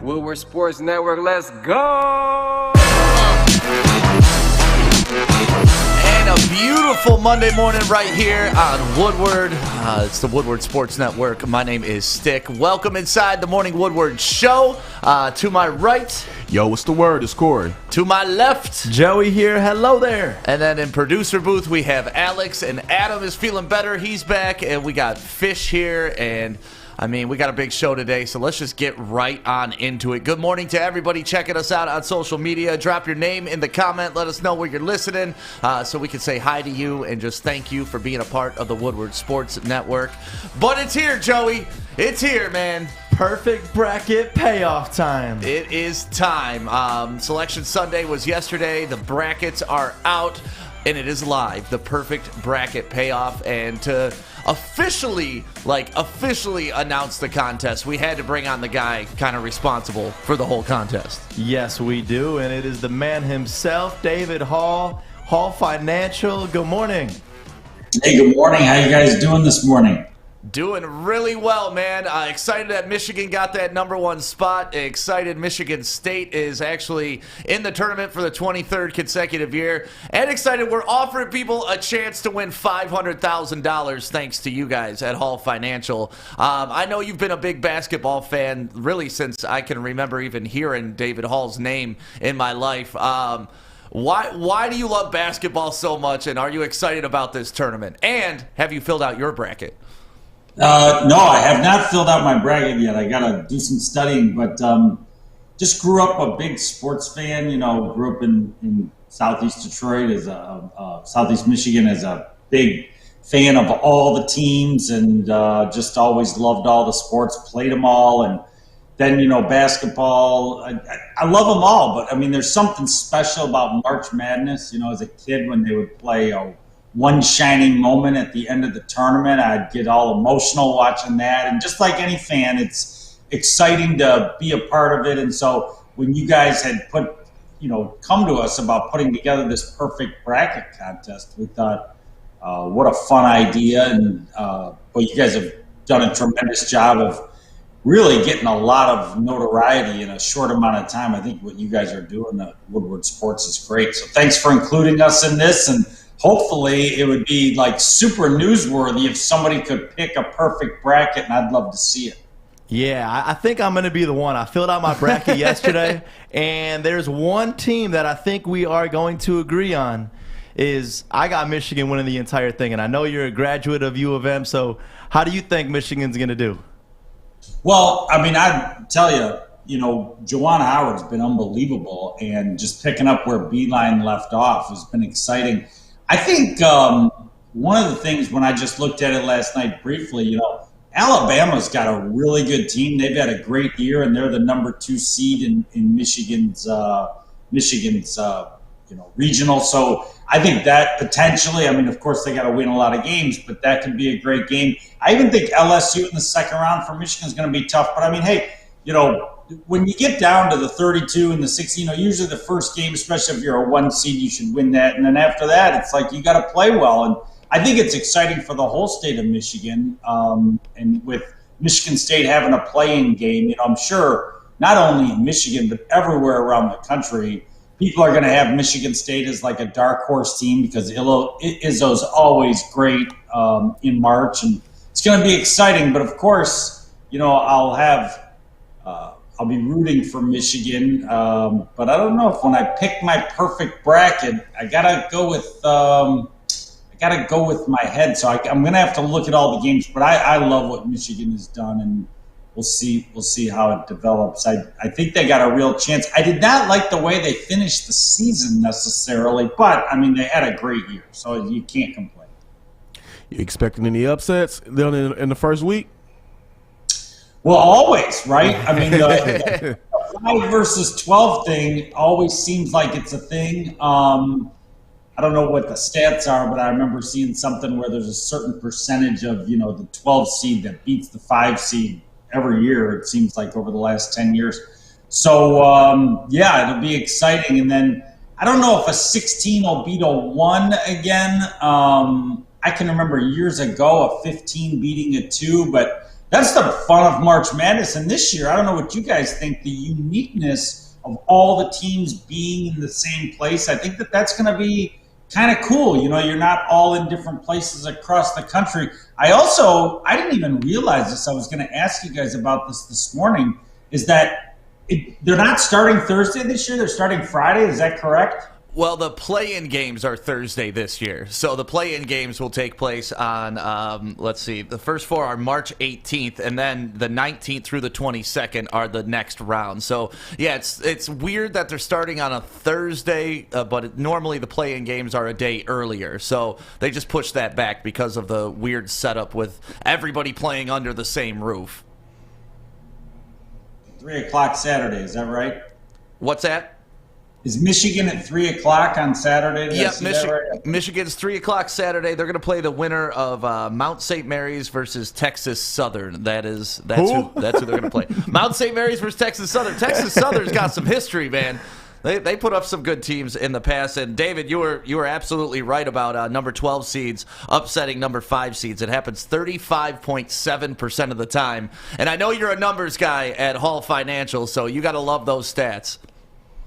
Woodward Sports Network, let's go! And a beautiful Monday morning right here on Woodward. It's the Woodward Sports Network. My name is Stick. Welcome inside the Morning Woodward Show. To my right, yo, what's the word? It's Corey. To my left, Joey here. Hello there. And then in producer booth, we have Alex, and Adam is feeling better. He's back, and we got Fish here, and we got a big show today, so let's just get right on into it. Good morning to everybody checking us out on social media. Drop your name in the comment. Let us know where you're listening so we can say hi to you and just thank you for being a part of the Woodward Sports Network. But it's here, Joey. It's here, man. Perfect bracket payoff time. It is time. Selection Sunday was yesterday. The brackets are out, and it is live. The perfect bracket payoff. And to officially announce the contest, we had to bring on the guy kind of responsible for the whole contest. Yes, we do, and it is the man himself, David Hall, Hall Financial. Good morning. Hey, good morning. How you guys doing this morning? Doing really well, man. Excited that Michigan got that number one spot. Excited Michigan State is actually in the tournament for the 23rd consecutive year. And excited we're offering people a chance to win $500,000 thanks to you guys at Hall Financial. I know you've been a big basketball fan really since I can remember even hearing David Hall's name in my life. Why do you love basketball so much, and are you excited about this tournament? And have you filled out your bracket? No, I have not filled out my bracket yet. I got to do some studying, but just grew up a big sports fan. Grew up in Southeast Detroit, Southeast Michigan, as a big fan of all the teams, and just always loved all the sports, played them all. And then, basketball, I love them all. But, there's something special about March Madness. As a kid when they would play one shining moment at the end of the tournament, I'd get all emotional watching that. And just like any fan, it's exciting to be a part of it. And so when you guys had come to us about putting together this perfect bracket contest, we thought, what a fun idea. And you guys have done a tremendous job of really getting a lot of notoriety in a short amount of time. I think what you guys are doing at Woodward Sports is great. So thanks for including us in this, and hopefully it would be like super newsworthy if somebody could pick a perfect bracket, and I'd love to see it. Yeah, I think I'm going to be the one. I filled out my bracket yesterday, and there's one team that I think we are going to agree on. I got Michigan winning the entire thing, and I know you're a graduate of U of M, so how do you think Michigan's going to do? Well, I tell you, Juwan Howard's been unbelievable, and just picking up where Beeline left off has been exciting. I think one of the things, when I just looked at it last night briefly, Alabama's got a really good team. They've had a great year, and they're the number 2 seed in Michigan's regional. So I think that potentially, of course, they got to win a lot of games, but that could be a great game. I even think LSU in the second round for Michigan is going to be tough. But hey, when you get down to the 32 and the 60, usually the first game, especially if you're a 1 seed, you should win that. And then after that, it's like you got to play well. And I think it's exciting for the whole state of Michigan. And with Michigan State having a playing game, I'm sure not only in Michigan, but everywhere around the country, people are going to have Michigan State as like a dark horse team because Izzo's always great in March. And it's going to be exciting. But, of course, I'll be rooting for Michigan, but I don't know if when I pick my perfect bracket, I gotta go with my head. So I'm gonna have to look at all the games. But I love what Michigan has done, and we'll see how it develops. I think they got a real chance. I did not like the way they finished the season necessarily, but they had a great year, so you can't complain. You expecting any upsets in the first week? Well, always, right? The 5 versus 12 thing always seems like it's a thing. I don't know what the stats are, but I remember seeing something where there's a certain percentage of, the 12 seed that beats the 5 seed every year, it seems like, over the last 10 years. So, it'll be exciting. And then I don't know if a 16 will beat a 1 again. I can remember years ago a 15 beating a 2, but that's the fun of March Madness. And this year, I don't know what you guys think, the uniqueness of all the teams being in the same place. I think that that's going to be kind of cool. You know, you're not all in different places across the country. I didn't even realize this. I was going to ask you guys about this morning, is that they're not starting Thursday this year. They're starting Friday. Is that correct? Well, the play-in games are Thursday this year. So the play-in games will take place on, let's see, the first four are March 18th, and then the 19th through the 22nd are the next round. So, yeah, it's weird that they're starting on a Thursday, but normally the play-in games are a day earlier. So they just pushed that back because of the weird setup with everybody playing under the same roof. 3 o'clock Saturday, is that right? What's that? Is Michigan at 3 o'clock on Saturday? Yep, Michigan's 3 o'clock Saturday. They're going to play the winner of Mount St. Mary's versus Texas Southern. That's who they're going to play. Mount St. Mary's versus Texas Southern. Texas Southern's got some history, man. They put up some good teams in the past. And David, you were absolutely right about number 12 seeds upsetting number 5 seeds. It happens 35.7% of the time. And I know you're a numbers guy at Hall Financial, so you got to love those stats.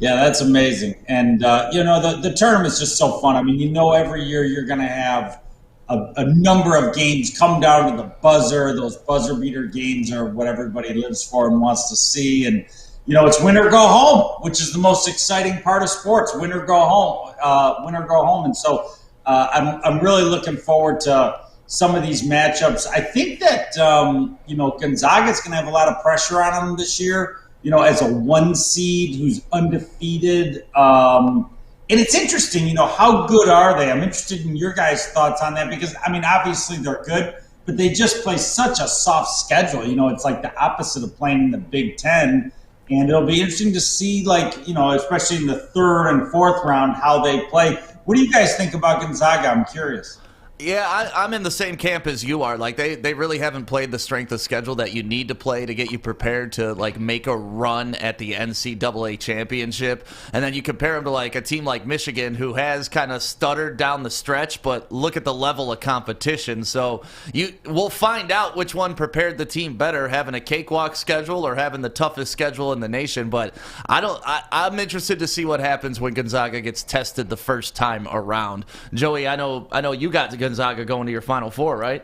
Yeah, that's amazing. And, the tournament's just so fun. I mean, every year you're going to have a number of games come down to the buzzer. Those buzzer beater games are what everybody lives for and wants to see. And, it's win or go home, which is the most exciting part of sports. Win or go home. And so I'm really looking forward to some of these matchups. I think that, Gonzaga's going to have a lot of pressure on them this year. As a 1 seed who's undefeated. And it's interesting, how good are they? I'm interested in your guys' thoughts on that because, obviously they're good, but they just play such a soft schedule. It's like the opposite of playing in the Big Ten. And it'll be interesting to see, especially in the 3rd and 4th round, how they play. What do you guys think about Gonzaga? I'm curious. Yeah, I'm in the same camp as you are. Like they really haven't played the strength of schedule that you need to play to get you prepared to make a run at the NCAA championship. And then you compare them to a team like Michigan who has kind of stuttered down the stretch, but look at the level of competition. So we'll find out which one prepared the team better, having a cakewalk schedule or having the toughest schedule in the nation. But I'm interested to see what happens when Gonzaga gets tested the first time around. Joey, I know you got to Gonzaga going to your Final Four, right?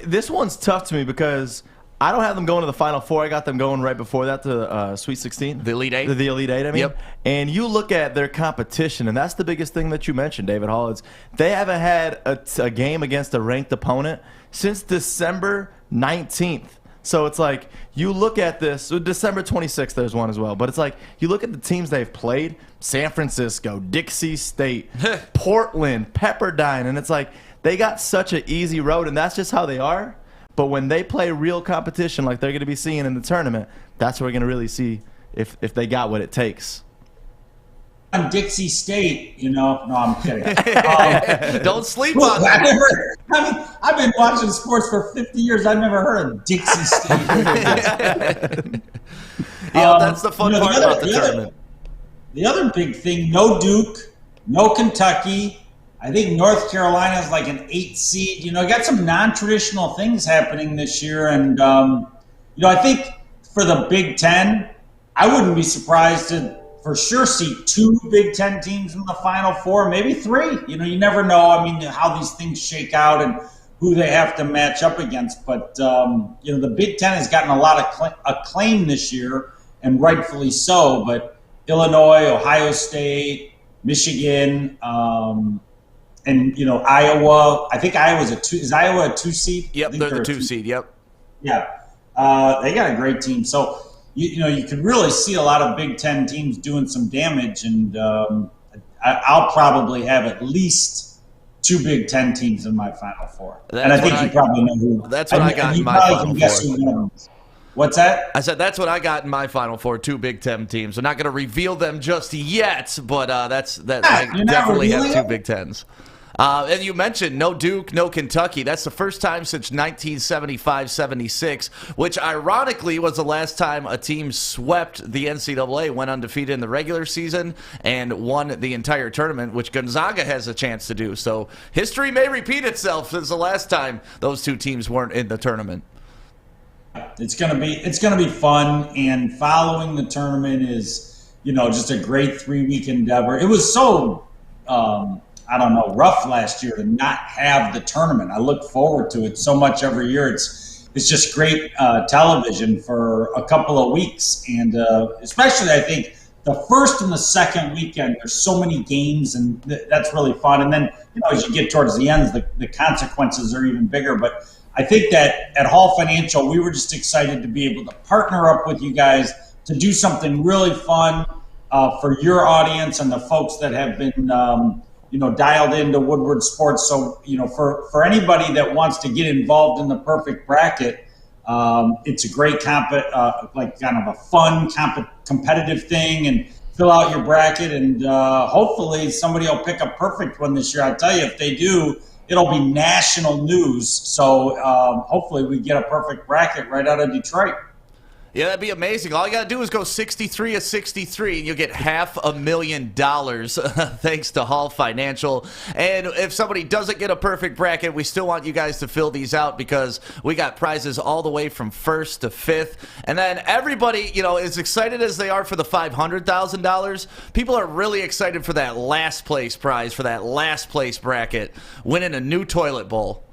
This one's tough to me because I don't have them going to the Final Four. I got them going right before that to Sweet 16. The Elite Eight? The Elite Eight, Yep. And you look at their competition, and that's the biggest thing that you mentioned, David Hall, is they haven't had a game against a ranked opponent since December 19th. So it's like you look at this. So December 26th, there's one as well. But it's like you look at the teams they've played, San Francisco, Dixie State, Portland, Pepperdine, and it's like they got such an easy road, and that's just how they are. But when they play real competition like they're going to be seeing in the tournament, that's where we're going to really see if they got what it takes. On Dixie State, no, I'm kidding. Don't sleep on that. I've been watching sports for 50 years. I've never heard of Dixie State. That's the fun part about the tournament. The other big thing, no Duke, no Kentucky. I think North Carolina is like an 8 seed. Got some non-traditional things happening this year. And, I think for the Big Ten, I wouldn't be surprised to for sure see 2 Big Ten teams in the Final Four, maybe 3. You never know. How these things shake out and who they have to match up against. But, the Big Ten has gotten a lot of acclaim this year, and rightfully so. But Illinois, Ohio State, Michigan, and Iowa. I think Iowa's is Iowa a 2 seed? Yep, they're the 2 seed. Yep. Yeah, they got a great team. So you could really see a lot of Big Ten teams doing some damage, and I'll probably have at least 2 Big Ten teams in my Final Four. And I think you probably know who. That's what I got in my Final Four. What's that? I said that's what I got in my Final Four, 2 Big Ten teams. I'm not going to reveal them just yet, but I definitely have 2 Big Tens. And you mentioned no Duke, no Kentucky. That's the first time since 1975-76, which ironically was the last time a team swept the NCAA, went undefeated in the regular season, and won the entire tournament, which Gonzaga has a chance to do. So history may repeat itself since the last time those 2 teams weren't in the tournament. It's gonna be fun, and following the tournament is, just a great 3-week endeavor. It was so I don't know, rough last year to not have the tournament. I look forward to it so much every year. It's just great television for a couple of weeks, and especially I think the first and the second weekend, there's so many games, and that's really fun. And then, as you get towards the end, the consequences are even bigger. But I think that at Hall Financial, we were just excited to be able to partner up with you guys to do something really fun for your audience and the folks that have been, dialed into Woodward Sports. So, for anybody that wants to get involved in the perfect bracket, it's a great kind of a fun, competitive thing, and fill out your bracket, and hopefully somebody will pick a perfect one this year. I tell you, if they do, it'll be national news. So hopefully we get a perfect bracket right out of Detroit. Yeah, that'd be amazing. All you got to do is go 63 of 63, and you'll get $500,000 thanks to Hall Financial. And if somebody doesn't get a perfect bracket, we still want you guys to fill these out, because we got prizes all the way from 1st to 5th. And then everybody, as excited as they are for the $500,000, people are really excited for that last place prize, for that last place bracket, winning a new toilet bowl.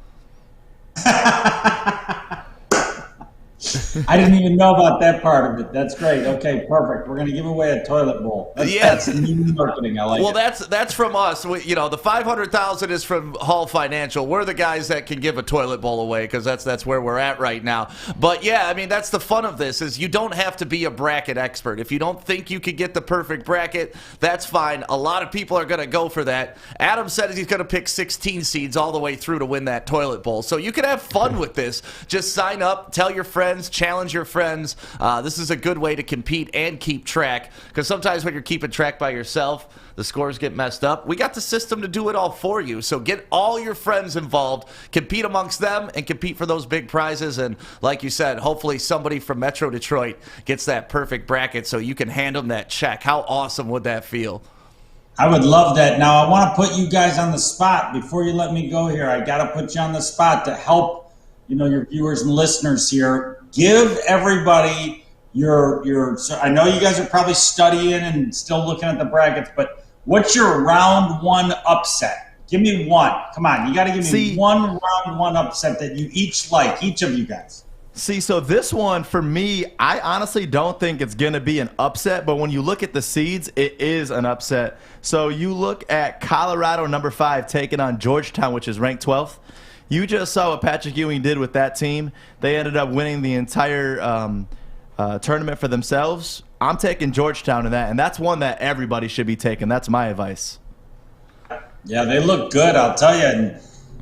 I didn't even know about that part of it. That's great. Okay, perfect. We're going to give away a toilet bowl. That's new marketing. I like it. Well, that's from us. The $500,000 is from Hall Financial. We're the guys that can give a toilet bowl away, because that's where we're at right now. But yeah, I mean, that's the fun of this, is you don't have to be a bracket expert. If you don't think you could get the perfect bracket, that's fine. A lot of people are going to go for that. Adam said he's going to pick 16 seeds all the way through to win that toilet bowl. So you can have fun with this. Just sign up, tell your friends, challenge your friends. This is a good way to compete and keep track, because sometimes when you're keeping track by yourself, the scores get messed up. We got the system to do it all for you. So get all your friends involved, compete amongst them, and compete for those big prizes. And like you said, hopefully somebody from Metro Detroit gets that perfect bracket so you can hand them that check. How awesome would that feel? I would love that. Now, I want to put you guys on the spot. Before you let me go here, I got to put you on the spot to help your viewers and listeners here. Give everybody so I know you guys are probably studying and still looking at the brackets, but what's your round one upset? Give me one. Come on, you got to give me one round one upset that you each like, each of you guys. See, so this one, for me, I honestly don't think it's going to be an upset, but when you look at the seeds, it is an upset. So you look at Colorado, number 5, taking on Georgetown, which is ranked 12th. You just saw what Patrick Ewing did with that team. They ended up winning the entire tournament for themselves. I'm taking Georgetown in that, and that's one that everybody should be taking. That's my advice. Yeah, they look good, I'll tell you. And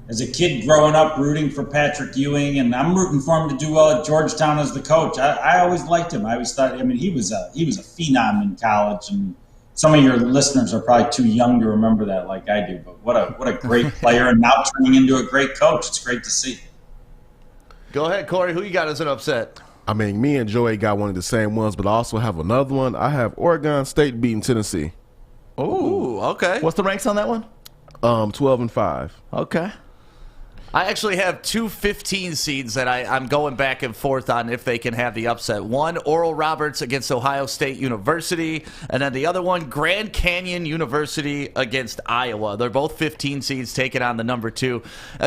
as a kid growing up rooting for Patrick Ewing, and I'm rooting for him to do well at Georgetown as the coach. I always liked him. I always thought, he was a phenom in college, and some of your listeners are probably too young to remember that like I do, but what a great player, and now turning into a great coach. It's great to see. Go ahead, Corey. Who you got as an upset? I mean, me and Joey got one of the same ones, but I also have another one. I have Oregon State beating Tennessee. Ooh, okay. What's the ranks on that one? 12-5. Okay. I actually have two 15 seeds that I'm going back and forth on if they can have the upset. One, Oral Roberts against Ohio State University, and then the other one, Grand Canyon University against Iowa. They're both 15 seeds taking on the number 2.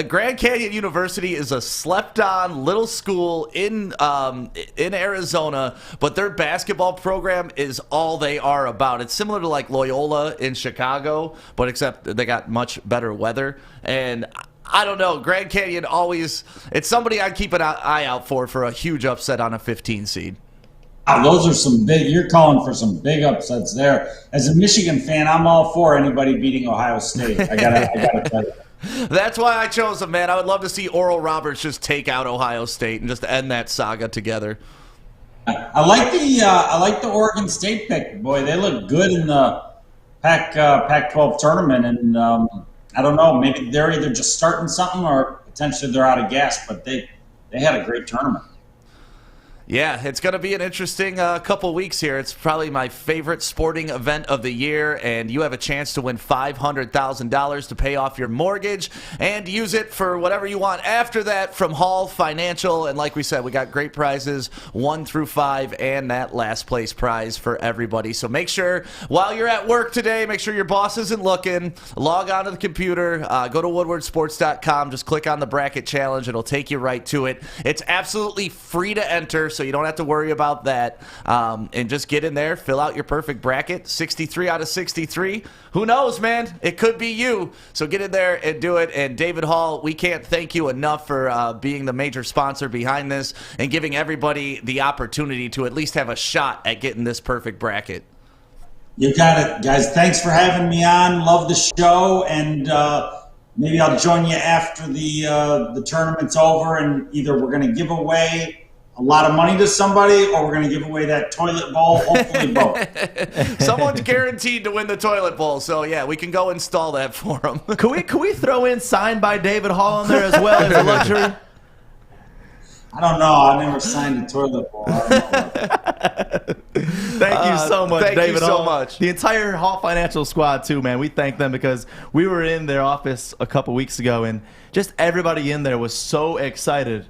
Grand Canyon University is a slept-on little school in Arizona, but their basketball program is all they are about. It's similar to like Loyola in Chicago, but except they got much better weather. And I don't know. Grand Canyon always, it's somebody I'd keep an eye out for a huge upset on a 15 seed. Those are some big, you're calling for some big upsets there. As a Michigan fan, I'm all for anybody beating Ohio State. I gotta tell you. That's why I chose them, man. I would love to see Oral Roberts just take out Ohio State and just end that saga together. I like the Oregon State pick. Boy, they look good in the Pac-12 tournament, and I don't know, maybe they're either just starting something or potentially they're out of gas, but they had a great tournament. Yeah, it's going to be an interesting couple weeks here. It's probably my favorite sporting event of the year, and you have a chance to win $500,000 to pay off your mortgage and use it for whatever you want after that from Hall Financial. And like we said, we got great prizes 1 through 5 and that last place prize for everybody. So make sure while you're at work today, make sure your boss isn't looking. Log on to the computer, go to woodwardsports.com, just click on the bracket challenge. It'll take you right to it. It's absolutely free to enter, so you don't have to worry about that. And just get in there, fill out your perfect bracket. 63 out of 63. Who knows, man? It could be you. So get in there and do it. And David Hall, we can't thank you enough for being the major sponsor behind this and giving everybody the opportunity to at least have a shot at getting this perfect bracket. You got it, guys. Thanks for having me on. Love the show, and maybe I'll join you after the tournament's over, and either we're going to give away a lot of money to somebody, or we're going to give away that toilet bowl, hopefully both. Someone's guaranteed to win the toilet bowl, so yeah, we can go install that for them. Could we throw in signed by David Hall in there as well as a luxury? I don't know. I never signed a toilet bowl. I don't know about that. Thank you so much, thank David you so Hall. much. The entire Hall Financial squad, too, man. We thank them because we were in their office a couple weeks ago, and just everybody in there was so excited.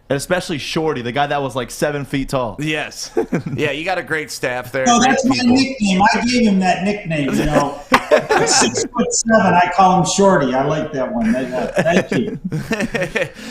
And especially Shorty, the guy that was like 7 feet tall. Yes. Yeah, you got a great staff there. No, great that's my people. nickname. I gave him that nickname, you know. At 6'7", I call him Shorty. I like that one. Thank you.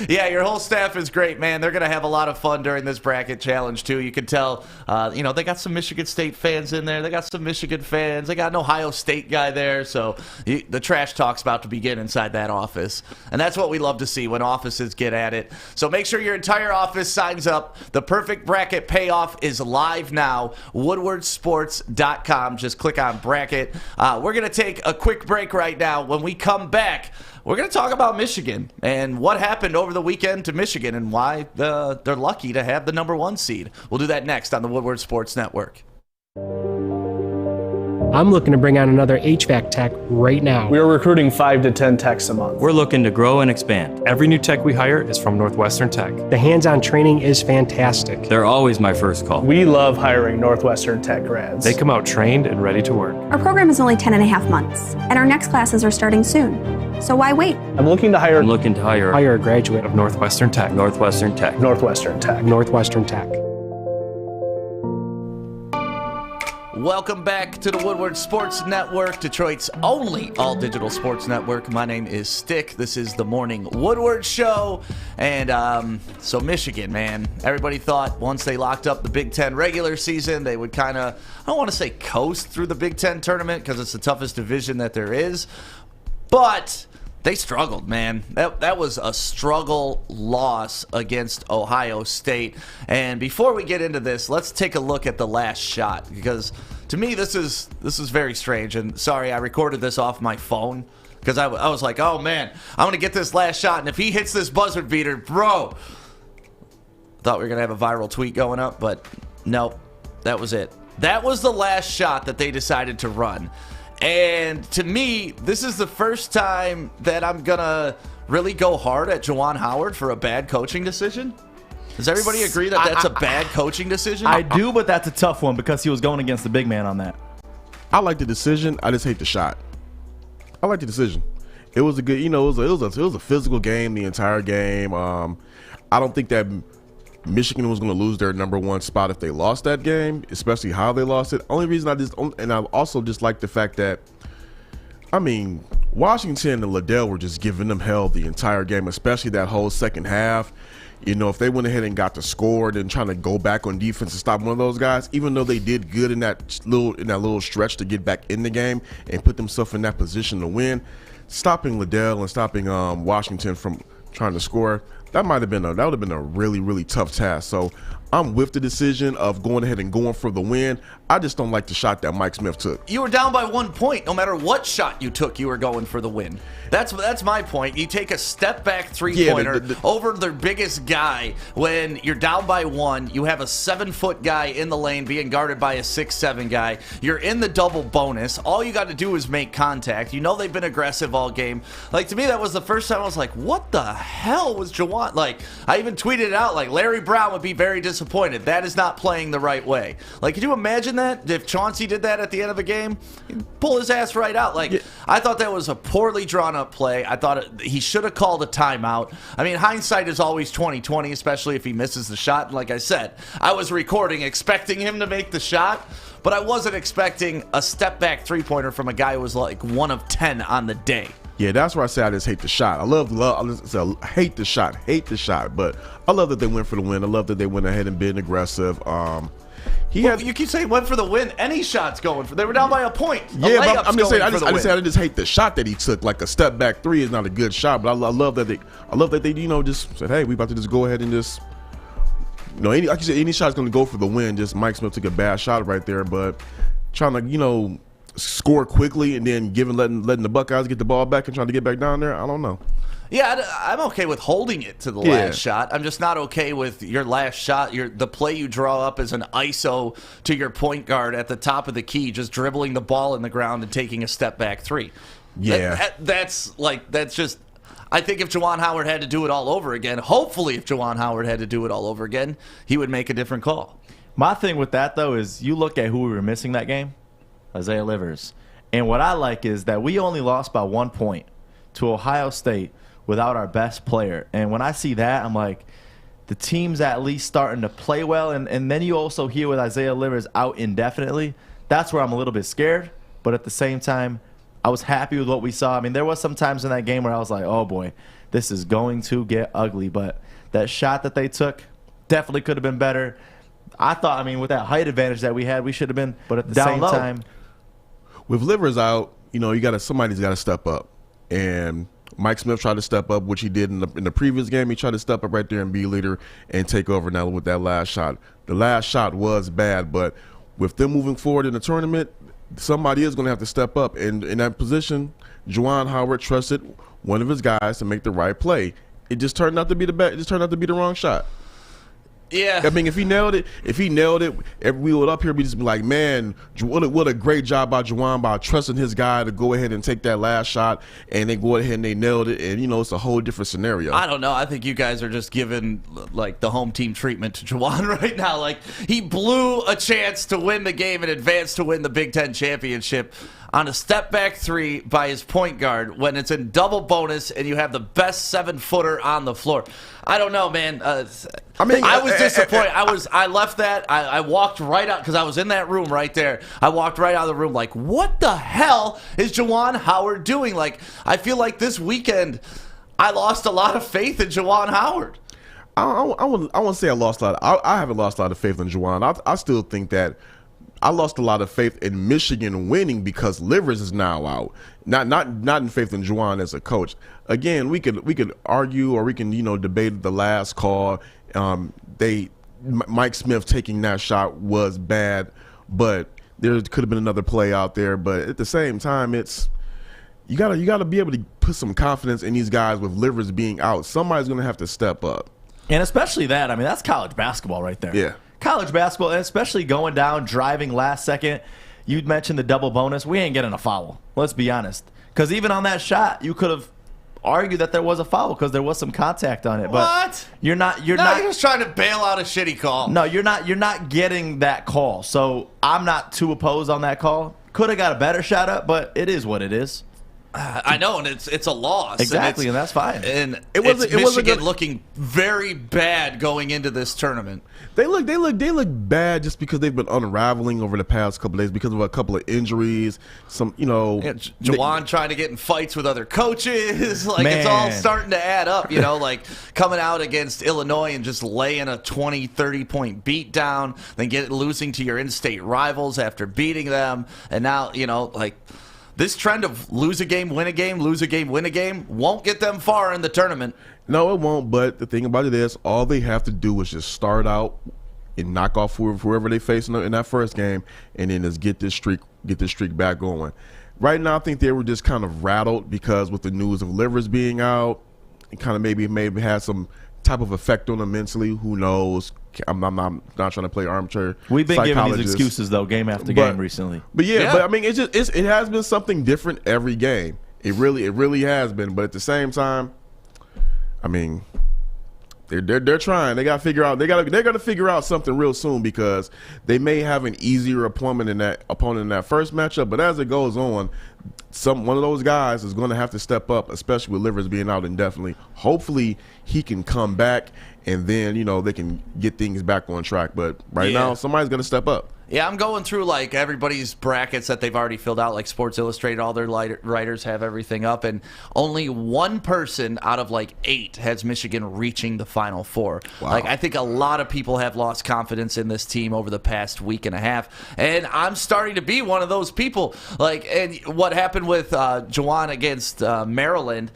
Yeah, your whole staff is great, man. They're going to have a lot of fun during this bracket challenge, too. You can tell, they got some Michigan State fans in there. They got some Michigan fans. They got an Ohio State guy there. So the trash talk's about to begin inside that office. And that's what we love to see when offices get at it. So make sure your entire office signs up. The perfect bracket payoff is live now. Woodwardsports.com. Just click on bracket. We're going to take a quick break right now. When we come back, we're going to talk about Michigan and what happened over the weekend to Michigan and why they're lucky to have the #1 seed. We'll do that next on the Woodward Sports Network. I'm looking to bring on another HVAC tech right now. We are recruiting 5 to 10 techs a month. We're looking to grow and expand. Every new tech we hire is from Northwestern Tech. The hands-on training is fantastic. They're always my first call. We love hiring Northwestern Tech grads. They come out trained and ready to work. Our program is only 10.5 months, and our next classes are starting soon. So why wait? I'm looking to hire Hire a graduate of Northwestern Tech. Northwestern Tech. Northwestern Tech. Northwestern Tech. Welcome back to the Woodward Sports Network, Detroit's only all-digital sports network. My name is Stick. This is the Morning Woodward Show. And so Michigan, man, everybody thought once they locked up the Big Ten regular season, they would kind of, I don't want to say coast through the Big Ten tournament because it's the toughest division that there is. But they struggled, man. That was a struggle loss against Ohio State. And before we get into this, let's take a look at the last shot because to me this is very strange. And sorry, I recorded this off my phone because I was like, oh man, I'm gonna get this last shot, and if he hits this buzzer beater, bro. Thought we were gonna have a viral tweet going up, but nope, that was it. That was the last shot that they decided to run. And to me, this is the first time that I'm going to really go hard at Juwan Howard for a bad coaching decision. Does everybody agree that that's a bad coaching decision? I do, but that's a tough one because he was going against the big man on that. I like the decision. I just hate the shot. I like the decision. It was a good, it was a physical game the entire game. I don't think that Michigan was going to lose their #1 spot if they lost that game, especially how they lost it. Only reason I also just like the fact that, Washington and Liddell were just giving them hell the entire game, especially that whole second half. If they went ahead and got the score, then trying to go back on defense and stop one of those guys, even though they did good in that little stretch to get back in the game and put themselves in that position to win, stopping Liddell and stopping Washington from trying to score, that would have been a really, really tough task. So I'm with the decision of going ahead and going for the win. I just don't like the shot that Mike Smith took. You were down by 1 point. No matter what shot you took, you were going for the win. That's my point. You take a step back three-pointer over their biggest guy when you're down by 1. You have a 7-foot guy in the lane being guarded by a 6'7" guy. You're in the double bonus. All you got to do is make contact. They've been aggressive all game. To me, that was the first time I was like, what the hell was Juwan? I even tweeted it out, Larry Brown would be very disappointed disappointed. That is not playing the right way. Like, could you imagine that? If Chauncey did that at the end of a game, he'd pull his ass right out. Like, I thought that was a poorly drawn up play. I thought he should have called a timeout. I mean, hindsight is always 20/20, especially if he misses the shot. And like I said, I was recording expecting him to make the shot, but I wasn't expecting a step back 3-pointer from a guy who was like 1 of 10 on the day. Yeah, that's why I say I just hate the shot. I hate the shot, but I love that they went for the win. I love that they went ahead and been aggressive. You keep saying went for the win. Any shot's going for. They were down by a point. Yeah, but I'm just saying. I just hate the shot that he took. Like a step back 3 is not a good shot, but I love that they just said, hey, we about to just go ahead and just. Like you said, any shot's going to go for the win. Just Mike Smith took a bad shot right there, but trying to score quickly and then letting the Buckeyes get the ball back and trying to get back down there. I don't know. Yeah, I'm okay with holding it to the last shot. I'm just not okay with your last shot. The play you draw up as an ISO to your point guard at the top of the key, just dribbling the ball in the ground and taking a step back 3. Yeah, that's just. I think if Juwan Howard had to do it all over again, hopefully if Juwan Howard had to do it all over again, he would make a different call. My thing with that, though, is you look at who we were missing that game, Isaiah Livers. And what I like is that we only lost by 1 point to Ohio State without our best player. And when I see that, I'm like, the team's at least starting to play well. And then you also hear with Isaiah Livers out indefinitely, that's where I'm a little bit scared. But at the same time, I was happy with what we saw. I mean, there was some times in that game where I was like, oh, boy, this is going to get ugly. But that shot that they took definitely could have been better. I thought, with that height advantage that we had, we should have been. But at the same time, with Livers out, somebody's got to step up. And Mike Smith tried to step up, which he did in the previous game. He tried to step up right there and be a leader and take over now with that last shot. The last shot was bad, but with them moving forward in the tournament, somebody is going to have to step up. And in that position, Juwan Howard trusted one of his guys to make the right play. It just turned out to be the wrong shot. Yeah. If he nailed it, we would up here be just be like, man, what a great job by Juwan by trusting his guy to go ahead and take that last shot, and they go ahead and they nailed it, and it's a whole different scenario. I don't know. I think you guys are just giving the home team treatment to Juwan right now. Like, he blew a chance to win the game and advance to win the Big Ten championship on a step back 3 by his point guard when it's in double bonus and you have the best 7-footer on the floor. I don't know, man. I was disappointed. I left that. I walked right out because I was in that room right there. I walked right out of the room like, what the hell is Juwan Howard doing? Like, I feel like this weekend I lost a lot of faith in Juwan Howard. I wouldn't say I lost a lot. I haven't lost a lot of faith in Juwan. I still think that I lost a lot of faith in Michigan winning because Livers is now out. Not in faith in Juwan as a coach. Again, we could argue or we can debate the last call. Mike Smith taking that shot was bad, but there could have been another play out there. But at the same time, you gotta be able to put some confidence in these guys with Livers being out. Somebody's gonna have to step up. And especially that, that's college basketball right there. Yeah. College basketball, and especially going down, driving last second. You'd mentioned the double bonus. We ain't getting a foul. Let's be honest. Because even on that shot, you could have argued that there was a foul because there was some contact on it. But what? You're not. You're just trying to bail out a shitty call. No, you're not. You're not getting that call. So I'm not too opposed on that call. Could have got a better shot up, but it is what it is. I know, and it's a loss. Exactly, and that's fine. And Michigan looking very bad going into this tournament. They look bad just because they've been unraveling over the past couple of days because of a couple of injuries. Juwan trying to get in fights with other coaches. It's all starting to add up. Like coming out against Illinois and just laying a 20, 30-point beat down, then losing to your in-state rivals after beating them, and now this trend of lose a game, win a game, lose a game, win a game won't get them far in the tournament. No, it won't. But the thing about it is, all they have to do is just start out and knock off whoever they face in that first game, and then just get this streak back going. Right now, I think they were just kind of rattled because with the news of Livers being out, it kind of maybe had some type of effect on them mentally. Who knows? I'm not trying to play armchair. We've been giving these excuses though, game after game recently. But it has been something different every game. It really has been. But at the same time, They're trying. They got to figure out. They're going to figure out something real soon because they may have an easier opponent in that first matchup. But as it goes on, one of those guys is going to have to step up, especially with Livers being out indefinitely. Hopefully, he can come back, and then they can get things back on track. But right now, somebody's going to step up. Yeah, I'm going through like everybody's brackets that they've already filled out, like Sports Illustrated. All their writers have everything up, and only one person out of like 8 has Michigan reaching the Final Four. Wow. Like I think a lot of people have lost confidence in this team over the past week and a half, and I'm starting to be one of those people. Like, and what happened with Juwan against Maryland?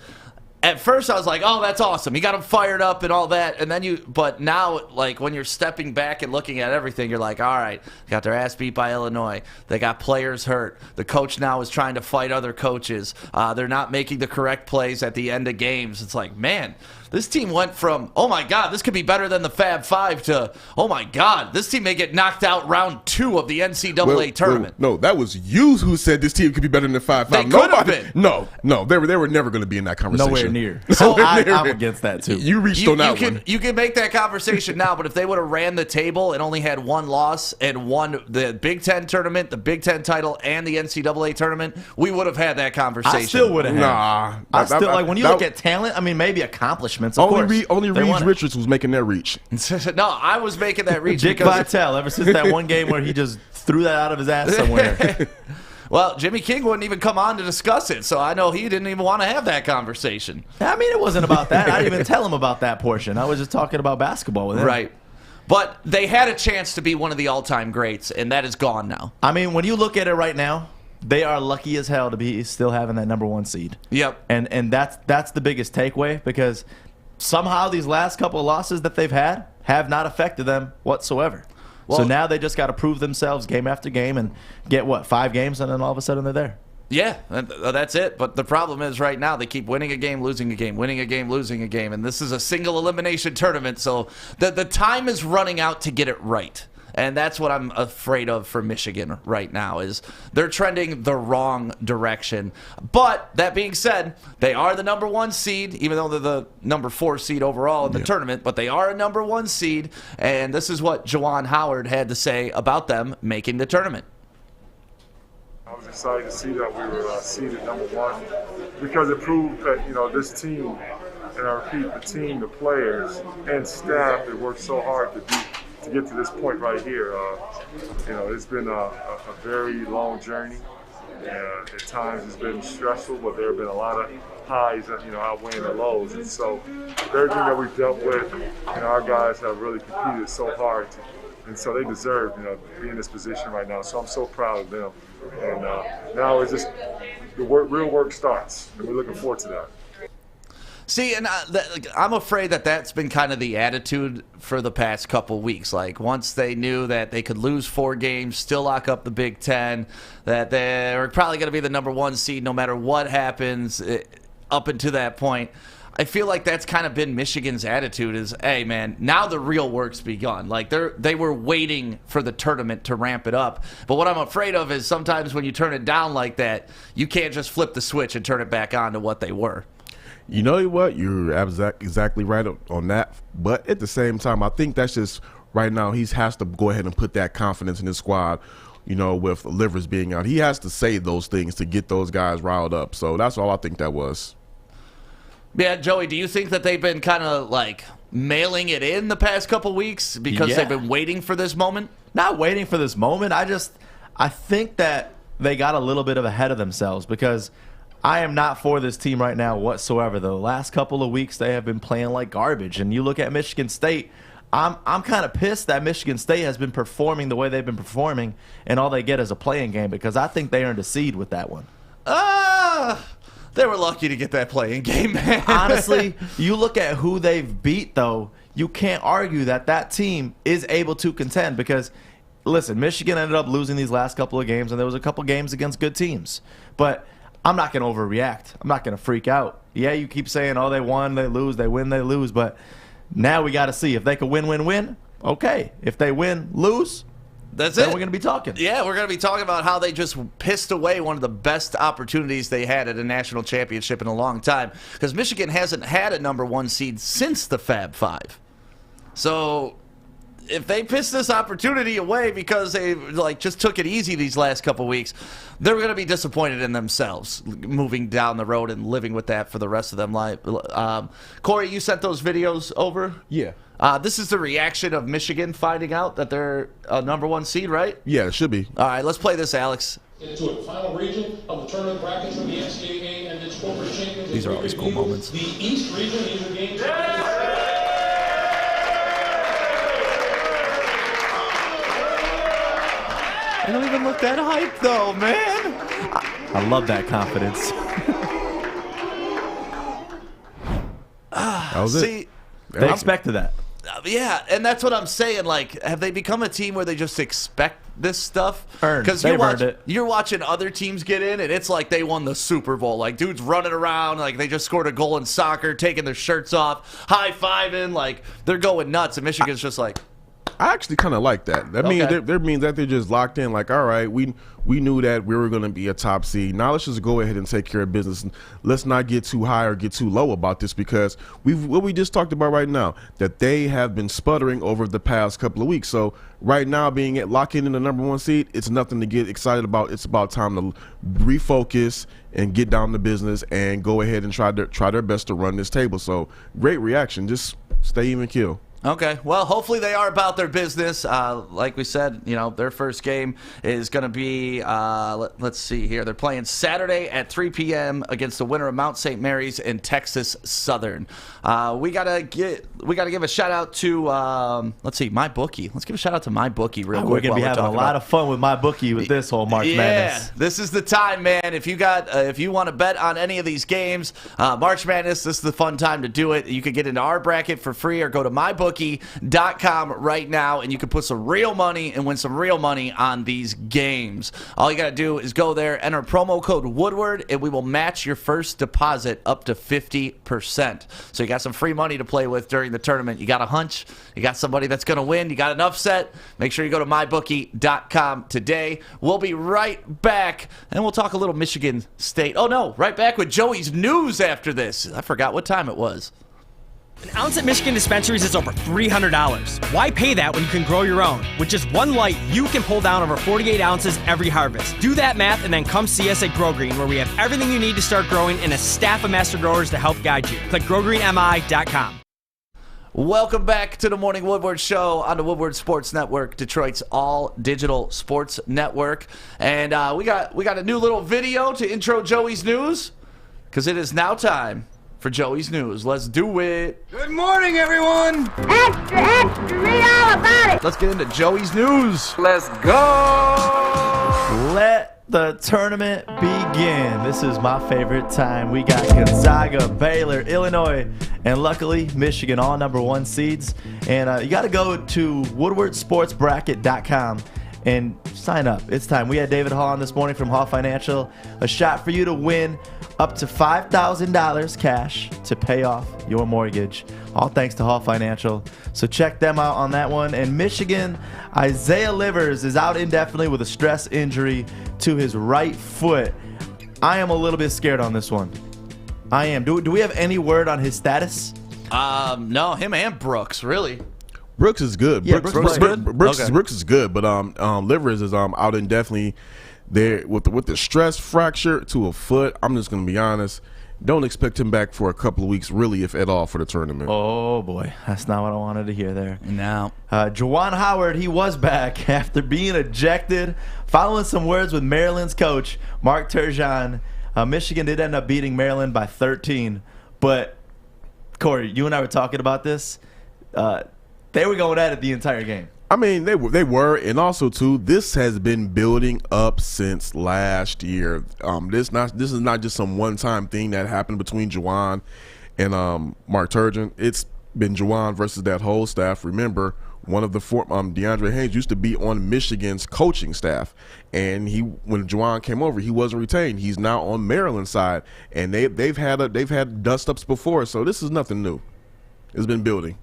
At first, I was like, "Oh, that's awesome! You got them fired up and all that." And then but now, like when you're stepping back and looking at everything, you're like, "All right, they got their ass beat by Illinois. They got players hurt. The coach now is trying to fight other coaches. They're not making the correct plays at the end of games." It's like, man, this team went from, "Oh my God, this could be better than the Fab Five" to, "Oh my God, this team may get knocked out round 2 of the NCAA tournament." No, that was you who said this team could be better than the 5-5. They could have been. No, they were never going to be in that conversation. Nowhere near. So I'm against that too. You reached on that one. You can make that conversation now, but if they would have ran the table and only had one loss and won the Big Ten tournament, the Big Ten title, and the NCAA tournament, we would have had that conversation. I still would have. Nah, I still like when you look at talent. I mean, maybe accomplishments. Of course, only Reed Richards was making that reach. No, I was making that reach. Dick Vitale. Ever since that one game where he just threw that out of his ass somewhere. Well, Jimmy King wouldn't even come on to discuss it, so I know he didn't even want to have that conversation. I mean, it wasn't about that. I didn't even tell him about that portion. I was just talking about basketball with him. Right. But they had a chance to be one of the all-time greats, and that is gone now. I mean, when you look at it right now, they are lucky as hell to be still having that #1 seed. Yep. And that's the biggest takeaway because somehow these last couple of losses that they've had have not affected them whatsoever. Well, so now they just got to prove themselves game after game and get, 5 games, and then all of a sudden they're there. Yeah, that's it. But the problem is right now they keep winning a game, losing a game, winning a game, losing a game. And this is a single elimination tournament, so the time is running out to get it right. And that's what I'm afraid of for Michigan right now is they're trending the wrong direction. But that being said, they are the #1 seed, even though they're the #4 seed overall in the tournament. But they are a #1 seed, and this is what Juwan Howard had to say about them making the tournament. I was excited to see that we were seeded #1 because it proved that this team, and I repeat, the team, the players, and staff that worked so hard to get to this point right here. It's been a very long journey. At times it's been stressful, but there have been a lot of highs that outweighing the lows. And so everything that we've dealt with, our guys have really competed so hard, and so they deserve to be in this position right now. So I'm so proud of them. And now it's just the real work starts, and we're looking forward to that. See, and I'm afraid that that's been kind of the attitude for the past couple weeks. Like, once they knew that they could lose 4 games, still lock up the Big Ten, that they're probably going to be the #1 seed no matter what happens up until that point. I feel like that's kind of been Michigan's attitude is, hey, man, now the real work's begun. Like, they were waiting for the tournament to ramp it up. But what I'm afraid of is sometimes when you turn it down like that, you can't just flip the switch and turn it back on to what they were. You know what? You're exactly right on that. But at the same time, I think that's just right now he has to go ahead and put that confidence in his squad, with Livers being out. He has to say those things to get those guys riled up. So that's all I think that was. Yeah, Joey, do you think that they've been kind of like mailing it in the past couple weeks because they've been waiting for this moment? Not waiting for this moment. I think that they got a little bit ahead of themselves because I am not for this team right now whatsoever. The last couple of weeks they have been playing like garbage. And you look at Michigan State, I'm kind of pissed that Michigan State has been performing the way they've been performing, and all they get is a playing game because I think they earned a seed with that one. They were lucky to get that playing game, man. Honestly, you look at who they've beat, though, you can't argue that team is able to contend because, listen, Michigan ended up losing these last couple of games, and there was a couple games against good teams. But I'm not going to overreact. I'm not going to freak out. Yeah, you keep saying, oh, they won, they lose, they win, they lose. But now we got to see if they can win. Okay. If they win, lose, that's then it. We're going to be talking. Yeah, we're going to be talking about how they just pissed away one of the best opportunities they had at a national championship in a long time because Michigan hasn't had a #1 seed since the Fab Five. So if they piss this opportunity away because they just took it easy these last couple weeks, they're going to be disappointed in themselves moving down the road and living with that for the rest of them life. Corey, you sent those videos over? Yeah. This is the reaction of Michigan finding out that they're a #1 seed, right? Yeah, it should be. All right, let's play this, Alex. Into a final region of the tournament brackets from the NCAA and its corporate champions. These are always cool moments. The East region, these are games. They don't even look that hyped, though, man. I love that confidence. That was See, They expected that. yeah, and that's what I'm saying. Like, have they become a team where they just expect this stuff? Earned. Because They've earned it. you're watching other teams get in, and it's like they won the Super Bowl. Like, dudes running around, like they just scored a goal in soccer, taking their shirts off, high-fiving, like they're going nuts. And Michigan's just like, I actually kind of like that. That means that means that they're just locked in. Like, all right, we knew that we were going to be a top seed. Now let's just go ahead and take care of business. Let's not get too high or get too low about this, because what we just talked about right now, that they have been sputtering over the past couple of weeks. So right now, locking in the #1 seed, it's nothing to get excited about. It's about time to refocus and get down to business and go ahead and try their best to run this table. So great reaction. Just stay even keel. okay, well, hopefully they are about their business. Like we said, their first game is going to be, let's see here. They're playing Saturday at 3 p.m. against the winner of Mount St. Mary's and Texas Southern. We gotta give a shout out to, let's see, MyBookie. Let's give a shout out to MyBookie real quick. We're gonna be having a lot of fun with MyBookie with this whole March Madness. This is the time, man. If you want to bet on any of these games, March Madness, this is the fun time to do it. You can get into our bracket for free or go to MyBookie.com right now, and you can put some real money and win some real money on these games. All you got to do is go there, enter promo code Woodward, and we will match your first deposit up to 50%. So you got some free money to play with during the tournament. You got a hunch, you got somebody that's going to win, you got an upset, make sure you go to MyBookie.com today. We'll be right back, and we'll talk a little Michigan State. Oh, no, right back with Joey's news after this. I forgot what time it was. An ounce at Michigan dispensaries is over $300. Why pay that when you can grow your own? With just one light, you can pull down over 48 ounces every harvest. Do that math and then come see us at Grow Green, where we have everything you need to start growing and a staff of master growers to help guide you. Click growgreenmi.com. Welcome back to the Morning Woodward Show on the Woodward Sports Network, Detroit's all-digital sports network. And we got a new little video to intro Joey's news, because it is now time for Joey's news. Let's do it. Good morning, everyone. Extra, extra, read all about it. Let's get into Joey's news. Let's go. Let the tournament begin. This is my favorite time. We got Gonzaga, Baylor, Illinois, and luckily Michigan, all #1 seeds. And you got to go to woodwardsportsbracket.com and sign up. It's time. We had David Hall on this morning from Hall Financial. A shot for you to win up to $5,000 cash to pay off your mortgage. All thanks to Hall Financial. So check them out on that one. And Michigan, Isaiah Livers is out indefinitely with a stress injury to his right foot. I am a little bit scared on this one. I am. Do we have any word on his status? No, him and Brooks, really. Brooks is good. Yeah, Brooks is good, but Livers is out indefinitely. There with the stress fracture to a foot. I'm just gonna be honest. Don't expect him back for a couple of weeks, really, if at all, for the tournament. Oh boy, that's not what I wanted to hear there. No. Juwan Howard, he was back after being ejected, following some words with Maryland's coach Mark Turgeon. Michigan did end up beating Maryland by 13, but Corey, you and I were talking about this. They were going at it the entire game. I mean, they were, and also too, this has been building up since last year. This is not just some one-time thing that happened between Juwan and Mark Turgeon. It's been Juwan versus that whole staff. Remember, one of the DeAndre Haynes used to be on Michigan's coaching staff, and when Juwan came over, he wasn't retained. He's now on Maryland's side, and they've had dust-ups before, so this is nothing new. It's been building.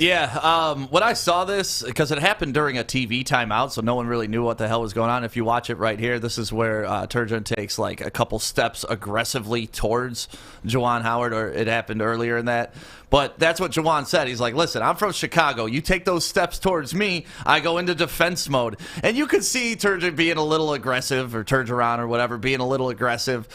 Yeah, when I saw this, because it happened during a TV timeout, so no one really knew what the hell was going on. If you watch it right here, this is where Turgeon takes like a couple steps aggressively towards Juwan Howard, or it happened earlier in that. But that's what Juwan said. He's like, listen, I'm from Chicago. You take those steps towards me, I go into defense mode. And you could see Turgeon being a little aggressive, or Turgeon or whatever, being a little aggressive.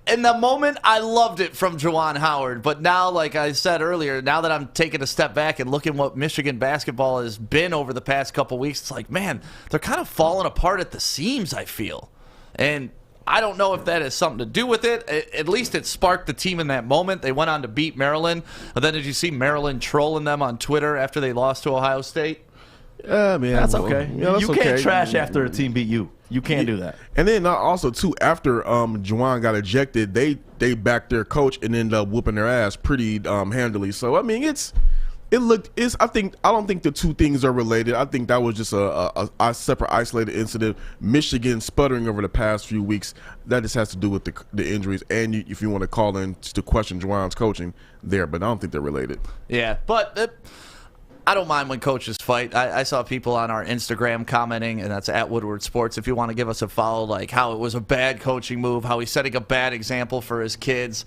In the moment, I loved it from Juwan Howard, but now, like I said earlier, now that I'm taking a step back and looking what Michigan basketball has been over the past couple weeks, it's like, man, they're kind of falling apart at the seams, I feel. And I don't know if that has something to do with it. At least it sparked the team in that moment. They went on to beat Maryland. But then did you see Maryland trolling them on Twitter after they lost to Ohio State? Man, that's okay. Yeah, that's you can't trash after a team beat you. You can't do that. And then also too, after Juwan got ejected, they backed their coach and ended up whooping their ass pretty handily. So I mean, I don't think the two things are related. I think that was just a separate, isolated incident. Michigan sputtering over the past few weeks, that just has to do with the injuries. And if you want to call in to question Juwan's coaching there, but I don't think they're related. Yeah, but I don't mind when coaches fight. I saw people on our Instagram commenting, and that's at Woodward Sports. If you want to give us a follow, like how it was a bad coaching move, how he's setting a bad example for his kids.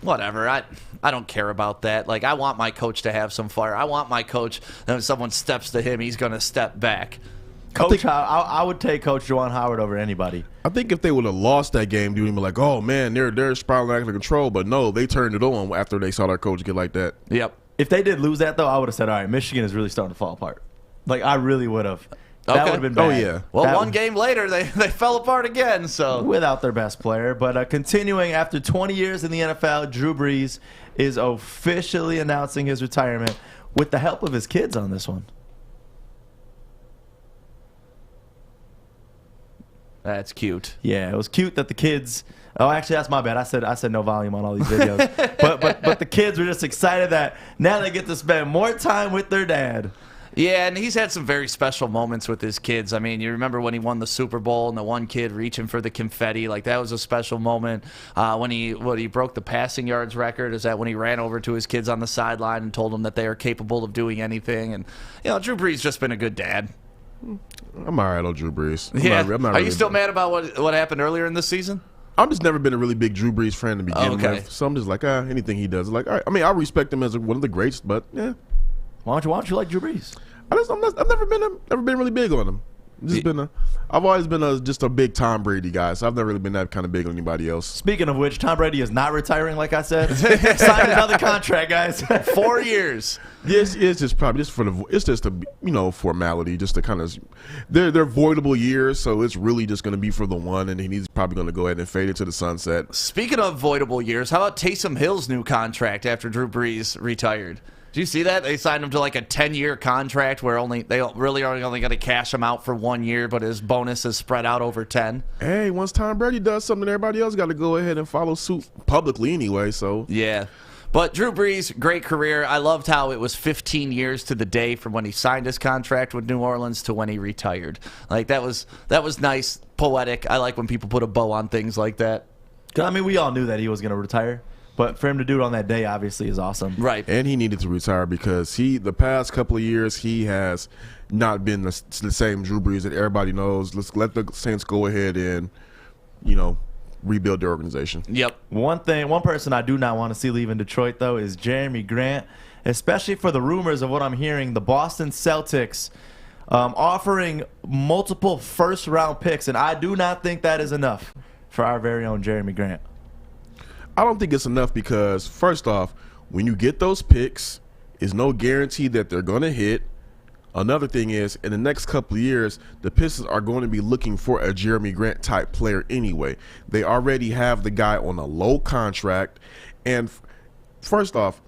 Whatever. I don't care about that. Like, I want my coach to have some fire. I want my coach, that when someone steps to him, he's going to step back. I would take Coach Juwan Howard over anybody. I think if they would have lost that game, they would be like, oh, man, they're spiraling out of control. But no, they turned it on after they saw their coach get like that. Yep. If they did lose that, though, I would have said, all right, Michigan is really starting to fall apart. Like, I really would have. That would have been bad. Oh, yeah. Well, one game later, they fell apart again. So without their best player. But continuing, after 20 years in the NFL, Drew Brees is officially announcing his retirement with the help of his kids on this one. That's cute. Yeah, it was cute that the kids. Oh, actually, that's my bad. I said no volume on all these videos. but the kids were just excited that now they get to spend more time with their dad. Yeah, and he's had some very special moments with his kids. I mean, you remember when he won the Super Bowl and the one kid reaching for the confetti? Like, that was a special moment. When he broke the passing yards record, is that when he ran over to his kids on the sideline and told them that they are capable of doing anything. And, you know, Drew Brees just been a good dad. I'm all right on Drew Brees. I'm not Are you still mad about what happened earlier in this season? I've just never been a really big Drew Brees fan to begin with. So I'm just like, anything he does. Like, all right. I mean, I respect him as one of the greats, but yeah. Why don't you like Drew Brees? I've never been really big on him. I've always been just a big Tom Brady guy, so I've never really been that kind of big on anybody else. Speaking of which, Tom Brady is not retiring, like I said. Signed another contract, guys. 4 years. Yes, it's just probably it's just a formality, just to kind of they're voidable years, so it's really just going to be for the one, and he's probably going to go ahead and fade into the sunset. Speaking of voidable years, how about Taysom Hill's new contract after Drew Brees retired? Did you see that? They signed him to like a 10-year contract where they really are only going to cash him out for 1 year, but his bonus is spread out over 10. Hey, once Tom Brady does something, everybody else got to go ahead and follow suit publicly anyway. So yeah. But Drew Brees, great career. I loved how it was 15 years to the day from when he signed his contract with New Orleans to when he retired. Like, that was nice, poetic. I like when people put a bow on things like that. I mean, we all knew that he was going to retire. But for him to do it on that day, obviously, is awesome. Right. And he needed to retire because the past couple of years, he has not been the same Drew Brees that everybody knows. Let's let the Saints go ahead and, rebuild their organization. Yep. One person I do not want to see leaving Detroit, though, is Jeremy Grant, especially for the rumors of what I'm hearing, the Boston Celtics offering multiple first-round picks, and I do not think that is enough for our very own Jeremy Grant. I don't think it's enough because, first off, when you get those picks, it's no guarantee that they're going to hit. Another thing is, in the next couple of years, the Pistons are going to be looking for a Jeremy Grant type player anyway. They already have the guy on a low contract. And first off,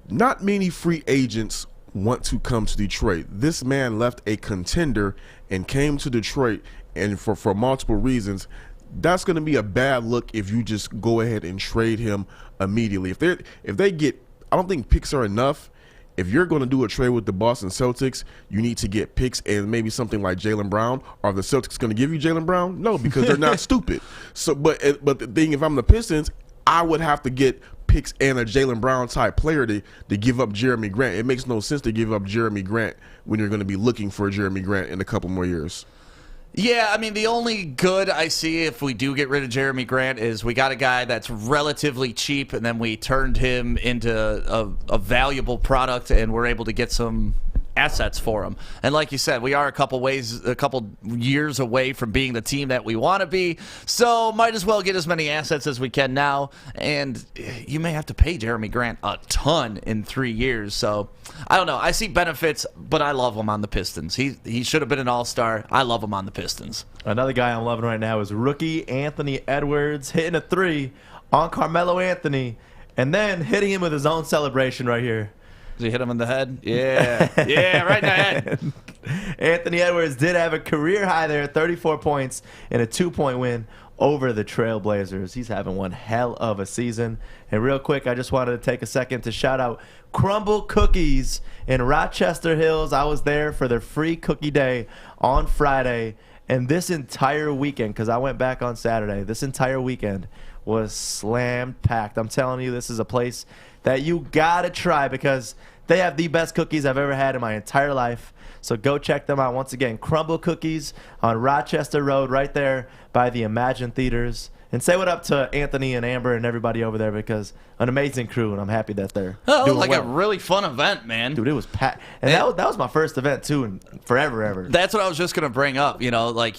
not many free agents want to come to Detroit. This man left a contender and came to Detroit, and for multiple reasons. That's going to be a bad look if you just go ahead and trade him immediately. If they get, I don't think picks are enough. If you're going to do a trade with the Boston Celtics, you need to get picks and maybe something like Jaylen Brown. Are the Celtics going to give you Jaylen Brown? No, because they're not stupid. So, but the thing, if I'm the Pistons, I would have to get picks and a Jaylen Brown type player to give up Jeremy Grant. It makes no sense to give up Jeremy Grant when you're going to be looking for Jeremy Grant in a couple more years. Yeah, I mean, the only good I see if we do get rid of Jeremy Grant is we got a guy that's relatively cheap, and then we turned him into a valuable product, and we're able to get some assets for him. And like you said, we are a couple years away from being the team that we want to be, so might as well get as many assets as we can now. And you may have to pay Jeremy Grant a ton in 3 years, so I don't know. I see benefits, but I love him on the Pistons. He should have been an all-star. I love him on the Pistons. Another guy I'm loving right now is rookie Anthony Edwards hitting a 3 on Carmelo Anthony and then hitting him with his own celebration right here. Did he hit him in the head? Yeah. Yeah, right in the head. Anthony Edwards did have a career high there, 34 points in a 2-point win over the Trailblazers. He's having one hell of a season. And real quick, I just wanted to take a second to shout out Crumble Cookies in Rochester Hills. I was there for their free cookie day on Friday. And this entire weekend, because I went back on Saturday, this entire weekend was slam-packed. I'm telling you, this is a place that you got to try because they have the best cookies I've ever had in my entire life. So go check them out. Once again, Crumble Cookies on Rochester Road right there by the Imagine Theaters. And say what up to Anthony and Amber and everybody over there because an amazing crew, and I'm happy that they're doing like well. a really fun event, man. Dude, it was packed. And that was my first event, too, in forever, ever. That's what I was just going to bring up. You know, like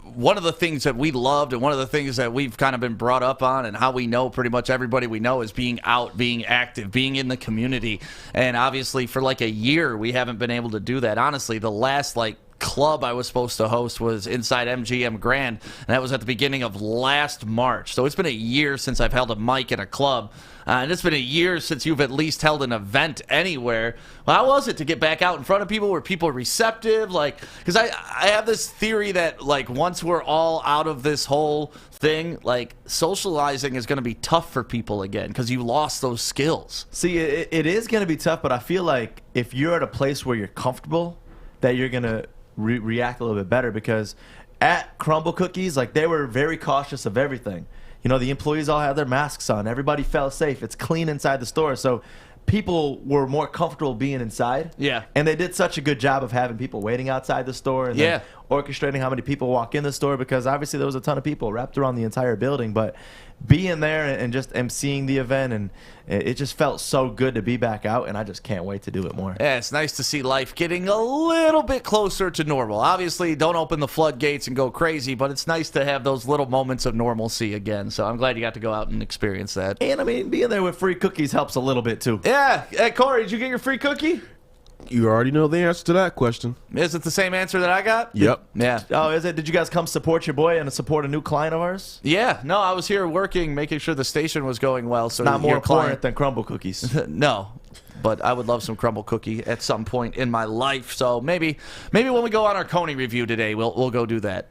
one of the things that we loved and one of the things that we've kind of been brought up on and how we know pretty much everybody we know is being out, being active, being in the community. And obviously for like a year, we haven't been able to do that. Honestly, the last club I was supposed to host was inside MGM Grand, and that was at the beginning of last March. So it's been a year since I've held a mic in a club, and it's been a year since you've at least held an event anywhere. Well, how was it to get back out in front of people? Were people receptive? Because I have this theory that once we're all out of this whole thing, socializing is going to be tough for people again because you lost those skills. See, it is going to be tough, but I feel like if you're at a place where you're comfortable, that you're going to react a little bit better because at Crumble Cookies, they were very cautious of everything. You know, the employees all had their masks on. Everybody felt safe. It's clean inside the store. So people were more comfortable being inside. Yeah. And they did such a good job of having people waiting outside the store and then orchestrating how many people walk in the store because obviously there was a ton of people wrapped around the entire building. But being there and just emceeing the event, and it just felt so good to be back out, and I just can't wait to do it more. Yeah, it's nice to see life getting a little bit closer to normal. Obviously, don't open the floodgates and go crazy, but it's nice to have those little moments of normalcy again. So I'm glad you got to go out and experience that. And, I mean, being there with free cookies helps a little bit, too. Yeah. Hey, Corey, did you get your free cookie? You already know the answer to that question. Is it the same answer that I got? Yep. Yeah. Oh, is it? Did you guys come support your boy and support a new client of ours? Yeah. No, I was here working, making sure the station was going well. So not more important than Crumble Cookies. No. But I would love some Crumble Cookie at some point in my life. So maybe when we go on our Coney review today, we'll go do that.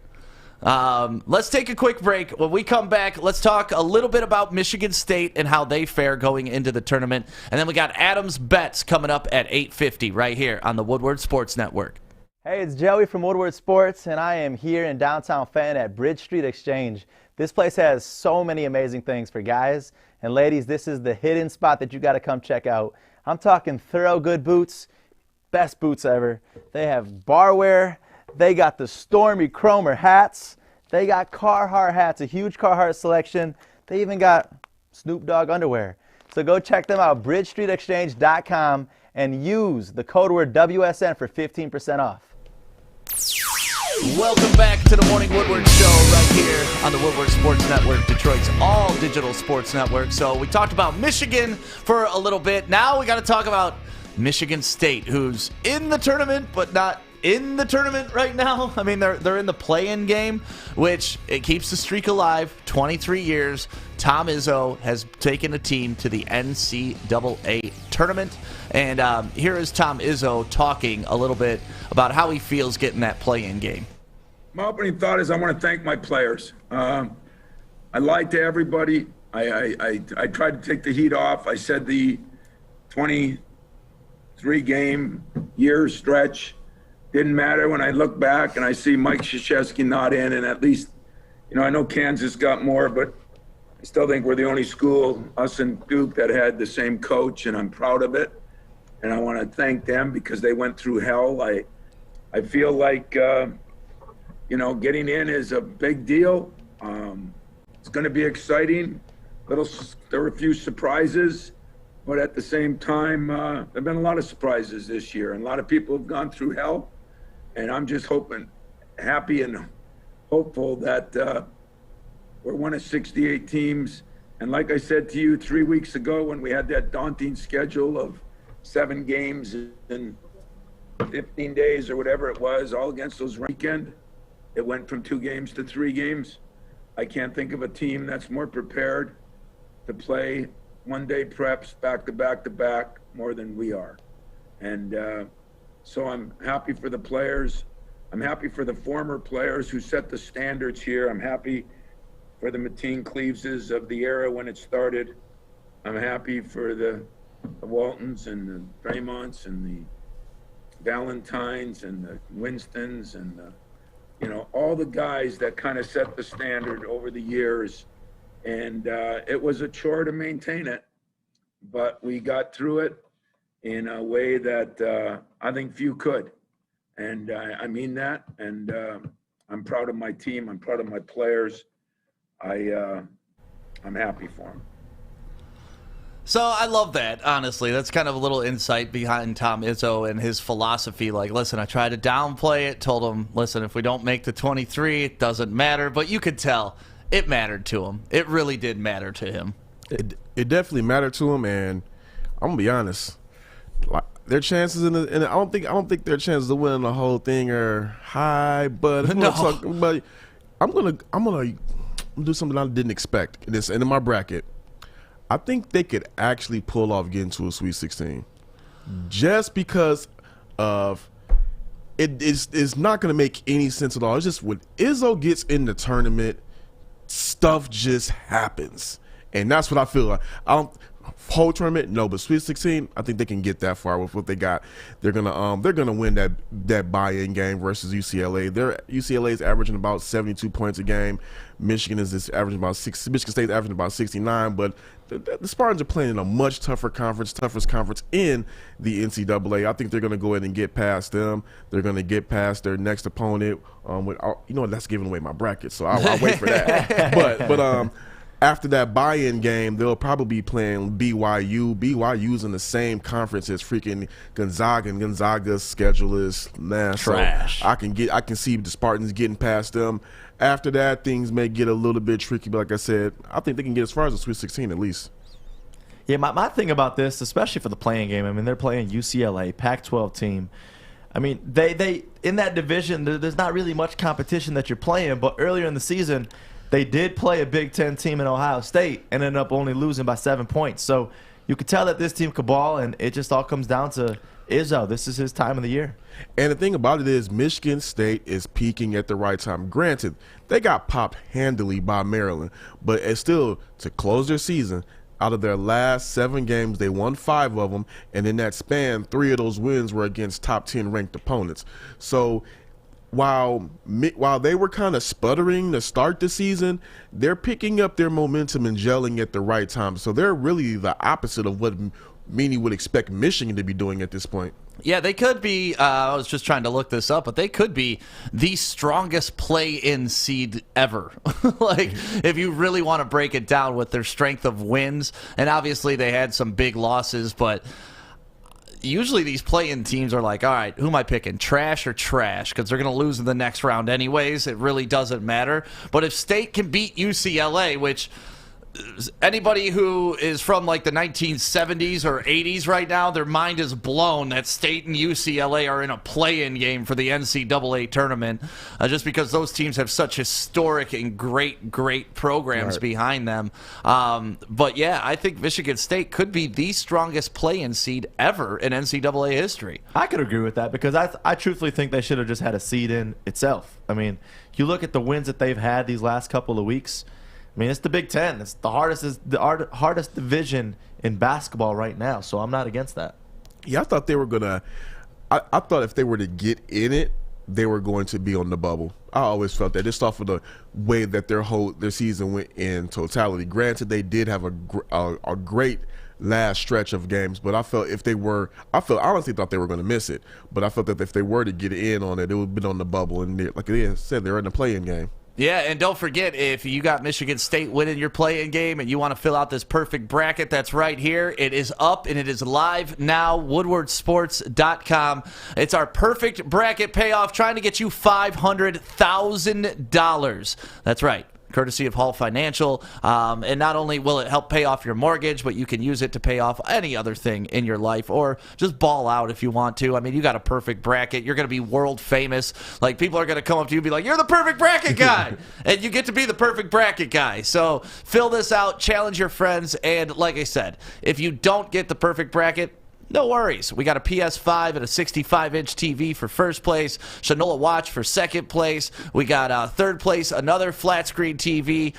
Let's take a quick break. When we come back, let's talk a little bit about Michigan State and how they fare going into the tournament. And then we got Adam's Bets coming up at 8:50 right here on the Woodward Sports Network. Hey, it's Joey from Woodward Sports, and I am here in downtown Fenton at Bridge Street Exchange. This place has so many amazing things for guys. And ladies, this is the hidden spot that you got to come check out. I'm talking Thorogood boots, best boots ever. They have barware. They got the Stormy Cromer hats. They got Carhartt hats, a huge Carhartt selection. They even got Snoop Dogg underwear. So go check them out, bridgestreetexchange.com, and use the code word WSN for 15% off. Welcome back to the Morning Woodward Show right here on the Woodward Sports Network, Detroit's all digital sports network. So we talked about Michigan for a little bit. Now we got to talk about Michigan State, who's in the tournament but not in the tournament right now. I mean, they're in the play-in game, which it keeps the streak alive. 23 years. Tom Izzo has taken a team to the NCAA tournament. And here is Tom Izzo talking a little bit about how he feels getting that play-in game. My opening thought is I want to thank my players. I lied to everybody. I tried to take the heat off. I said the 23-game year stretch didn't matter. When I look back and I see Mike Krzyzewski not in, and at least, I know Kansas got more, but I still think we're the only school, us and Duke, that had the same coach, and I'm proud of it. And I want to thank them because they went through hell. I feel like, getting in is a big deal. It's going to be exciting. There were a few surprises, but at the same time, there have been a lot of surprises this year, and a lot of people have gone through hell. And I'm just happy and hopeful that we're one of 68 teams. And like I said to you 3 weeks ago when we had that daunting schedule of 7 games in 15 days or whatever it was, all against those weekend, it went from 2 games to 3 games. I can't think of a team that's more prepared to play one-day preps back to back to back more than we are. And so I'm happy for the players. I'm happy for the former players who set the standards here. I'm happy for the Mateen Cleaveses of the era when it started. I'm happy for the Waltons and the Draymonts and the Valentines and the Winstons and all the guys that kind of set the standard over the years. And it was a chore to maintain it, but we got through it in a way that I think few could. And I mean that. And I'm proud of my team. I'm proud of my players. I'm happy for them. So I love that, honestly. That's kind of a little insight behind Tom Izzo and his philosophy. Like, listen, I tried to downplay it, told him, listen, if we don't make the 23, it doesn't matter. But you could tell it mattered to him. It really did matter to him. It definitely mattered to him, and I'm gonna be honest. Like, their chances I don't think their chances of winning the whole thing are high, but I'm gonna do something I didn't expect. And in my bracket, I think they could actually pull off getting to a Sweet 16, just because of it's not going to make any sense at all. It's just when Izzo gets in the tournament, stuff just happens, and that's what I feel like. Whole tournament, no, but Sweet 16, I think they can get that far with what they got. They're gonna win that buy-in game versus UCLA. UCLA is averaging about 72 points a game. Michigan State's averaging about 69, but the Spartans are playing in a much tougher conference, toughest conference in the NCAA. I think they're gonna go ahead and get past them. They're gonna get past their next opponent. That's giving away my bracket, so I'll wait for that. but after that buy-in game, they'll probably be playing BYU. BYU's in the same conference as freaking Gonzaga, and Gonzaga's schedule is trash. So I can see the Spartans getting past them. After that, things may get a little bit tricky, but like I said, I think they can get as far as the Sweet 16 at least. Yeah, my thing about this, especially for the playing game, I mean, they're playing UCLA, Pac-12 team. I mean, they in that division, there's not really much competition that you're playing, but earlier in the season, they did play a Big Ten team in Ohio State and ended up only losing by 7 points. So you could tell that this team could ball, and it just all comes down to Izzo. This is his time of the year. And the thing about it is Michigan State is peaking at the right time. Granted, they got popped handily by Maryland, but it's still, to close their season, out of their last 7 games, they won 5 of them, and in that span, 3 of those wins were against top 10 ranked opponents. So while they were kind of sputtering to start the season, they're picking up their momentum and gelling at the right time. So they're really the opposite of what many would expect Michigan to be doing at this point. Yeah, they could be, I was just trying to look this up, but they could be the strongest play-in seed ever. Like, if you really want to break it down with their strength of wins, and obviously they had some big losses, but usually these play-in teams are like, all right, who am I picking, trash or trash? Because they're going to lose in the next round anyways. It really doesn't matter. But if State can beat UCLA, which anybody who is from like the 1970s or 80s right now, their mind is blown that State and UCLA are in a play-in game for the NCAA tournament, just because those teams have such historic and great programs behind them. But yeah, I think Michigan State could be the strongest play-in seed ever in NCAA history. I could agree with that, because I truthfully think they should have just had a seed in itself. I mean, you look at the wins that they've had these last couple of weeks. I mean, it's the Big Ten. It's the hardest division in basketball right now, so I'm not against that. Yeah, I thought they were going to – I thought if they were to get in it, they were going to be on the bubble. I always felt that, just off of the way that their season went in totality. Granted, they did have a great last stretch of games, but I honestly thought they were going to miss it. But I felt that if they were to get in on it, it would have been on the bubble. And like I said, they're in the play-in game. Yeah, and don't forget, if you got Michigan State winning your play-in game and you want to fill out this perfect bracket that's right here, it is up and it is live now, woodwardsports.com. It's our perfect bracket payoff, trying to get you $500,000. That's right. Courtesy of Hall Financial. And not only will it help pay off your mortgage, but you can use it to pay off any other thing in your life, or just ball out if you want to. I mean, you got a perfect bracket. You're going to be world famous. Like, people are going to come up to you and be like, you're the perfect bracket guy. And you get to be the perfect bracket guy. So fill this out, challenge your friends. And like I said, if you don't get the perfect bracket, no worries. We got a PS5 and a 65-inch TV for first place. Shinola Watch for second place. We got third place, another flat-screen TV.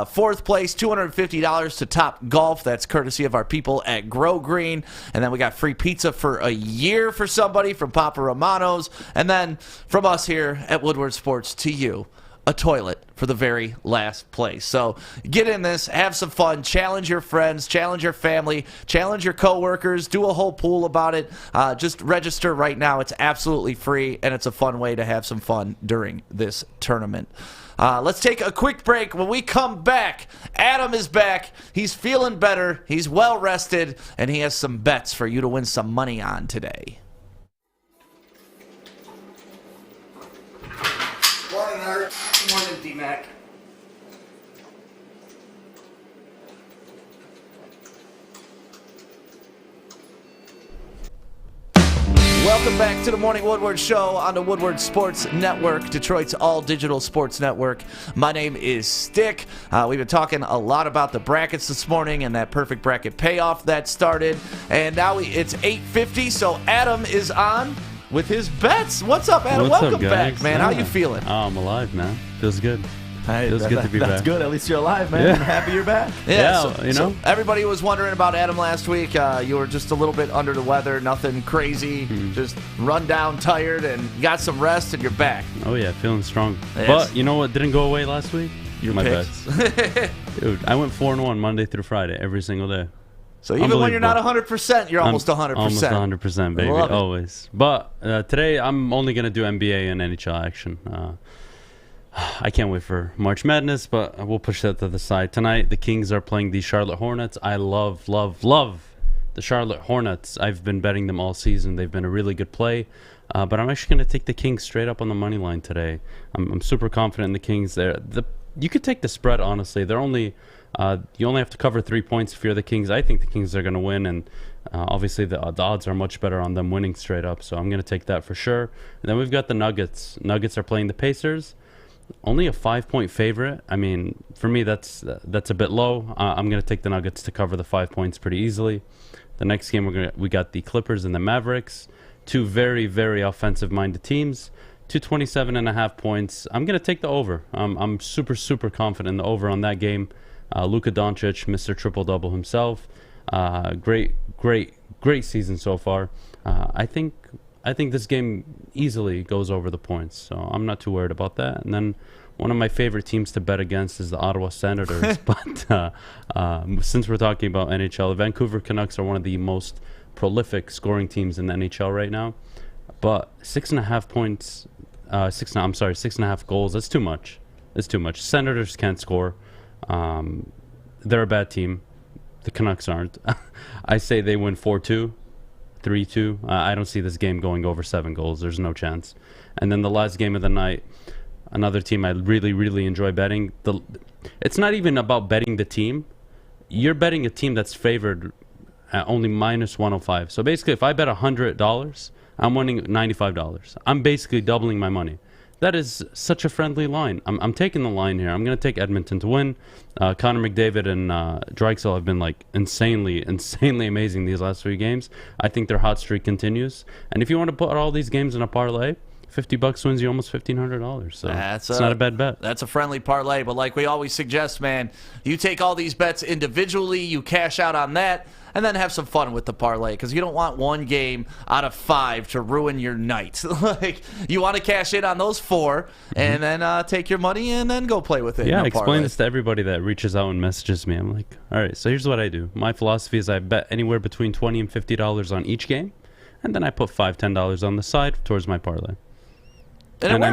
Fourth place, $250 to Top Golf. That's courtesy of our people at Grow Green. And then we got free pizza for a year for somebody from Papa Romano's. And then from us here at Woodward Sports to you, a toilet for the very last place. So get in this, have some fun, challenge your friends, challenge your family, challenge your coworkers, do a whole pool about it. Just register right now. It's absolutely free, and it's a fun way to have some fun during this tournament. Let's take a quick break. When we come back, Adam is back. He's feeling better. He's well rested, and he has some bets for you to win some money on today. Morning, Art. Morning, D-Mac. Welcome back to the Morning Woodward Show on the Woodward Sports Network, Detroit's all-digital sports network. My name is Stick. We've been talking a lot about the brackets this morning and that perfect bracket payoff that started. And now it's 8:50, so Adam is on with his bets. What's up, Adam? Welcome back, man. How you feeling? Oh, I'm alive, man. Feels good. Hey, feels good to be back. That's good. At least you're alive, man. Yeah. I'm happy you're back. Yeah, so, so everybody was wondering about Adam last week. You were just a little bit under the weather, nothing crazy, just run down, tired, and you got some rest, and you're back. Oh, yeah, feeling strong. Yes. But you know what didn't go away last week? Your My picks. bets. Dude, I went 4-1 Monday through Friday, every single day. So even when you're not 100%, you're almost 100%. Almost 100%, baby, always. But today, I'm only going to do NBA and NHL action. I can't wait for March Madness, but we'll push that to the side. Tonight, the Kings are playing the Charlotte Hornets. I love, love, love the Charlotte Hornets. I've been betting them all season. They've been a really good play. But I'm actually going to take the Kings straight up on the money line today. I'm super confident in the Kings. You could take the spread, honestly. They're only you only have to cover 3 points if you're the Kings. I think the Kings are going to win, and obviously the odds are much better on them winning straight up. So I'm going to take that for sure. And then we've got the Nuggets. Nuggets are playing the Pacers. Only a 5-point favorite. I mean, for me, that's a bit low. I'm going to take the Nuggets to cover the 5 points pretty easily. The next game, we got the Clippers and the Mavericks. Two very, very offensive-minded teams. 227.5 points. I'm going to take the over. I'm super, super confident in the over on that game. Luka Doncic, Mr. Triple-Double himself. Great season so far. I think this game easily goes over the points, so I'm not too worried about that. And then one of my favorite teams to bet against is the Ottawa Senators. But since we're talking about NHL, the Vancouver Canucks are one of the most prolific scoring teams in the NHL right now. But 6.5 points, 6.5 goals, that's too much. It's too much. Senators can't score. They're a bad team. The Canucks aren't. I say they win 4-2. 3-2. I don't see this game going over 7 goals. There's no chance. And then the last game of the night, another team I really, really enjoy betting. It's not even about betting the team. You're betting a team that's favored at only minus 105. So basically, if I bet $100, I'm winning $95. I'm basically doubling my money. That is such a friendly line. I'm taking the line here. I'm going to take Edmonton to win. Connor McDavid and Drexel have been like insanely amazing these last 3 games. I think their hot streak continues. And if you want to put all these games in a parlay, $50 wins you almost $1,500. So it's not a bad bet. That's a friendly parlay. But like we always suggest, man, you take all these bets individually, you cash out on that, and then have some fun with the parlay, because you don't want one game out of 5 to ruin your night. Like, you want to cash in on those 4 and then take your money and then go play with it. Yeah, explain this to everybody that reaches out and messages me. I'm like, all right, so here's what I do. My philosophy is I bet anywhere between $20 and $50 on each game, and then I put $5, $10 on the side towards my parlay. And I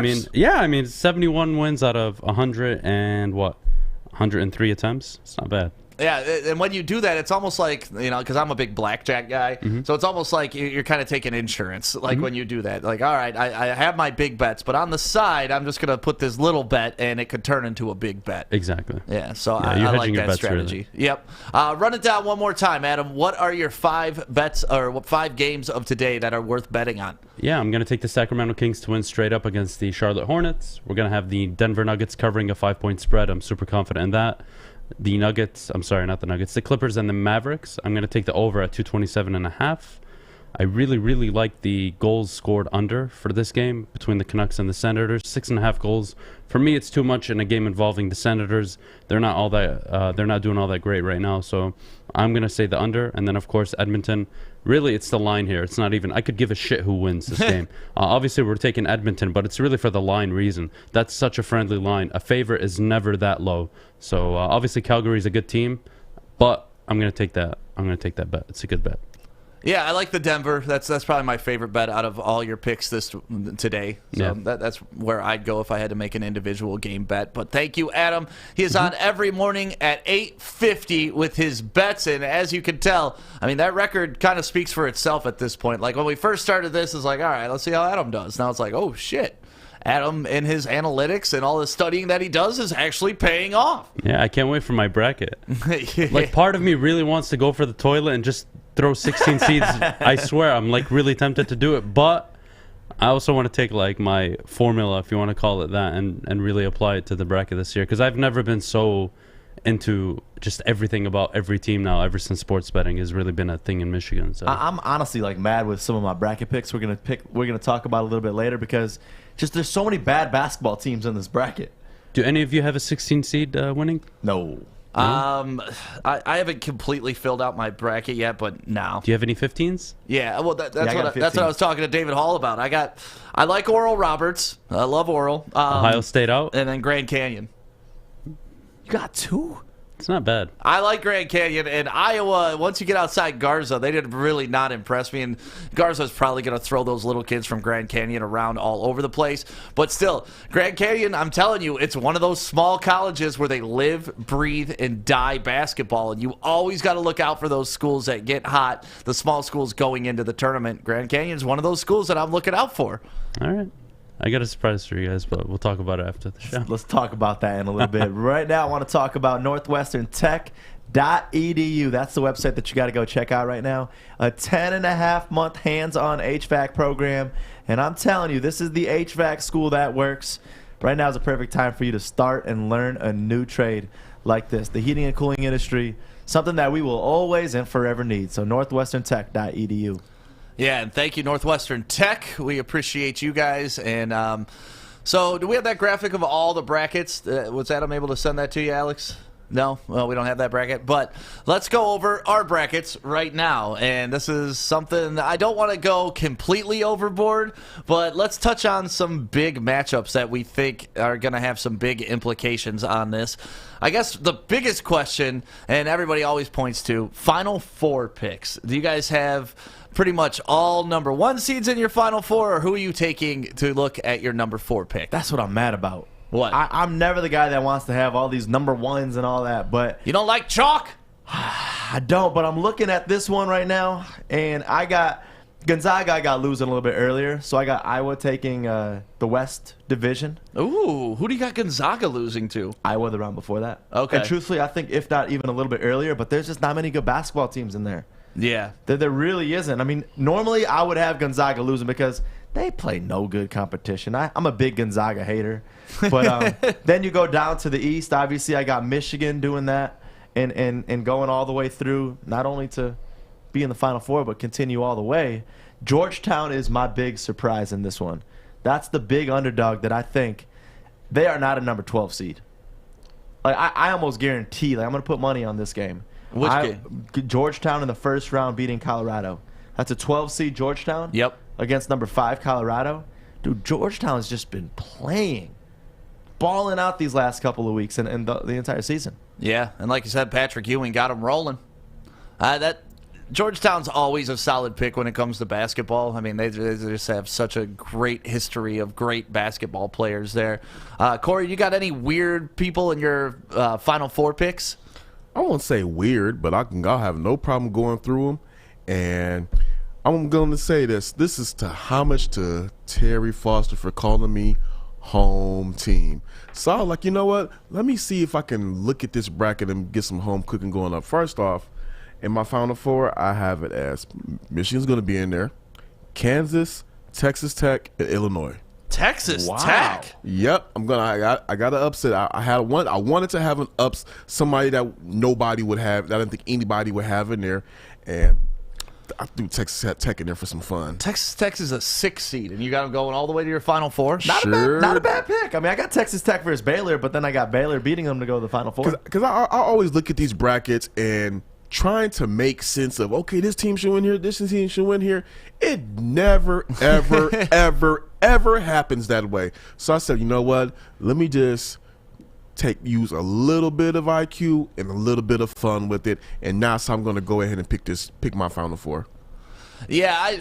mean, 71 wins out of 103 attempts. It's not bad. Yeah, and when you do that, it's almost like, because I'm a big blackjack guy, so it's almost like you're kind of taking insurance, like when you do that. Like, all right, I have my big bets, but on the side, I'm just going to put this little bet, and it could turn into a big bet. Exactly. Yeah, so Yeah, I like that strategy. Really. Yep. Run it down one more time, Adam. What are your 5 bets, or 5 games of today that are worth betting on? Yeah, I'm going to take the Sacramento Kings to win straight up against the Charlotte Hornets. We're going to have the Denver Nuggets covering a 5-point spread. I'm super confident in that. The Clippers and the Mavericks. I'm going to take the over at 227.5. I really, really like the goals scored under for this game between the Canucks and the Senators. 6.5 goals. For me, it's too much in a game involving the Senators. They're not all that. They're not doing all that great right now. So I'm going to say the under. And then, of course, Edmonton. Really, it's the line here. It's not even. I could give a shit who wins this game. Obviously, we're taking Edmonton, but it's really for the line reason. That's such a friendly line. A favorite is never that low. So obviously, Calgary's a good team, but I'm going to take that. I'm going to take that bet. It's a good bet. Yeah, I like the Denver. That's probably my favorite bet out of all your picks today. So that's where I'd go if I had to make an individual game bet. But thank you, Adam. He is on every morning at 8:50 with his bets, and as you can tell, I mean, that record kind of speaks for itself at this point. Like, when we first started this, it's like, all right, let's see how Adam does. Now it's like, oh shit, Adam and his analytics and all the studying that he does is actually paying off. Yeah, I can't wait for my bracket. Like, part of me really wants to go for the toilet and just throw 16 seeds. I swear, I'm like really tempted to do it, but I also want to take like my formula, if you want to call it that, and really apply it to the bracket this year, because I've never been so into just everything about every team now, ever since sports betting has really been a thing in Michigan. So I'm honestly like mad with some of my bracket picks. We're gonna talk about a little bit later, because just there's so many bad basketball teams in this bracket. Do any of you have a 16 seed winning? No. I haven't completely filled out my bracket yet, but no. Do you have any 15s? Yeah, well, that's what I was talking to David Hall about. I like Oral Roberts. I love Oral. Ohio State out, and then Grand Canyon. You got 2? It's not bad. I like Grand Canyon, and Iowa, once you get outside Garza, they did really not impress me, and Garza's probably going to throw those little kids from Grand Canyon around all over the place. But still, Grand Canyon, I'm telling you, it's one of those small colleges where they live, breathe, and die basketball, and you always got to look out for those schools that get hot, the small schools going into the tournament. Grand Canyon's one of those schools that I'm looking out for. All right. I got a surprise for you guys, but we'll talk about it after the show. Let's talk about that in a little bit. Right now, I want to talk about northwesterntech.edu. That's the website that you got to go check out right now. A 10.5-month hands-on HVAC program. And I'm telling you, this is the HVAC school that works. Right now is a perfect time for you to start and learn a new trade like this. The heating and cooling industry, something that we will always and forever need. So northwesterntech.edu. Yeah, and thank you, Northwestern Tech. We appreciate you guys. And so do we have that graphic of all the brackets? Was Adam able to send that to you, Alex? No? Well, we don't have that bracket. But let's go over our brackets right now. And this is something I don't want to go completely overboard, but let's touch on some big matchups that we think are going to have some big implications on this. I guess the biggest question, and everybody always points to, Final Four picks. Do you guys have pretty much all number 1 seeds in your Final Four, or who are you taking to look at your number 4 pick? That's what I'm mad about. What? I'm never the guy that wants to have all these number 1s and all that, but you don't like chalk? I don't, but I'm looking at this one right now, and I got Gonzaga. I got losing a little bit earlier, so I got Iowa taking the West Division. Ooh, who do you got Gonzaga losing to? Iowa the round before that. Okay. And truthfully, I think if not even a little bit earlier, but there's just not many good basketball teams in there. Yeah. There really isn't. I mean, normally I would have Gonzaga losing because they play no good competition. I'm a big Gonzaga hater. But then you go down to the East. Obviously, I got Michigan doing that and going all the way through, not only to be in the Final Four, but continue all the way. Georgetown is my big surprise in this one. That's the big underdog that I think they are not a number 12 seed. Like I almost guarantee, like I'm going to put money on this game. Which game? Georgetown in the first round beating Colorado. That's a 12 seed Georgetown. Yep. Against number 5 Colorado. Dude, Georgetown has just been balling out these last couple of weeks and the entire season. Yeah, and like you said, Patrick Ewing got them rolling. Georgetown's always a solid pick when it comes to basketball. I mean, they just have such a great history of great basketball players there. Corey, you got any weird people in your Final Four picks? I won't say weird, but I'll have no problem going through them. And I'm going to say this. This is to homage to Terry Foster for calling me home team. So I was like, you know what? Let me see if I can look at this bracket and get some home cooking going up. First off, in my Final Four, I have it as Michigan's going to be in there, Kansas, Texas Tech, and Illinois. Texas Tech. Yep, I got an upset. I wanted to have somebody that nobody would have. That I didn't think anybody would have in there, and I threw Texas Tech in there for some fun. Texas Tech is a 6 seed, and you got them going all the way to your Final Four. Not a bad pick. I mean, I got Texas Tech versus Baylor, but then I got Baylor beating them to go to the Final Four. Because I always look at these brackets and trying to make sense of, okay, this team should win here, this team should win here. It never, ever, ever happens that way. So I said, you know what? Let me just use a little bit of IQ and a little bit of fun with it, and now so I'm going to go ahead and pick my Final Four. Yeah,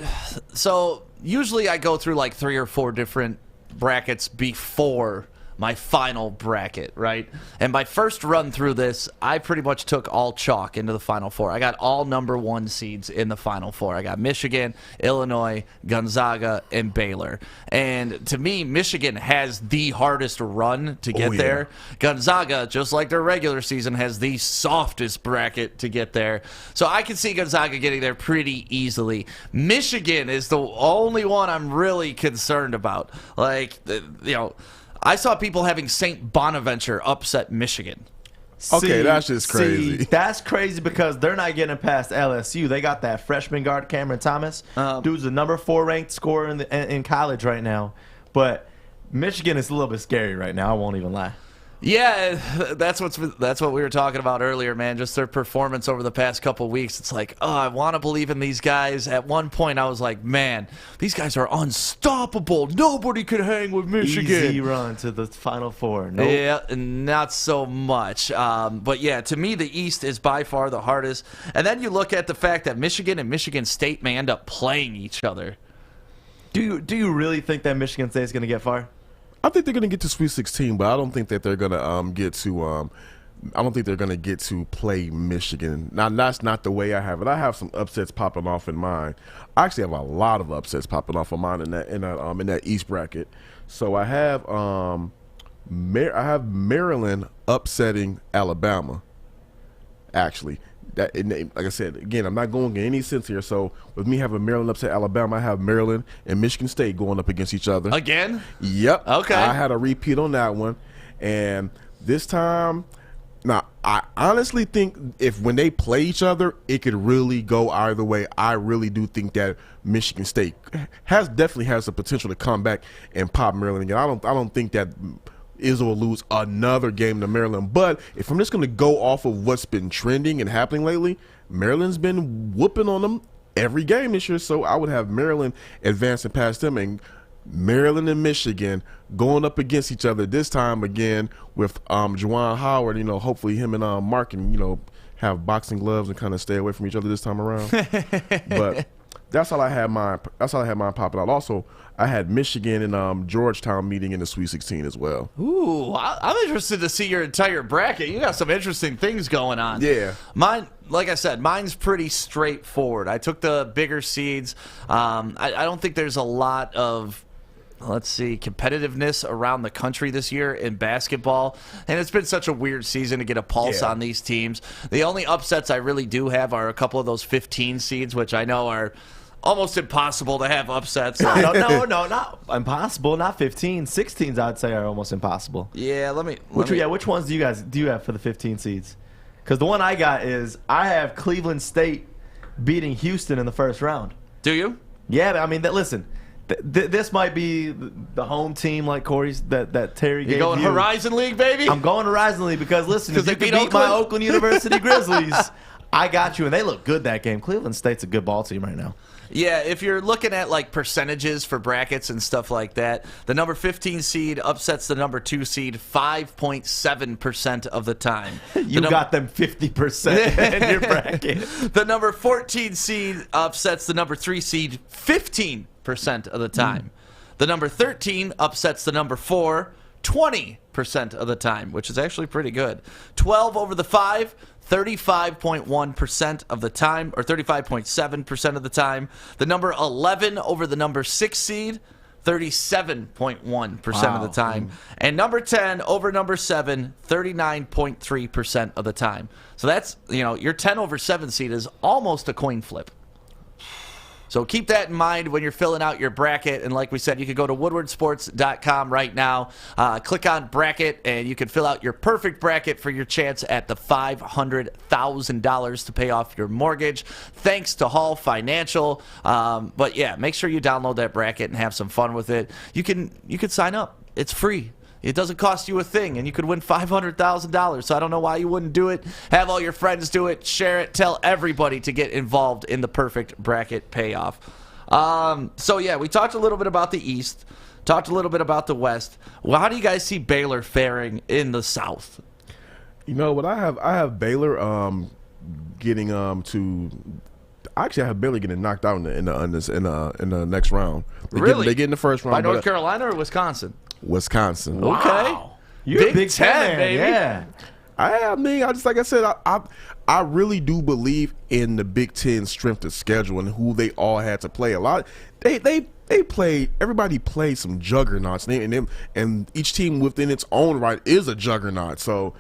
so usually I go through like 3 or 4 different brackets before my final bracket, right? And my first run through this, I pretty much took all chalk into the Final Four. I got all number 1 seeds in the Final Four. I got Michigan, Illinois, Gonzaga, and Baylor. And to me, Michigan has the hardest run to get there. Gonzaga, just like their regular season, has the softest bracket to get there. So I can see Gonzaga getting there pretty easily. Michigan is the only one I'm really concerned about. Like, I saw people having St. Bonaventure upset Michigan. Okay, that's just crazy. See, that's crazy because they're not getting past LSU. They got that freshman guard, Cameron Thomas. Dude's the number 4 ranked scorer in college right now. But Michigan is a little bit scary right now. I won't even lie. Yeah, that's what we were talking about earlier, man. Just their performance over the past couple weeks. It's like, oh, I want to believe in these guys. At one point, I was like, man, these guys are unstoppable. Nobody could hang with Michigan. Easy run to the Final Four. Nope. Yeah, not so much. But yeah, to me, the East is by far the hardest. And then you look at the fact that Michigan and Michigan State may end up playing each other. Do you really think that Michigan State is going to get far? I think they're going to get to Sweet 16, but I don't think that they're going to get to. I don't think they're going to get to play Michigan. Now that's not the way I have it. I have some upsets popping off in mine. I actually have a lot of upsets popping off of mine in that East bracket. So I have Maryland upsetting Alabama. Actually. Like I said, again, I'm not going in any sense here. So with me having Maryland upset Alabama, I have Maryland and Michigan State going up against each other. Again? Yep. Okay. I had a repeat on that one. And this time, now, I honestly think when they play each other, it could really go either way. I really do think that Michigan State definitely has the potential to come back and pop Maryland again. I don't think that Izzo will lose another game to Maryland. But if I'm just going to go off of what's been trending and happening lately, Maryland's been whooping on them every game this year. So I would have Maryland advancing past them, and Maryland and Michigan going up against each other this time again with Juwan Howard. Hopefully him and Mark can have boxing gloves and kind of stay away from each other this time around. But that's all I had mine popping out. Also, I had Michigan and Georgetown meeting in the Sweet 16 as well. Ooh, I'm interested to see your entire bracket. You got some interesting things going on. Yeah. Mine, like I said, mine's pretty straightforward. I took the bigger seeds. I don't think there's a lot of, competitiveness around the country this year in basketball. And it's been such a weird season to get a pulse on these teams. The only upsets I really do have are a couple of those 15 seeds, which I know are almost impossible to have upsets. No, not impossible. Not 15. 16s, I'd say, are almost impossible. Yeah, which ones do you have for the 15 seeds? Because the one I got is I have Cleveland State beating Houston in the first round. Do you? Yeah, but I mean, listen, this might be the home team like Corey's that Terry gave you. You going Horizon League, baby? I'm going Horizon League because, listen, if you can beat my Oakland University Grizzlies, I got you, and they look good that game. Cleveland State's a good ball team right now. Yeah, if you're looking at like percentages for brackets and stuff like that, the number 15 seed upsets the number 2 seed 5.7% of the time. You got them 50% in your bracket. The number 14 seed upsets the number 3 seed 15% of the time. The number 13 upsets the number 4 20% of the time, which is actually pretty good. 12 over the 5, 35.1% of the time, or 35.7% of the time. The number 11 over the number 6 seed, 37.1% of the time. And number 10 over number 7, 39.3% of the time. So that's, your 10 over 7 seed is almost a coin flip. So keep that in mind when you're filling out your bracket. And like we said, you can go to woodwardsports.com right now, click on bracket, and you can fill out your perfect bracket for your chance at the $500,000 to pay off your mortgage. Thanks to Hall Financial. But yeah, make sure you download that bracket and have some fun with it. You can sign up. It's free. It doesn't cost you a thing, and you could win $500,000. So I don't know why you wouldn't do it. Have all your friends do it. Share it. Tell everybody to get involved in the perfect bracket payoff. So, yeah, we talked a little bit about the East, talked a little bit about the West. Well, how do you guys see Baylor faring in the South? You know what? I have Baylor getting to. Actually, I have Baylor getting knocked out in the next round. They get in the first round by North Carolina or Wisconsin. Wisconsin. Okay. You're Big Ten, baby. Yeah. I mean, like I said, I really do believe in the Big Ten strength of schedule and who they all had to play. A lot. They played. Everybody played some juggernauts, and each team within its own right is a juggernaut. So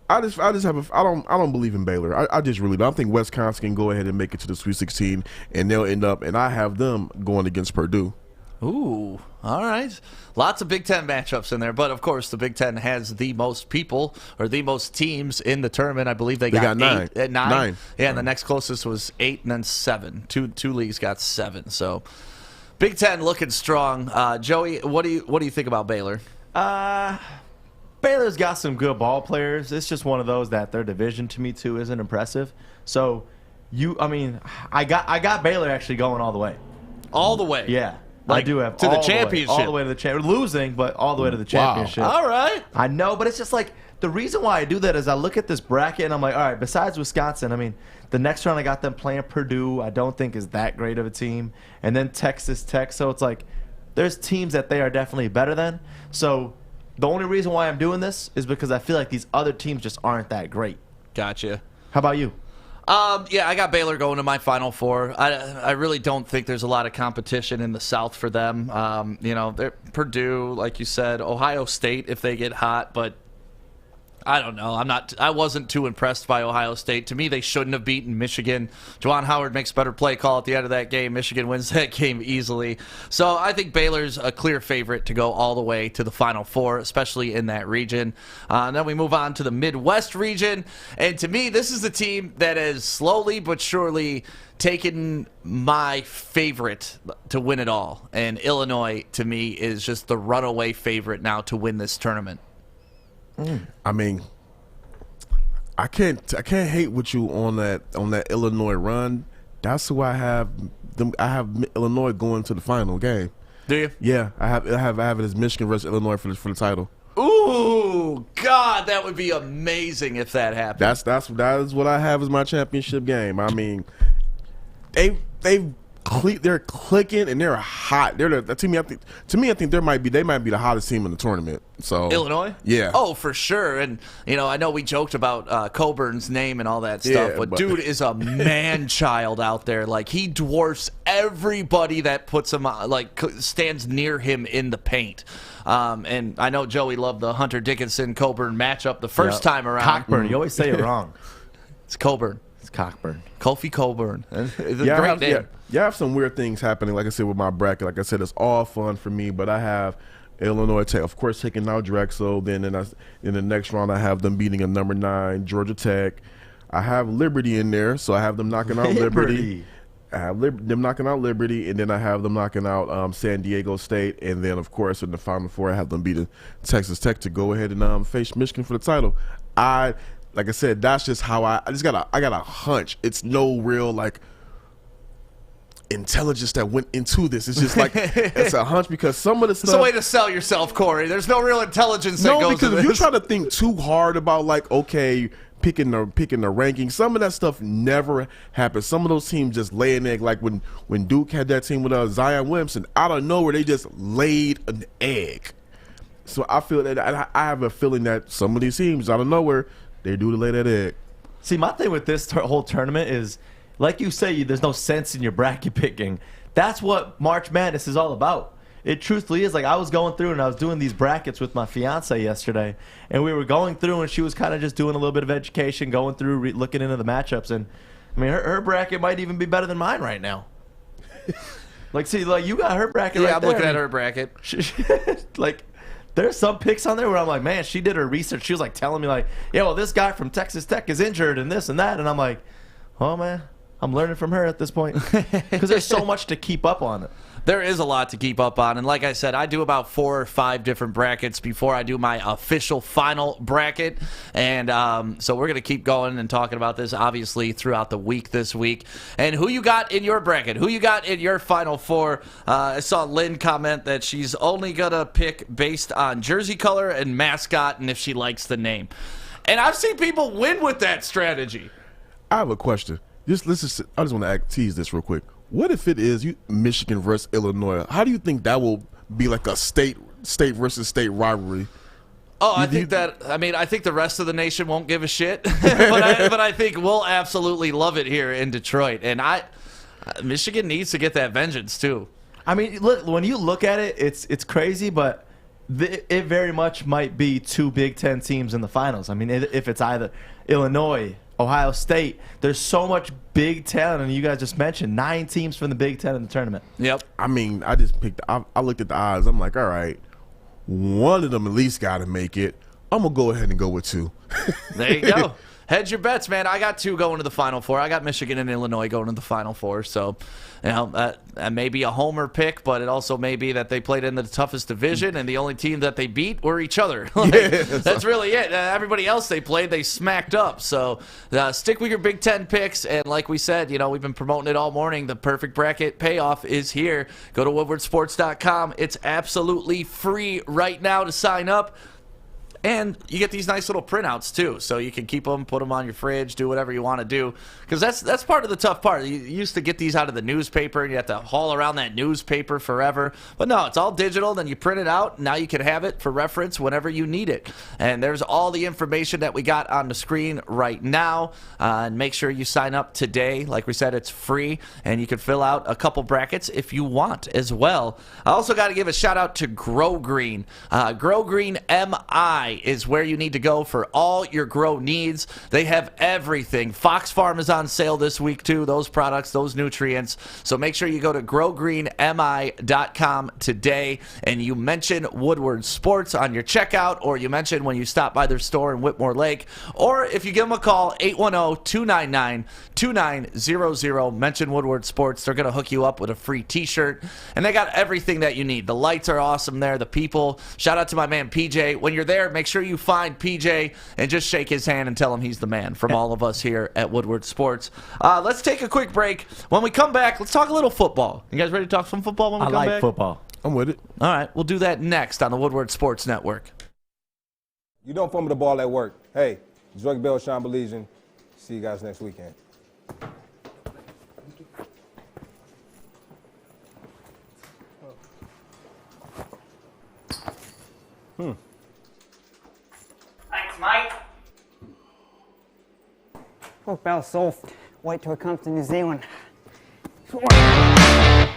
I don't believe in Baylor. I just really don't. I think Wisconsin can go ahead and make it to the Sweet 16, and they'll end up. And I have them going against Purdue. Ooh, all right. Lots of Big Ten matchups in there, but of course the Big Ten has the most people or the most teams in the tournament. I believe they got 9. Nine. Yeah, and the next closest was 8 and then 7. Two leagues got 7. So Big Ten looking strong. Joey, what do you think about Baylor? Baylor's got some good ball players. It's just one of those that their division to me too isn't impressive. So I got Baylor actually going all the way. All the way. Yeah. Like, I do have to the championship. All the way to the championship. Losing, but all the way to the championship. All right. I know, but it's just like the reason why I do that is I look at this bracket and I'm like, all right, besides Wisconsin, the next round I got them playing Purdue, I don't think is that great of a team. And then Texas Tech. So it's like there's teams that they are definitely better than. So the only reason why I'm doing this is because I feel like these other teams just aren't that great. Gotcha. How about you? Yeah, I got Baylor going to my Final Four. I really don't think there's a lot of competition in the South for them. They're Purdue, like you said, Ohio State if they get hot, but I don't know. I wasn't too impressed by Ohio State. To me, they shouldn't have beaten Michigan. Juwan Howard makes a better play call at the end of that game. Michigan wins that game easily. So I think Baylor's a clear favorite to go all the way to the Final Four, especially in that region. And then we move on to the Midwest region. And to me, this is the team that has slowly but surely taken my favorite to win it all. And Illinois, to me, is just the runaway favorite now to win this tournament. I can't hate with you on that Illinois run. That's who I have. I have Illinois going to the final game. Do you? Yeah, I have it as Michigan versus Illinois for the title. Ooh, God, that would be amazing if that happened. That is what I have as my championship game. They're clicking and they're hot. To me, I think they might be the hottest team in the tournament. So Illinois, yeah, oh for sure. And I know we joked about Coburn's name and all that stuff, but dude is a man child out there. Like he dwarfs everybody that puts him stands near him in the paint. And I know Joey loved the Hunter Dickinson Coburn matchup the first time around. Cockburn, you always say it wrong. It's Coburn. It's Cockburn. Kofi Coburn. Great name. Yeah, I have some weird things happening, like I said, with my bracket. Like I said, it's all fun for me, but I have Illinois Tech, of course, taking out Drexel. Then in the next round, I have them beating a number 9, Georgia Tech. I have Liberty in there, so I have them knocking out Liberty. I have them knocking out Liberty, and then I have them knocking out San Diego State. And then, of course, in the Final Four, I have them beating Texas Tech to go ahead and face Michigan for the title. like I said, that's just how I got a hunch. It's no real like intelligence that went into this. It's just like it's a hunch because some of the stuff. It's a way to sell yourself, Corey. There's no real intelligence that goes because into if you're this. trying to think too hard about like picking the ranking, some of that stuff never happens. Some of those teams just lay an egg. Like when Duke had that team with Zion Williamson, out of nowhere they just laid an egg. So I feel that I have a feeling that some of these teams out of nowhere they do to lay that egg. See, my thing with this whole tournament is, like you say, there's no sense in your bracket picking. That's what March Madness is all about. It truthfully is. Like, I was going through and I was doing these brackets with my fiance yesterday, and we were going through and she was kind of just doing a little bit of education, going through, looking into the matchups. And, I mean, her bracket might even be better than mine right now. Like, see, like, you got her bracket right I'm there. looking at her bracket. Like, there's some picks on there where I'm like, man, she did her research. She was like telling me like, yeah, well, this guy from Texas Tech is injured and this and that. And I'm like, oh, man, I'm learning from her at this point because there's so much to keep up on it. There is a lot to keep up on, and like I said, I do about 4 or 5 different brackets before I do my official final bracket, and so we're going to keep going and talking about this, obviously, throughout the week this week. And who you got in your bracket? Who you got in your Final Four? I saw Lynn comment that she's only going to pick based on jersey color and mascot and if she likes the name. And I've seen people win with that strategy. I have a question. I just want to tease this real quick. What if it is Michigan versus Illinois? How do you think that will be like a state versus state rivalry? Oh, I think the rest of the nation won't give a shit, but I think we'll absolutely love it here in Detroit. And Michigan needs to get that vengeance too. I mean, look, when you look at it, it's crazy, but it very much might be 2 Big Ten teams in the finals. I mean, if it's either Illinois, Ohio State, there's so much Big Ten, and you guys just mentioned 9 teams from the Big Ten in the tournament. Yep. I mean, I looked at the odds. I'm like, all right, one of them at least got to make it. I'm going to go ahead and go with 2. There you go. Hedge your bets, man. I got 2 going to the Final Four. I got Michigan and Illinois going to the Final Four. So, that may be a homer pick, but it also may be that they played in the toughest division, and the only team that they beat were each other. That's really it. Everybody else they played, they smacked up. So, stick with your Big Ten picks. And like we said, we've been promoting it all morning. The perfect bracket payoff is here. Go to woodwardsports.com. It's absolutely free right now to sign up. And you get these nice little printouts, too, so you can keep them, put them on your fridge, do whatever you want to do. Because that's part of the tough part. You used to get these out of the newspaper, and you have to haul around that newspaper forever. But no, it's all digital. Then you print it out, and now you can have it for reference whenever you need it. And there's all the information that we got on the screen right now. And make sure you sign up today. Like we said, it's free, and you can fill out a couple brackets if you want as well. I also got to give a shout-out to Grow Green. Grow Green MI is where you need to go for all your grow needs. They have everything. Fox Farm is on sale this week too, those products, those nutrients. So make sure you go to growgreenmi.com today and you mention Woodward Sports on your checkout, or you mention when you stop by their store in Whitmore Lake, or if you give them a call, 810-299-2900, mention Woodward Sports. They're going to hook you up with a free t-shirt, and they got everything that you need. The lights are awesome there, the people. Shout out to my man PJ. When you're there, make sure you find PJ and just shake his hand and tell him he's the man from all of us here at Woodward Sports. Let's take a quick break. When we come back, let's talk a little football. You guys ready to talk some football when we come back? I like football. I'm with it. All right, we'll do that next on the Woodward Sports Network. You don't fumble the ball at work. Hey, Drake Bell, Sean Baligian. See you guys next weekend. Thanks, mate. Football's soft. Wait till it comes to New Zealand. Welcome back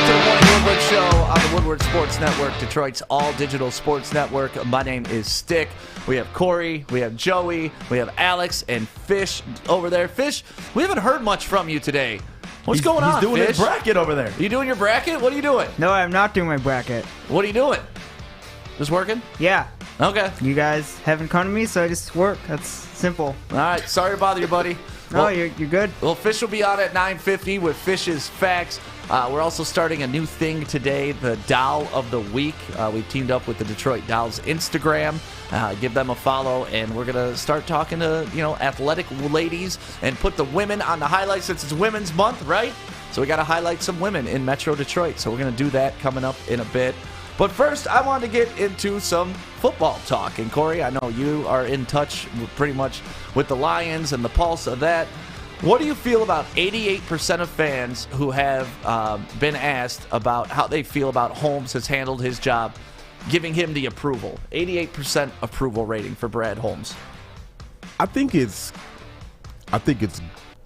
to the Morning Woodward Show on the Woodward Sports Network, Detroit's all-digital sports network. My name is Stick. We have Corey, we have Joey, we have Alex, and Fish over there. Fish, we haven't heard much from you today. What's going on, He's doing Fish? his bracket over there. You doing your bracket? What are you doing? No, I'm not doing my bracket. What are you doing? Just working? Yeah. Okay. You guys haven't come to me, so I just work. That's simple. All right. Sorry to bother you, buddy. No, you're good. Well, Fish will be on at 9:50 with Fish's Facts. We're also starting a new thing today, the Doll of the Week. We've teamed up with the Detroit Dolls Instagram. Give them a follow, and we're going to start talking to, athletic ladies and put the women on the highlights since it's Women's Month, right? So we got to highlight some women in Metro Detroit. So we're going to do that coming up in a bit. But first, I want to get into some football talk. And Corey, I know you are in touch pretty much with the Lions and the pulse of that. What do you feel about 88% of fans who have been asked about how they feel about Holmes has handled his job, giving him the approval? 88% approval rating for Brad Holmes. I think it's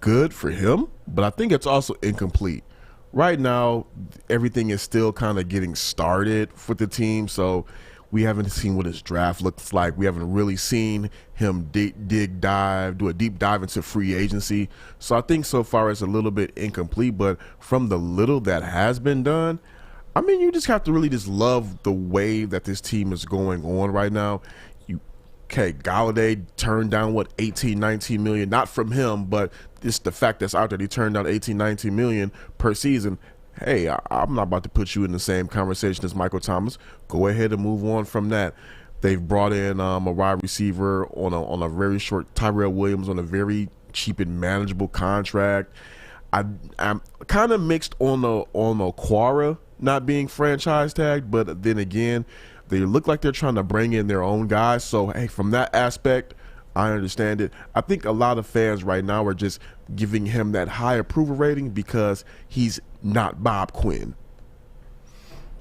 good for him, but I think it's also incomplete. Right now, everything is still kind of getting started with the team, so we haven't seen what his draft looks like. We haven't really seen him do a deep dive into free agency. So I think so far it's a little bit incomplete, but from the little that has been done, I mean, you just have to really just love the wave that this team is going on right now. Galladay turned down, 18, 19 million, not from him, but it's the fact that's out there. He turned down 18, 19 million per season. Hey, I'm not about to put you in the same conversation as Michael Thomas. Go ahead and move on from that. They've brought in a wide receiver on a very short, Tyrell Williams, on a very cheap and manageable contract. I'm kind of mixed on Okwara not being franchise tagged, but then again, they look like they're trying to bring in their own guys. So, hey, from that aspect, I understand it. I think a lot of fans right now are just giving him that high approval rating because he's not Bob Quinn.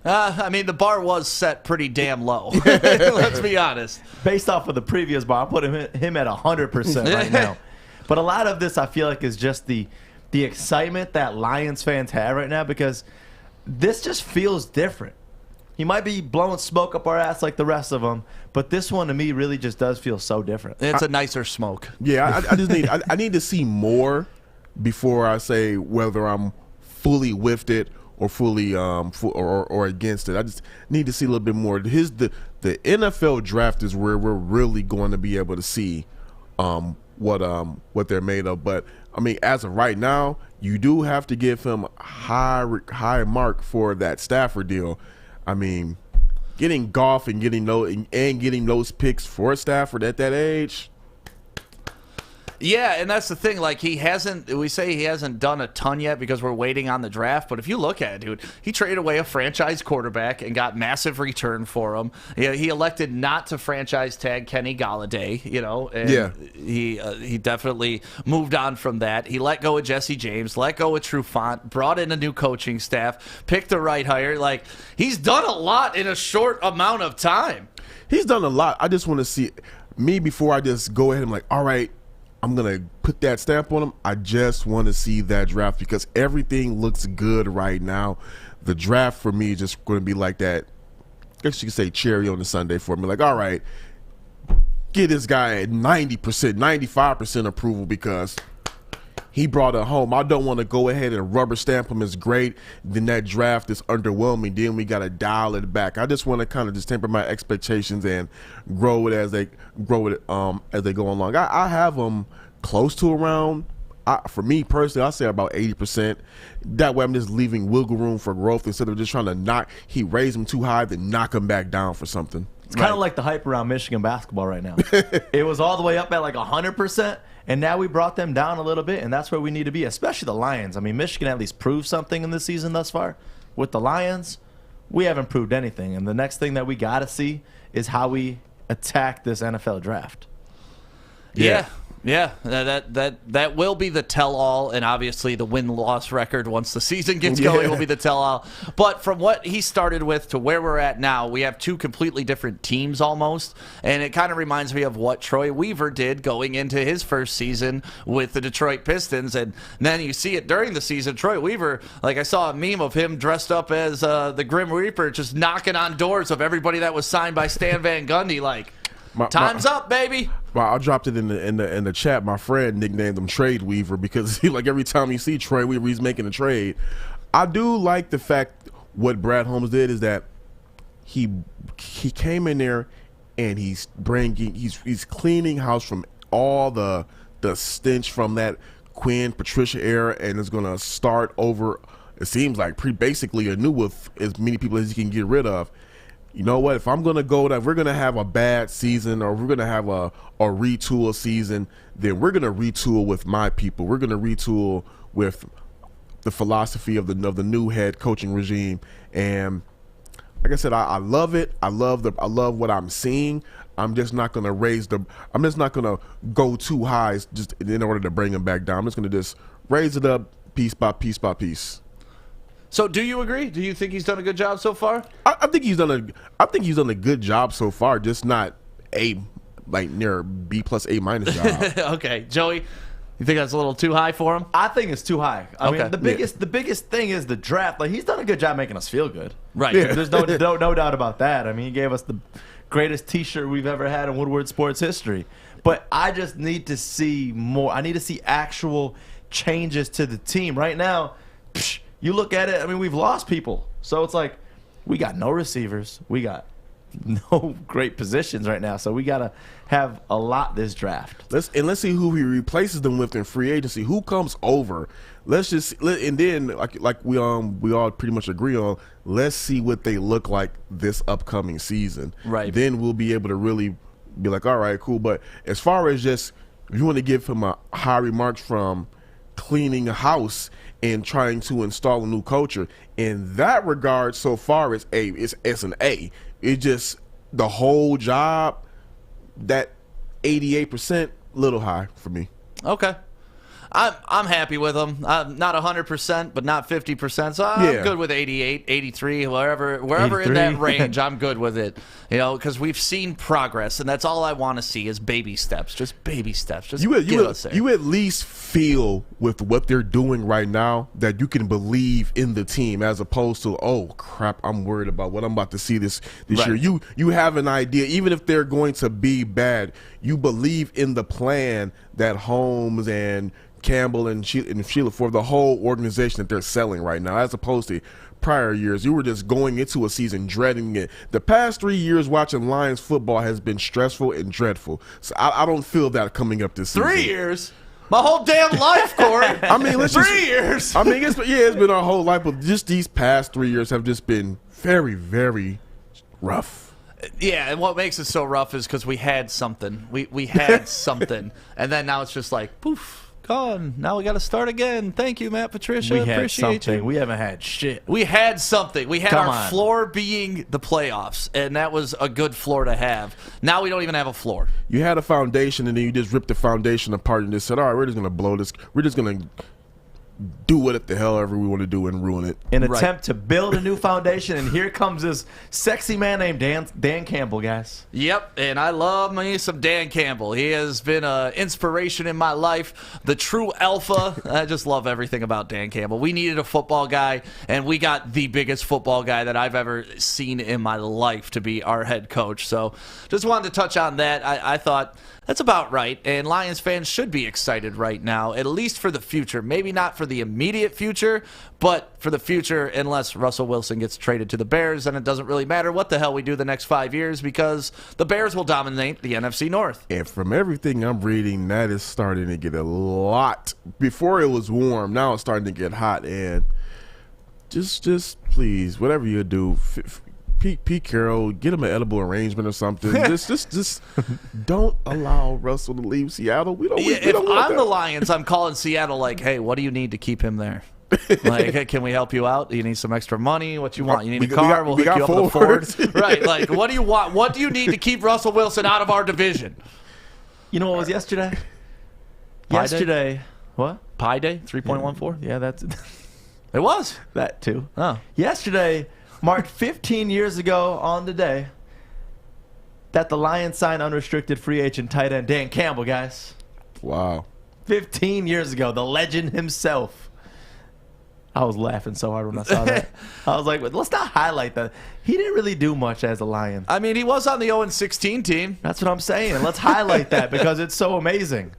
I mean, the bar was set pretty damn low. Let's be honest. Based off of the previous bar, I put him at 100% right now. But a lot of this, I feel like, is just the excitement that Lions fans have right now because this just feels different. He might be blowing smoke up our ass like the rest of them, but this one to me really just does feel so different. It's a nicer smoke. Yeah, I just need to see more before I say whether I'm fully with it or fully or against it. I just need to see a little bit more. The NFL draft is where we're really going to be able to see what they're made of. But I mean, as of right now, you do have to give him a high mark for that Stafford deal. I mean, getting Goff and getting those picks for Stafford at that age. Yeah, and that's the thing. Like, we say he hasn't done a ton yet because we're waiting on the draft. But if you look at it, dude, he traded away a franchise quarterback and got massive return for him. He elected not to franchise tag Kenny Galladay, and he definitely moved on from that. He let go of Jesse James, let go of Trufant, brought in a new coaching staff, picked the right hire. Like, he's done a lot in a short amount of time. He's done a lot. I just want to see me before I just go ahead and all right, I'm going to put that stamp on him. I just want to see that draft because everything looks good right now. The draft for me is just going to be like that, I guess you could say cherry on the sundae for me. Like, all right, get this guy at 90%, 95% approval because he brought it home. I don't want to go ahead and rubber stamp him as great. Then that draft is underwhelming. Then we got to dial it back. I just want to kind of just temper my expectations and grow it as they go along. I have them close to around. For me personally, I say about 80%. That way, I'm just leaving wiggle room for growth instead of just trying to he raised him too high, then knock him back down for something. It's kind of like the hype around Michigan basketball right now. It was all the way up at 100%. And now we brought them down a little bit, and that's where we need to be, especially the Lions. I mean, Michigan at least proved something in this season thus far. With the Lions, we haven't proved anything. And the next thing that we got to see is how we attack this NFL draft. Yeah, that will be the tell-all, and obviously the win-loss record once the season gets going will be the tell-all. But from what he started with to where we're at now, we have two completely different teams almost, and it kind of reminds me of what Troy Weaver did going into his first season with the Detroit Pistons, and then you see it during the season. Troy Weaver, I saw a meme of him dressed up as the Grim Reaper, just knocking on doors of everybody that was signed by Stan Van Gundy, time's up, baby. Well, I dropped it in the chat. My friend nicknamed him Trade Weaver because every time you see Troy Weaver, he's making a trade. I do like the fact what Brad Holmes did is that he came in there and he's cleaning house from all the stench from that Quinn Patricia era, and is going to start over. It seems like basically anew with as many people as he can get rid of. you know what? If I'm going to go that we're going to have a bad season or we're going to have a retool season, then we're going to retool with my people. We're going to retool with the philosophy of the new head coaching regime. And like I said, I love it. I love what I'm seeing. I'm just not going to I'm just not going to go too high just in order to bring him back down. I'm just going to just raise it up piece by piece by piece. So, do you agree? Do you think he's done a good job so far? I think he's done a good job so far, just not near B plus A minus job. Okay, Joey, you think that's a little too high for him? I think it's too high. I mean, the biggest thing is the draft. Like, he's done a good job making us feel good. Right. Yeah. There's no doubt about that. I mean, he gave us the greatest T-shirt we've ever had in Woodward sports history. But I just need to see more. I need to see actual changes to the team. Right now, you look at it, I mean, we've lost people. So it's like, we got no receivers. We got no great positions right now. So we got to have a lot this draft. Let's see who he replaces them with in free agency. Who comes over? And then like we all pretty much agree on, let's see what they look like this upcoming season. Right. Then we'll be able to really be like, all right, cool. But as far as just, if you want to give him a high remarks from cleaning a house and trying to install a new culture, in that regard, so far it's an A. It's just the whole job, that 88%, little high for me. Okay. I'm happy with him. Not 100%, but not 50%. So I'm good with 88, 83, wherever 83. In that range, I'm good with it. You know, because we've seen progress, and that's all I want to see is baby steps. Just baby steps. Just get us there. You at least feel with what they're doing right now that you can believe in the team, as opposed to, oh crap, I'm worried about what I'm about to see this year. You have an idea, even if they're going to be bad, you believe in the plan that Holmes and Campbell and Sheila, for the whole organization that they're selling right now, as opposed to prior years. You were just going into a season dreading it. The past 3 years watching Lions football has been stressful and dreadful. So I don't feel that coming up this season. 3 years? My whole damn life, Corey. I mean, 3 years. I mean, it's been our whole life, but just these past 3 years have just been very, very rough. Yeah, and what makes it so rough is because we had something. We had something, and then now it's just like poof. Gone. Now we got to start again. Thank you, Matt Patricia. We had Appreciate something. you. We haven't had shit. We had something. We had Come our on. floor being the playoffs, and that was a good floor to have. Now we don't even have a floor. You had a foundation, and then you just ripped the foundation apart and just said, all right, we're just going to blow this. We're just going to do what the hell ever we want to do and ruin it. An attempt to build a new foundation, and here comes this sexy man named Dan Campbell, guys. Yep, and I love me some Dan Campbell. He has been an inspiration in my life, the true alpha. I just love everything about Dan Campbell. We needed a football guy, and we got the biggest football guy that I've ever seen in my life to be our head coach. So just wanted to touch on that. I thought that's about right, and Lions fans should be excited right now, at least for the future. Maybe not for the immediate future, but for the future, unless Russell Wilson gets traded to the Bears, and it doesn't really matter what the hell we do the next 5 years because the Bears will dominate the NFC North. And from everything I'm reading, that is starting to get a lot. Before it was warm, now it's starting to get hot, and just please, whatever you do, Pete Carroll, get him an edible arrangement or something. just don't allow Russell to leave Seattle. We don't. If I'm the Lions, I'm calling Seattle like, hey, what do you need to keep him there? Like, hey, can we help you out? Do you need some extra money? What you want? You need a car? We'll hook you up with a Ford. Right? Like, what do you want? What do you need to keep Russell Wilson out of our division? You know what was yesterday? What? Pi Day 3.14. Yeah, that's it. Was that too? Oh, yesterday marked 15 years ago on the day that the Lions signed unrestricted free agent tight end Dan Campbell, guys. Wow. 15 years ago, the legend himself. I was laughing so hard when I saw that. I was like, let's not highlight that. He didn't really do much as a Lion. I mean, he was on the 0-16 team. That's what I'm saying. Let's highlight that because it's so amazing.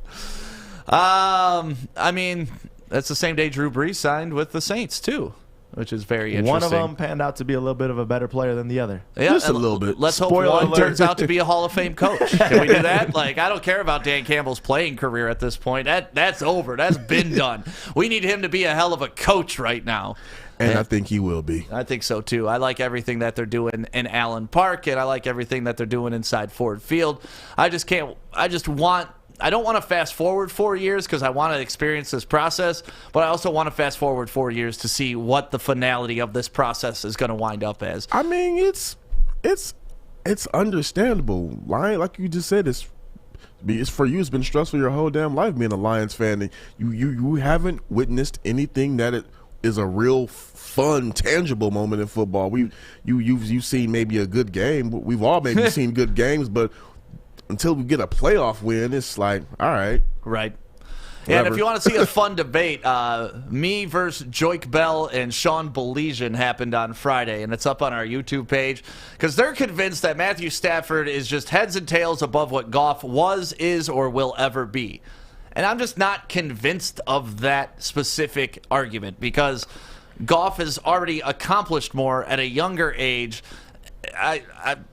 I mean, that's the same day Drew Brees signed with the Saints, too. which is very interesting. One of them panned out to be a little bit of a better player than the other. Yeah, just a little bit. Let's hope Spoiler one alert. turns out to be a Hall of Fame coach. Can we do that? Like, I don't care about Dan Campbell's playing career at this point. That's over. That's been done. We need him to be a hell of a coach right now. And I think he will be. I think so, too. I like everything that they're doing in Allen Park, and I like everything that they're doing inside Ford Field. I don't want to fast forward 4 years because I want to experience this process, but I also want to fast forward 4 years to see what the finality of this process is going to wind up as. I mean, it's understandable. Like you just said, it's for you. It's been stressful your whole damn life being a Lions fan. And you haven't witnessed anything that it is a real fun, tangible moment in football. You've seen maybe a good game. We've all maybe seen good games, but until we get a playoff win, it's like, all right. Right. Yeah, and if you want to see a fun debate, me versus Joik Bell and Sean Baligian happened on Friday, and it's up on our YouTube page because they're convinced that Matthew Stafford is just heads and tails above what Goff was, is, or will ever be. And I'm just not convinced of that specific argument because Goff has already accomplished more at a younger age.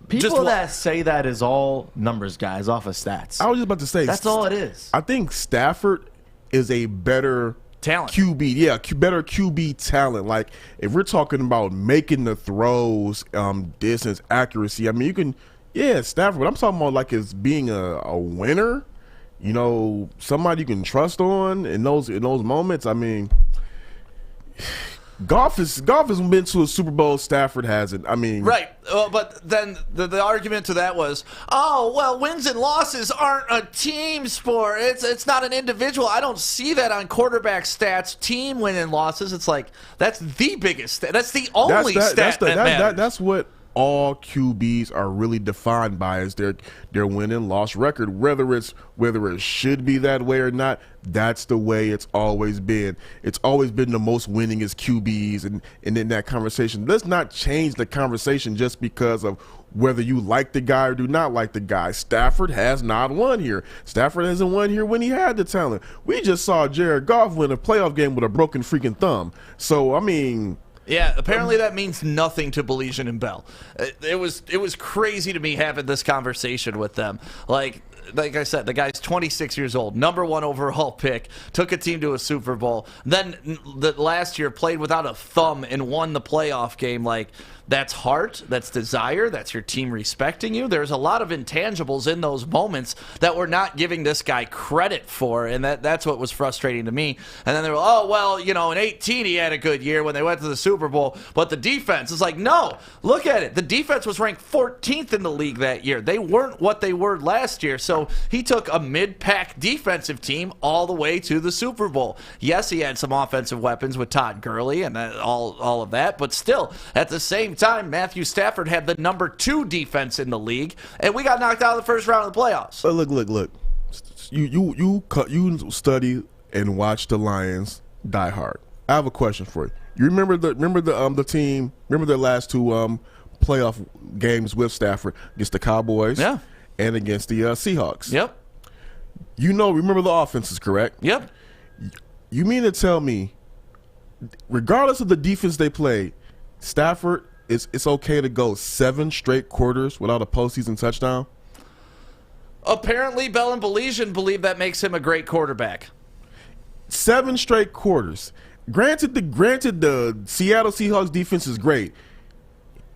People that say that is all numbers, guys, off of stats. I was just about to say that's all it is. I think Stafford is a better talent QB. Yeah, better QB talent. Like if we're talking about making the throws, distance, accuracy. I mean, you can. Yeah, Stafford. But I'm talking about like as being a winner. You know, somebody you can trust on in those moments. I mean, Goff has been to a Super Bowl. Stafford hasn't. I mean, right. But then the argument to that was, oh well, wins and losses aren't a team sport. It's not an individual. I don't see that on quarterback stats. Team win and losses. It's like that's the biggest. That's the only stat that matters. That's what all QBs are really defined by is their win and loss record. Whether it should be that way or not, that's the way it's always been. It's always been the most winningest QBs, and in that conversation, let's not change the conversation just because of whether you like the guy or do not like the guy. Stafford has not won here. Stafford hasn't won here when he had the talent. We just saw Jared Goff win a playoff game with a broken freaking thumb. So I mean. Yeah, apparently that means nothing to Baligian and Bell. It was crazy to me having this conversation with them. Like I said, the guy's 26 years old, #1 overall pick, took a team to a Super Bowl. Then the last year played without a thumb and won the playoff game. Like that's heart, that's desire, that's your team respecting you. There's a lot of intangibles in those moments that we're not giving this guy credit for, and that's what was frustrating to me. And then they were, oh, well, you know, in 18 he had a good year when they went to the Super Bowl, but the defense is like, no, look at it. The defense was ranked 14th in the league that year. They weren't what they were last year, so he took a mid-pack defensive team all the way to the Super Bowl. Yes, he had some offensive weapons with Todd Gurley and all of that, but still, at the same time, Matthew Stafford had the #2 defense in the league, and we got knocked out of the first round of the playoffs. But look. You study and watch the Lions die hard. I have a question for you. You remember the team? Remember their last two playoff games with Stafford against the Cowboys? Yeah. And against the Seahawks. Yep. Remember the offenses, correct? Yep. You mean to tell me, regardless of the defense they play, Stafford, it's okay to go 7 straight quarters without a postseason touchdown? Apparently, Bell and Baligian believe that makes him a great quarterback. 7 straight quarters. Granted, the Seattle Seahawks defense is great.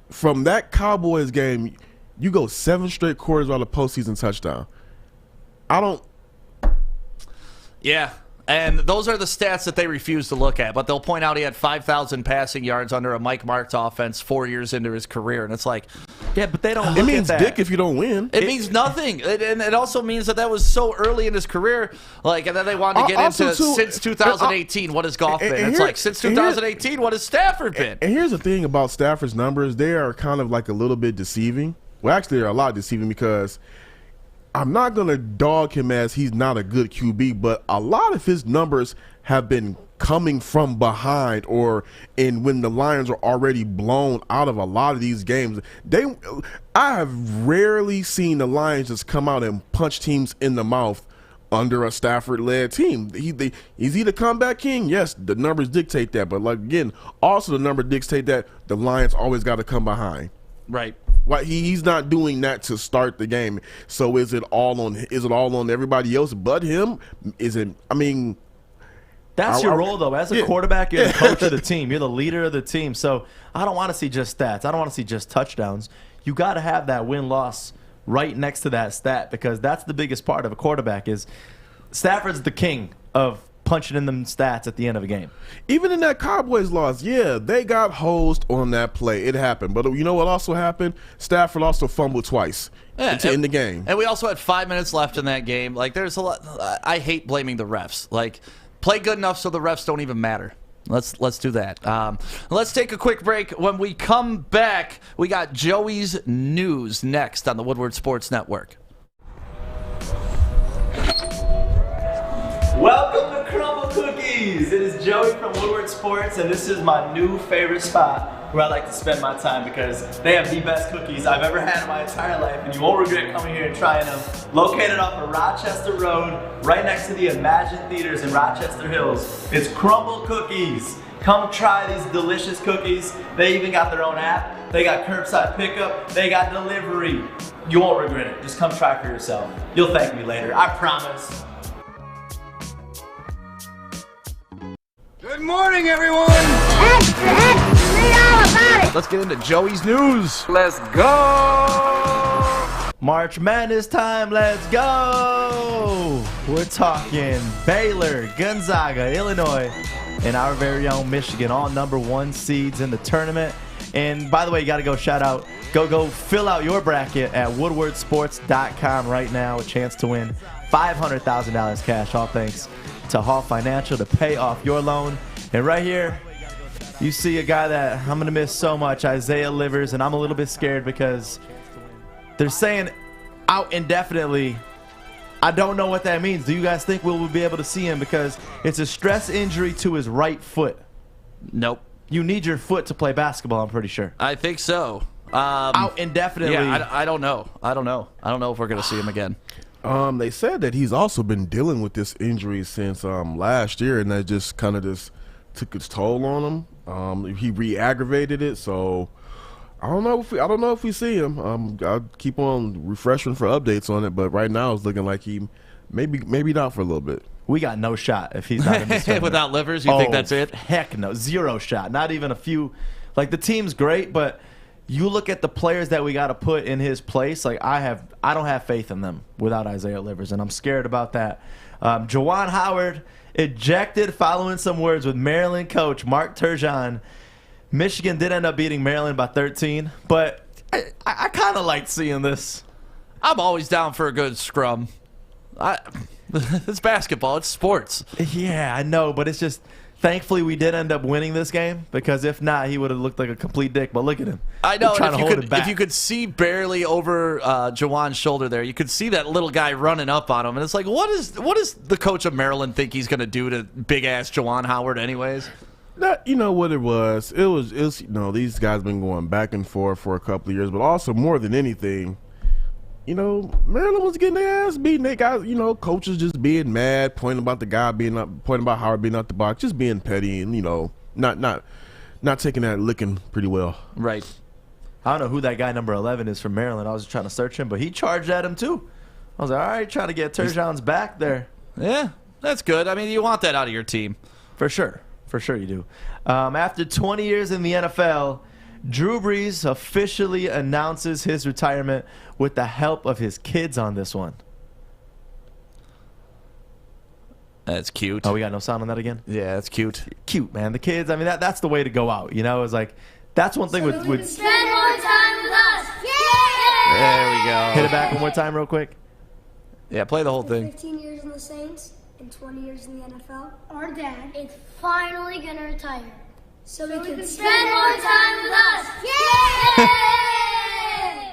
From that Cowboys game, you go 7 straight quarters without a postseason touchdown. Yeah, and those are the stats that they refuse to look at, but they'll point out he had 5,000 passing yards under a Mike Martz offense 4 years into his career, and it's like, yeah, but they don't look it means at that. dick if you don't win. It means nothing, and it also means that was so early in his career, like, and then they wanted to get into since 2018, what has Goff been? It's like, since 2018, what has Stafford been? And here's the thing about Stafford's numbers, they are kind of like a little bit deceiving. Well, actually, they're a lot deceiving because I'm not going to dog him as he's not a good QB, but a lot of his numbers have been coming from behind when the Lions are already blown out of a lot of these games. I have rarely seen the Lions just come out and punch teams in the mouth under a Stafford-led team. Is he the comeback king? Yes, the numbers dictate that. But like again, also the numbers dictate that the Lions always got to come behind. Right. Why he's not doing that to start the game. So is it all on everybody else but him? Is it? I mean, that's your role though. As a quarterback, you're the coach of the team. You're the leader of the team. So I don't want to see just stats. I don't want to see just touchdowns. You got to have that win-loss right next to that stat, because that's the biggest part of a quarterback. Is Stafford's the king of punching in them stats at the end of a game. Even in that Cowboys loss, yeah, they got hosed on that play. It happened. But you know what also happened? Stafford also fumbled twice to end the game. And we also had 5 minutes left in that game. Like, there's a lot. I hate blaming the refs. Like, play good enough so the refs don't even matter. Let's do that. Let's take a quick break. When we come back, we got Joey's News next on the Woodward Sports Network. Welcome to Crumble Cookies. It is Joey from Woodward Sports, and this is my new favorite spot where I like to spend my time because they have the best cookies I've ever had in my entire life, and you won't regret coming here and trying them. Located off of Rochester Road, right next to the Imagine Theaters in Rochester Hills, it's Crumble Cookies. Come try these delicious cookies. They even got their own app. They got curbside pickup. They got delivery. You won't regret it. Just come try for yourself. You'll thank me later. I promise. Good morning, everyone. Extra, extra, read all about it. Let's get into Joey's News. Let's go. March Madness time, let's go! We're talking Baylor, Gonzaga, Illinois, and our very own Michigan, all #1 seeds in the tournament. And by the way, you got to go shout out, go fill out your bracket at woodwardsports.com right now. A chance to win $500,000 cash, all thanks to Hall Financial to pay off your loan. And right here, you see a guy that I'm going to miss so much, Isaiah Livers, and I'm a little bit scared because they're saying out indefinitely. I don't know what that means. Do you guys think we'll be able to see him? Because it's a stress injury to his right foot. Nope. You need your foot to play basketball, I'm pretty sure. I think so. Out indefinitely. Yeah, I don't know. I don't know if we're going to see him again. They said that he's also been dealing with this injury since last year, and that just kind of took its toll on him. He re-aggravated it, so I don't know if we see him. I'll keep on refreshing for updates on it, but right now it's looking like he maybe not for a little bit. We got no shot if he's not in this tournament. Without Livers, you think that's it? Heck no, zero shot. Not even a few. Like, the team's great, but you look at the players that we got to put in his place. Like, I don't have faith in them without Isaiah Livers, and I'm scared about that. Juwan Howard ejected following some words with Maryland coach Mark Turgeon. Michigan did end up beating Maryland by 13, but I kind of liked seeing this. I'm always down for a good scrum. It's basketball. It's sports. Yeah, I know, but it's just, thankfully we did end up winning this game, because if not, he would have looked like a complete dick. But look at him. I know. If you could see barely over Juwan's shoulder there, you could see that little guy running up on him, and it's like, what does the coach of Maryland think he's going to do to big ass Juwan Howard, anyways? You know what it was? It was these guys been going back and forth for a couple of years, but also more than anything, Maryland was getting their ass beaten. They got, coaches just being mad, pointing about Howard being out the box, just being petty, and not taking that licking pretty well. Right. I don't know who that guy number 11 is from Maryland. I was trying to search him, but he charged at him too. I was like, all right, trying to get Turgeon's back there. Yeah, that's good. I mean, you want that out of your team. For sure. For sure you do. After 20 years in the NFL, Drew Brees officially announces his retirement with the help of his kids on this one. That's cute. Oh, we got no sound on that again? Yeah, that's cute. Cute, man. The kids, I mean, that's the way to go out. It's like, that's one thing with Spend more time with us. Yeah! There we go. Hit it back one more time real quick. Yeah, play the whole thing. 15 years in the Saints and 20 years in the NFL. Our dad is finally going to retire. So we can spend more time with us. Yeah!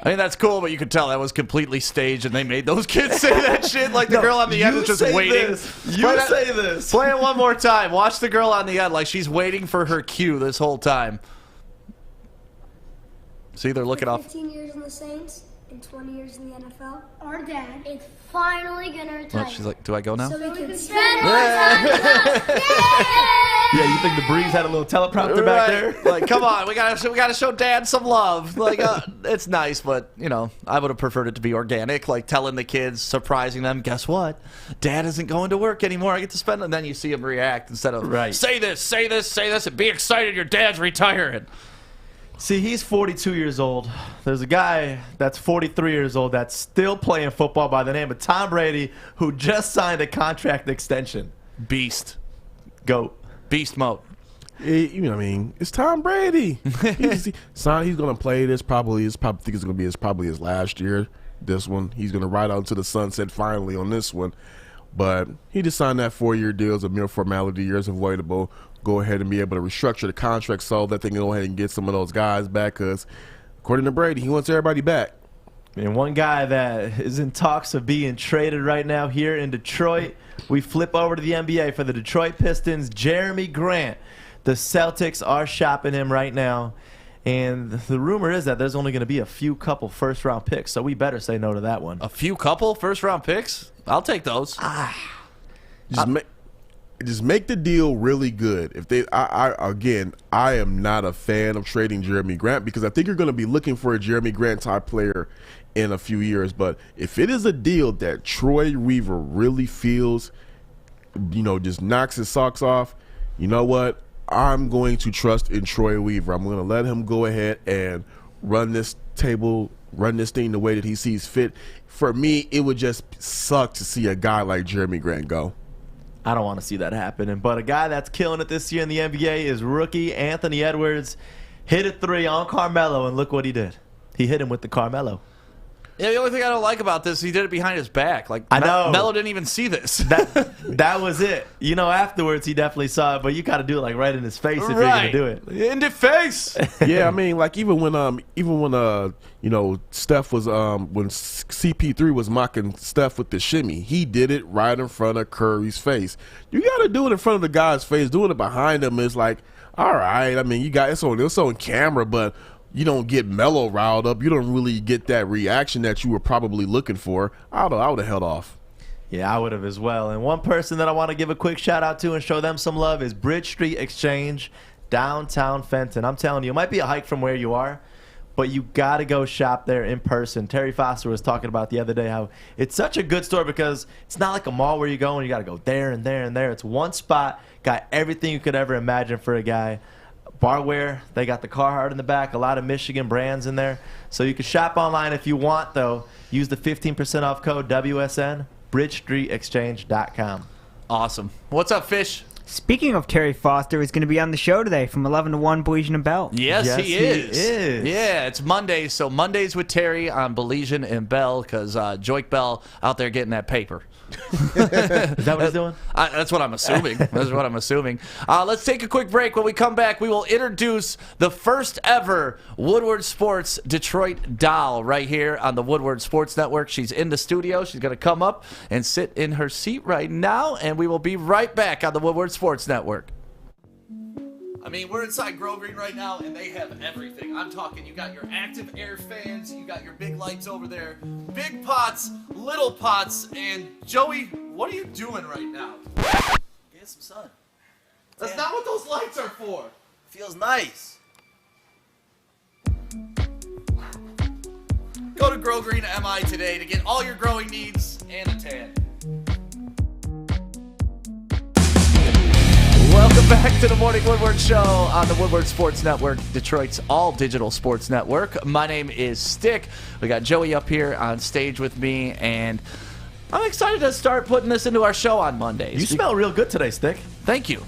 I mean, that's cool, but you could tell that was completely staged, and they made those kids say that shit. Like, the girl on the end is just waiting. Say this. Play it one more time. Watch the girl on the end like she's waiting for her cue this whole time. See, they're looking off. 15 years in the Saints in 20 years in the NFL. Our dad is finally gonna retire. Well, she's like, do I go now? So we can spend more time with us. Yeah, you think the breeze had a little teleprompter back there? Like, come on, we gotta show Dad some love. Like, it's nice, but you know, I would have preferred it to be organic, like telling the kids, surprising them. Guess what? Dad isn't going to work anymore. I get to spend, and then you see him react instead of say this, say this, say this, and be excited. Your dad's retiring. See, he's 42 years old. There's a guy that's 43 years old that's still playing football by the name of Tom Brady, who just signed a contract extension. Beast. GOAT. Beast mode. You know what I mean? It's Tom Brady. He's going to play this probably. Think it's going to be probably his last year. This one, he's going to ride out into the sunset finally on this one. But he just signed that 4-year deal. It's a mere formality. Years avoidable. Go ahead and be able to restructure the contract so that they can go ahead and get some of those guys back. Because according to Brady, he wants everybody back. And one guy that is in talks of being traded right now here in Detroit, we flip over to the NBA for the Detroit Pistons, Jeremy Grant. The Celtics are shopping him right now. And the rumor is that there's only going to be a few couple first-round picks, so we better say no to that one. A few couple first-round picks? I'll take those. Just make the deal really good. If they, I am not a fan of trading Jeremy Grant because I think you're going to be looking for a Jeremy Grant type player in a few years. But if it is a deal that Troy Weaver really feels, just knocks his socks off, you know what? I'm going to trust in Troy Weaver. I'm going to let him go ahead and run this thing the way that he sees fit. For me, it would just suck to see a guy like Jeremy Grant go. I don't want to see that happen. But a guy that's killing it this year in the NBA is rookie Anthony Edwards. Hit a 3 on Carmelo, and look what he did. He hit him with the Carmelo. Yeah, the only thing I don't like about this, he did it behind his back. Like, I know. Melo didn't even see this. That was it. Afterwards he definitely saw it, but you got to do it like right in his face if you're going to do it. In the face. Yeah, I mean, like even when Steph was when CP3 was mocking Steph with the shimmy, he did it right in front of Curry's face. You got to do it in front of the guy's face. Doing it behind him is like, all right. I mean, it's on camera, but you don't get Melo riled up. You don't really get that reaction that you were probably looking for. I would have held off. Yeah, I would have as well. And one person that I want to give a quick shout out to and show them some love is Bridge Street Exchange, downtown Fenton. I'm telling you, it might be a hike from where you are, but you got to go shop there in person. Terry Foster was talking about the other day how it's such a good store because it's not like a mall where you go and you got to go there and there and there. It's one spot, got everything you could ever imagine for a guy. Barware, they got the Carhartt in the back, a lot of Michigan brands in there. So you can shop online if you want, though. Use the 15% off code WSN, bridgestreetexchange.com. Awesome. What's up, Fish? Speaking of Terry Foster, he's going to be on the show today from 11 to 1, Baligian and Bell. Yes, he is. Yeah, it's Mondays. So Mondays with Terry on Baligian and Bell because Joik Bell out there getting that paper. Is that what he's doing? That's what I'm assuming. Let's take a quick break. When we come back, we will introduce the first ever Woodward Sports Detroit doll right here on the Woodward Sports Network. She's in the studio. She's going to come up and sit in her seat right now, and we will be right back on the Woodward Sports Network. I mean, we're inside Grow Green right now, and they have everything. I'm talking, you got your active air fans, you got your big lights over there, big pots, little pots, and Joey, what are you doing right now? Get some sun. That's not what those lights are for. Feels nice. Go to Grow Green MI today to get all your growing needs and a tan. Welcome back to the Morning Woodward Show on the Woodward Sports Network, Detroit's all-digital sports network. My name is Stick. We got Joey up here on stage with me, and I'm excited to start putting this into our show on Mondays. You smell real good today, Stick. Thank you.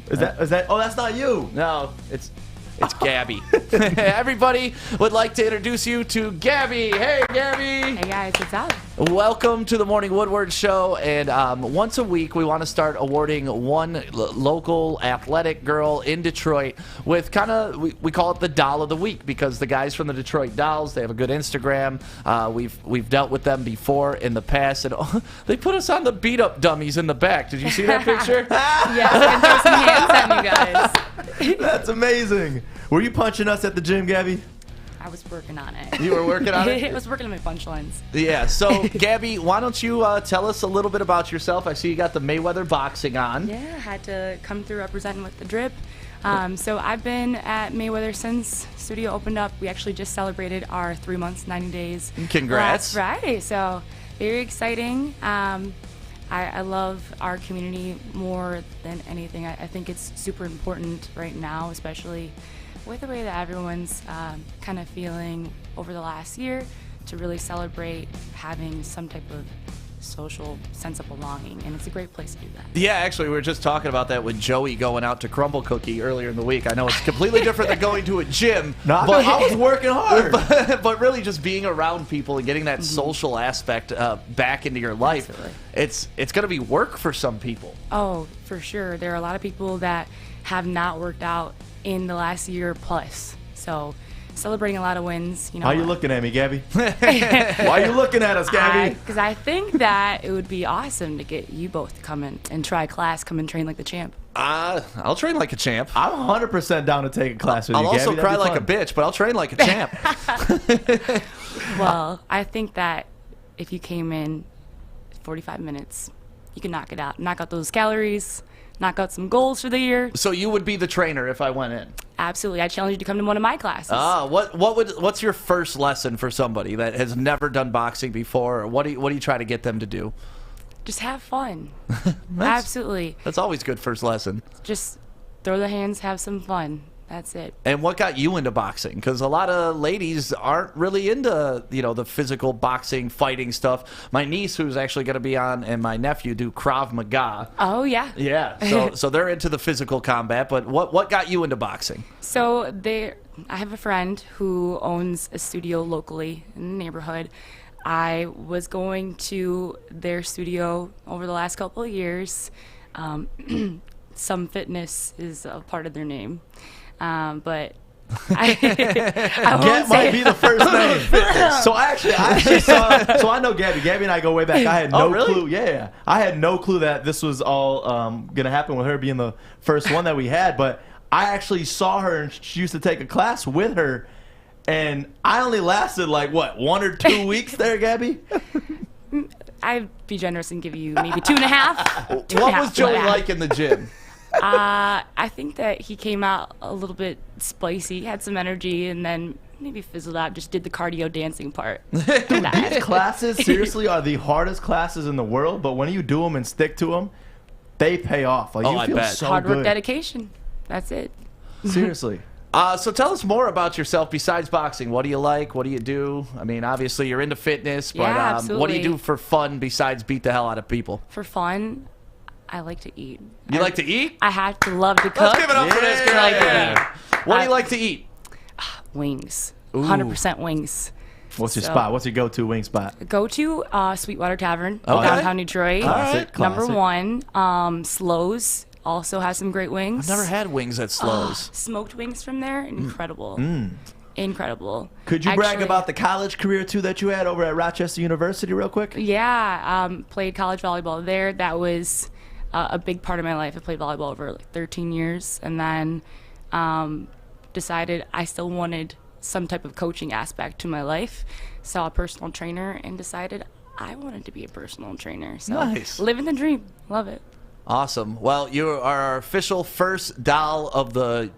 Is that? Oh, that's not you. No, it's Gabby. Everybody would like to introduce you to Gabby. Hey, Gabby. Hey, guys. What's up? Welcome to the Morning Woodward Show. And once a week, we want to start awarding one local athletic girl in Detroit with kind of, we call it the Doll of the Week because the guys from the Detroit Dolls, they have a good Instagram. We've dealt with them before in the past. And they put us on the beat-up dummies in the back. Did you see that picture? Yes, I can throw some hands at you guys. That's amazing. Were you punching us at the gym, Gabby? I was working on it. You were working on it? I was working on my punchlines. Yeah. So, Gabby, why don't you tell us a little bit about yourself? I see you got the Mayweather boxing on. Yeah, I had to come through representing with the drip. So I've been at Mayweather since studio opened up. We actually just celebrated our 3 months, 90 days. Congrats. Last Friday. So very exciting. I love our community more than anything. I think it's super important right now, especially with the way that everyone's kind of feeling over the last year, to really celebrate having some type of social sense of belonging, and it's a great place to do that. Yeah, actually, we were just talking about that with Joey going out to Crumble Cookie earlier in the week. I know it's completely different than going to a gym. No, but I was working hard. But really just being around people and getting that social aspect back into your life. Absolutely. It's going to be work for some people. Oh, for sure. There are a lot of people that have not worked out in the last year plus. So celebrating a lot of wins. You know, why are you looking at me, Gabby? Why are you looking at us, Gabby? Because I think that it would be awesome to get you both to come in and try a class, come and train like the champ. I'll train like a champ. I'm 100% down to take a class with you, I'll also Gabby. cry like a bitch, but I'll train like a champ. Well, I think that if you came in 45 minutes, you can knock it out. Knock out those calories, knock out some goals for the year. So you would be the trainer if I went in? Absolutely. I challenge you to come to one of my classes. What's your first lesson for somebody that has never done boxing before? Or what do you try to get them to do? Just have fun. Absolutely. That's always good first lesson. Just throw the hands, have some fun. That's it. And what got you into boxing? Because a lot of ladies aren't really into, the physical boxing, fighting stuff. My niece, who's actually going to be on, and my nephew do Krav Maga. Oh, yeah. Yeah. So they're into the physical combat. But what got you into boxing? So I have a friend who owns a studio locally in the neighborhood. I was going to their studio over the last couple of years. Some Fitness is a part of their name. But Gab might be the first name. So I actually saw. So I know Gabby. Gabby and I go way back. I had no clue. Yeah, I had no clue that this was all gonna happen with her being the first one that we had. But I actually saw her, and she used to take a class with her, and I only lasted like 1 or 2 weeks there, Gabby. I'd be generous and give you maybe 2.5. What was Joey like in the gym? I think that he came out a little bit spicy, had some energy, and then maybe fizzled out, just did the cardio dancing part. These classes, seriously, are the hardest classes in the world, but when you do them and stick to them, they pay off. Like, you feel so hard work, good. dedication. That's it. Seriously. So tell us more about yourself besides boxing. What do you like? What do you do? I mean, obviously you're into fitness, but what do you do for fun besides beat the hell out of people? For fun, I like to eat. You like to eat? I have to love to cook. Let's give it up for this. What do you like to eat? Wings. Ooh. 100% wings. What's your spot? What's your go-to wing spot? Go to Sweetwater Tavern, Okay. downtown Detroit. Classic. Number one. Slows also has some great wings. I've never had wings at Slows. Smoked wings from there, incredible. Incredible. Could you brag about the college career, too, that you had over at Rochester University real quick? Yeah. Played college volleyball there. That was a big part of my life. I played volleyball over like 13 years, and then decided I still wanted some type of coaching aspect to my life. Saw a personal trainer and decided I wanted to be a personal trainer. So nice. Living the dream. Love it. Awesome. Well, you are our official first doll of the,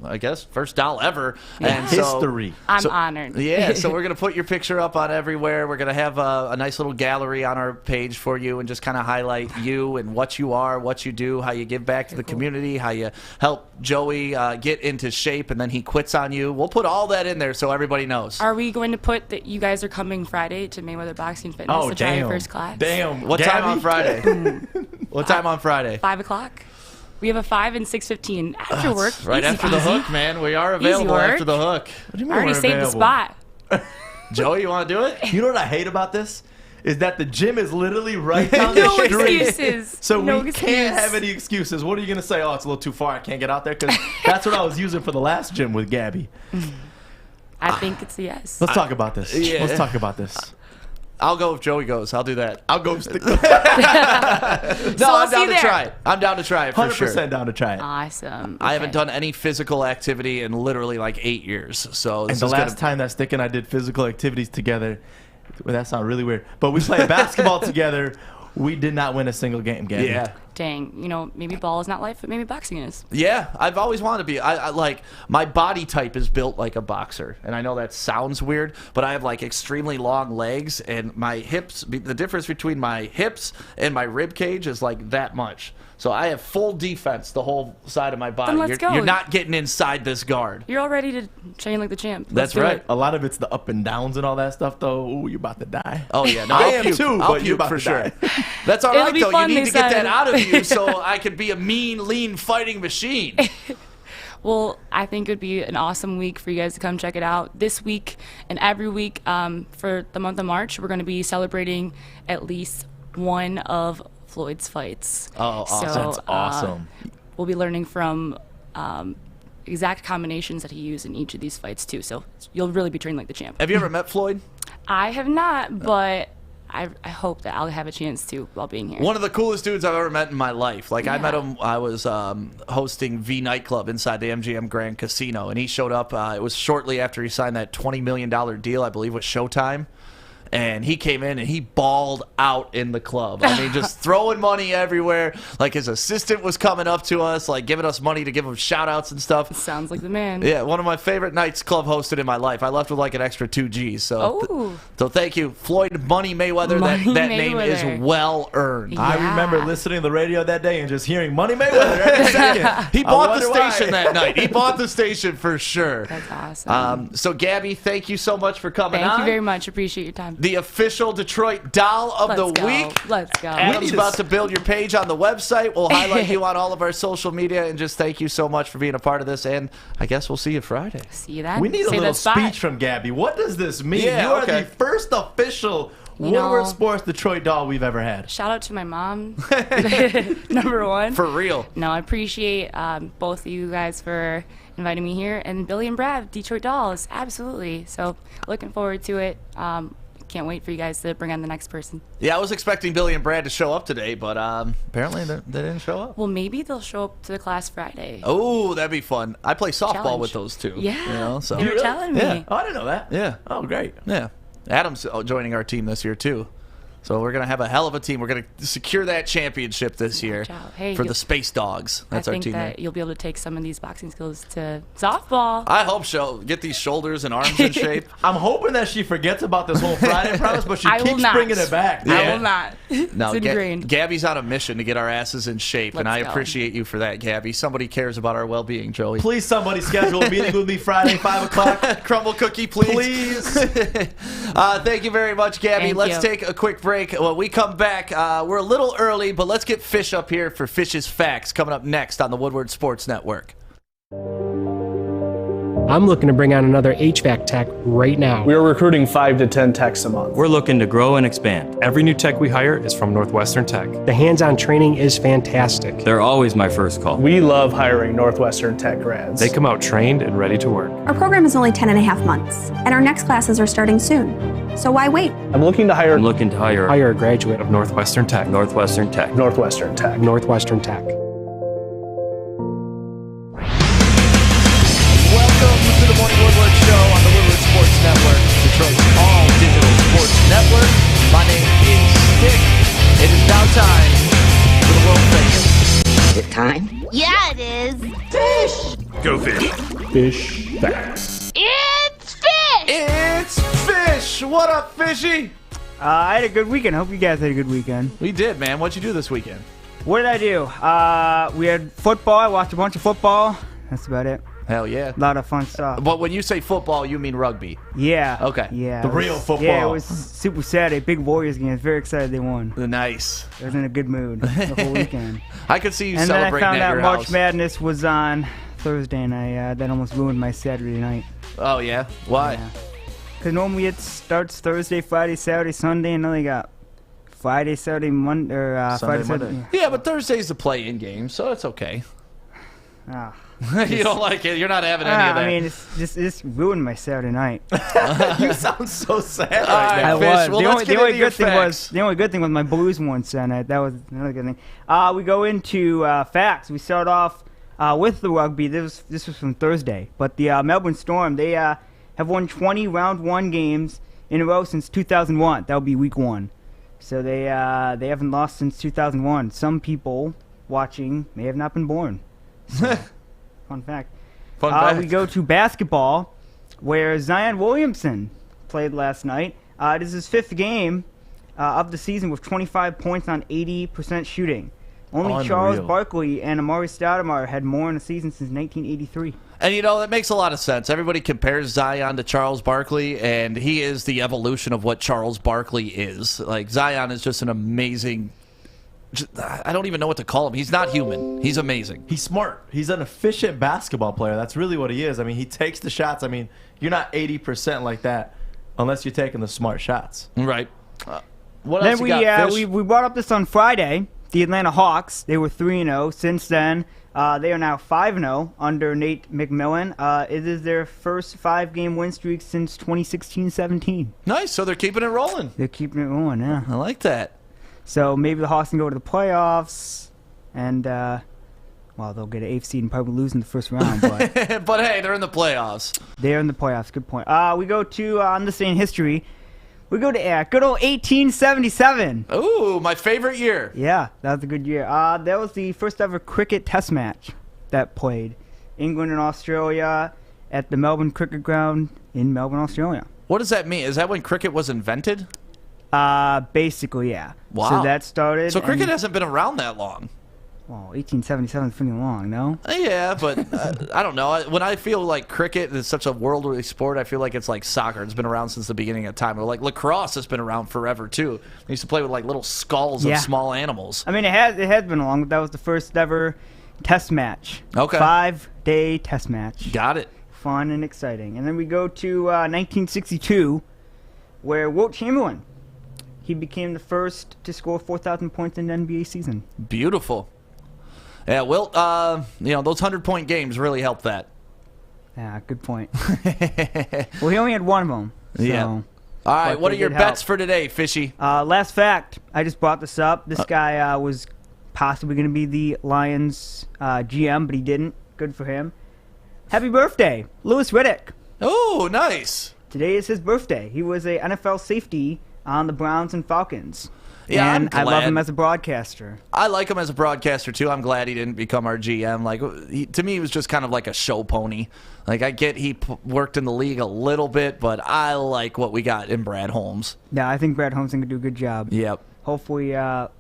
I guess, first doll ever. Yeah. And history. I'm honored. Yeah, so we're going to put your picture up on everywhere. We're going to have a nice little gallery on our page for you and just kind of highlight you and what you are, what you do, how you give back to the community, how you help Joey get into shape, and then he quits on you. We'll put all that in there so everybody knows. Are we going to put that you guys are coming Friday to Mayweather Boxing Fitness to try your first class? Damn. What time on Friday? What time on Friday? 5 o'clock. We have a 5 and 6:15 after work. Right Easy after the peasy. hook, man. We are available after the hook. What do you mean I already we're saved the available? spot. Joey, you want to do it? You know what I hate about this? Is that the gym is literally right down No the street. excuses. So No we excuse. can't have any excuses. What are you going to say? Oh, it's a little too far. I can't get out there? Because that's what I was using for the last gym with Gabby. I think it's a yes. Let's talk about this. Yeah. Let's talk about this. I'll go if Joey goes. I'll do that. I'll go. So I'm down to try it. I'm down to try it for 100% sure. down to try it. Awesome. I haven't done any physical activity in literally like 8 years. So And this the is last time that Stick and I did physical activities together, well, that sounds really weird, but we played basketball together. We did not win a single game, Gabby. Yeah. Dang, maybe ball is not life, but maybe boxing is. Yeah, I've always wanted to be. I like my body type is built like a boxer, and I know that sounds weird, but I have like extremely long legs, and my hips. The difference between my hips and my rib cage is like that much. So I have full defense the whole side of my body. Then let's go. You're not getting inside this guard. You're all ready to train like the champ. That's right. A lot of it's the up and downs and all that stuff, though. Ooh, you're about to die. Oh yeah, no, I I'll am puke. too, I'll but you're puke about for to sure. die. That's all It'll right be though. fun, You need to get they that said. out of you so I could be a mean, lean fighting machine. Well, I think it would be an awesome week for you guys to come check it out. This week and every week for the month of March, we're going to be celebrating at least one of Floyd's fights. Oh, awesome. So, That's awesome. We'll be learning from exact combinations that he used in each of these fights, too. So you'll really be trained like the champ. Have you ever met Floyd? I have not, but I hope that I'll have a chance to while being here. One of the coolest dudes I've ever met in my life. Like, I met him, I was hosting V Nightclub inside the MGM Grand Casino, and he showed up. It was shortly after he signed that $20 million deal, I believe, with Showtime. And he came in and he balled out in the club. I mean, just throwing money everywhere. Like, his assistant was coming up to us, like giving us money to give him shout outs and stuff. Sounds like the man. Yeah, one of my favorite nights club hosted in my life. I left with like an extra 2 G's. So, so thank you, Floyd Money Mayweather. Money that name Mayweather. is well earned. Yeah. I remember listening to the radio that day and just hearing Money Mayweather every second. He bought the station that night. He bought the station for sure. That's awesome. So, Gabby, thank you so much for coming on. Thank you very much. Appreciate your time. The official Detroit Doll of Let's the go. Week. Let's go. Adam's about to build your page on the website. We'll highlight you on all of our social media, and just thank you so much for being a part of this. And I guess we'll see you Friday. See you then. We need a Save little that spot. speech from Gabby. What does this mean? Yeah, you are okay. the first official Woodward Sports Detroit Doll we've ever had. Shout out to my mom, number one. For real. No, I appreciate both of you guys for inviting me here, and Billy and Brad, Detroit Dolls, absolutely. So looking forward to it. Can't wait for you guys to bring on the next person. Yeah, I was expecting Billy and Brad to show up today, but apparently they didn't show up. Well, maybe they'll show up to the class Friday. Oh, that'd be fun. I play softball Challenge. with those two. Yeah, You know, so. you were telling me. Yeah. Oh, I didn't know that. Yeah. Oh, great. Yeah. Adam's joining our team this year, too. So we're going to have a hell of a team. We're going to secure that championship this year Hey, for the Space Dogs. That's I our think team. that you'll be able to take some of these boxing skills to softball. I hope so. Get these shoulders and arms in shape. I'm hoping that she forgets about this whole Friday promise, but she I will keeps not. bringing it back. I will not. No, It's ingrained. Gabby's on a mission to get our asses in shape, and Let's I go. appreciate you for that, Gabby. Somebody cares about our well-being, Joey. Please, somebody schedule a meeting with me Friday, 5 o'clock. Crumble cookie, please. Thank you very much, Gabby. Thank Let's you. take a quick break. When we come back, we're a little early, but let's get Fish up here for Fish's Facts coming up next on the Woodward Sports Network. I'm looking to bring on another HVAC tech right now. We are recruiting 5 to 10 techs a month. We're looking to grow and expand. Every new tech we hire is from Northwestern Tech. The hands-on training is fantastic. They're always my first call. We love hiring Northwestern Tech grads. They come out trained and ready to work. Our program is only 10 and a half months, and our next classes are starting soon. So why wait? I'm looking to hire Hire a graduate of Northwestern Tech. Northwestern Tech. Northwestern Tech. Northwestern Tech. Welcome to the Morning Woodward Show on the Woodward Sports Network, Detroit's all-digital sports network. My name is Stick. It is now time for the world famous. Is it time? Yeah, it is. Fish! Go fish. Fish Facts. It's fish! It's Fish. What up, Fishy? I had a good weekend. Hope you guys had a good weekend. We did, man. What'd you do this weekend? What did I do? We had football. I watched a bunch of football. That's about it. Hell yeah. A lot of fun stuff. But when you say football, you mean rugby. Yeah. Okay. Yeah. The it was- real football. Yeah, it was super Saturday. Big Warriors game. I was very excited they won. Nice. I was in a good mood the whole weekend. I could see you And then I celebrating found at out your March house. Madness was on Thursday, and that almost ruined my Saturday night. Oh, yeah? Why? Because normally it starts Thursday, Friday, Saturday, Sunday, and then they got Friday, Saturday, Monday, or Sunday, Friday, Monday. Saturday. Yeah, but Thursday's the play-in game, so it's okay. You don't like it. You're not having any of that. I mean, it's ruined my Saturday night. You sound so sad right right, now. I Fish. was. Well, the let's only, get the only into your good thing facts. the only good thing was my Blues won Saturday night. That was another good thing. We go into facts. We start off with the rugby. This was from Thursday, but the Melbourne Storm, they have won 20 round one games in a row since 2001. That would be week 1. So they haven't lost since 2001. Some people watching may have not been born. So, fun fact. Fun fact. We go to basketball, where Zion Williamson played last night. It is his 5th game of the season with 25 points on 80% shooting. Only Unreal. Charles Barkley and Amari Stoudemire had more in a season since 1983. And, that makes a lot of sense. Everybody compares Zion to Charles Barkley, and he is the evolution of what Charles Barkley is. Like, Zion is just an amazing... I don't even know what to call him. He's not human. He's amazing. He's smart. He's an efficient basketball player. That's really what he is. I mean, he takes the shots. I mean, you're not 80% like that unless you're taking the smart shots. Right. What Then else you got, Fish? we brought up this on Friday. The Atlanta Hawks, they were 3-0. Since then, they are now 5-0 under Nate McMillan. It is their first 5-game win streak since 2016-17. Nice. So they're keeping it rolling. They're keeping it rolling, yeah. I like that. So maybe the Hawks can go to the playoffs, and they'll get an 8th seed and probably lose in the first round. But But hey, they're in the playoffs. they're in the playoffs. Good point. We go to on this day in history. We go to good old 1877. Ooh, my favorite year. Yeah, that was a good year. That was the first ever cricket test match that played. England and Australia at the Melbourne Cricket Ground in Melbourne, Australia. What does that mean? Is that when cricket was invented? Basically, yeah. Wow. So that started. So cricket hasn't been around that long. Well, 1877 is pretty long, no? Yeah, but I don't know. When I feel like cricket is such a worldly sport, I feel like it's like soccer. It's been around since the beginning of time. Or like lacrosse has been around forever too. They used to play with like little skulls of small animals. I mean, it has been long, but that was the first ever test match. Okay. 5-day test match. Got it. Fun and exciting. And then we go to 1962, where Wilt Chamberlain, he became the first to score 4,000 points in an NBA season. Beautiful. Yeah, Wilt, those 100-point games really helped that. Yeah, good point. Well, he only had one of them. So. Yeah. All right, what are your bets for today, Fishy? Last fact, I just brought this up. This guy was possibly going to be the Lions GM, but he didn't. Good for him. Happy birthday, Louis Riddick. Oh, nice. Today is his birthday. He was a NFL safety on the Browns and Falcons. Yeah, and I'm glad. I love him as a broadcaster. I like him as a broadcaster, too. I'm glad he didn't become our GM. Like, to me, he was just kind of like a show pony. Like, I get he worked in the league a little bit, but I like what we got in Brad Holmes. Yeah, I think Brad Holmes can do a good job. Yep. Hopefully,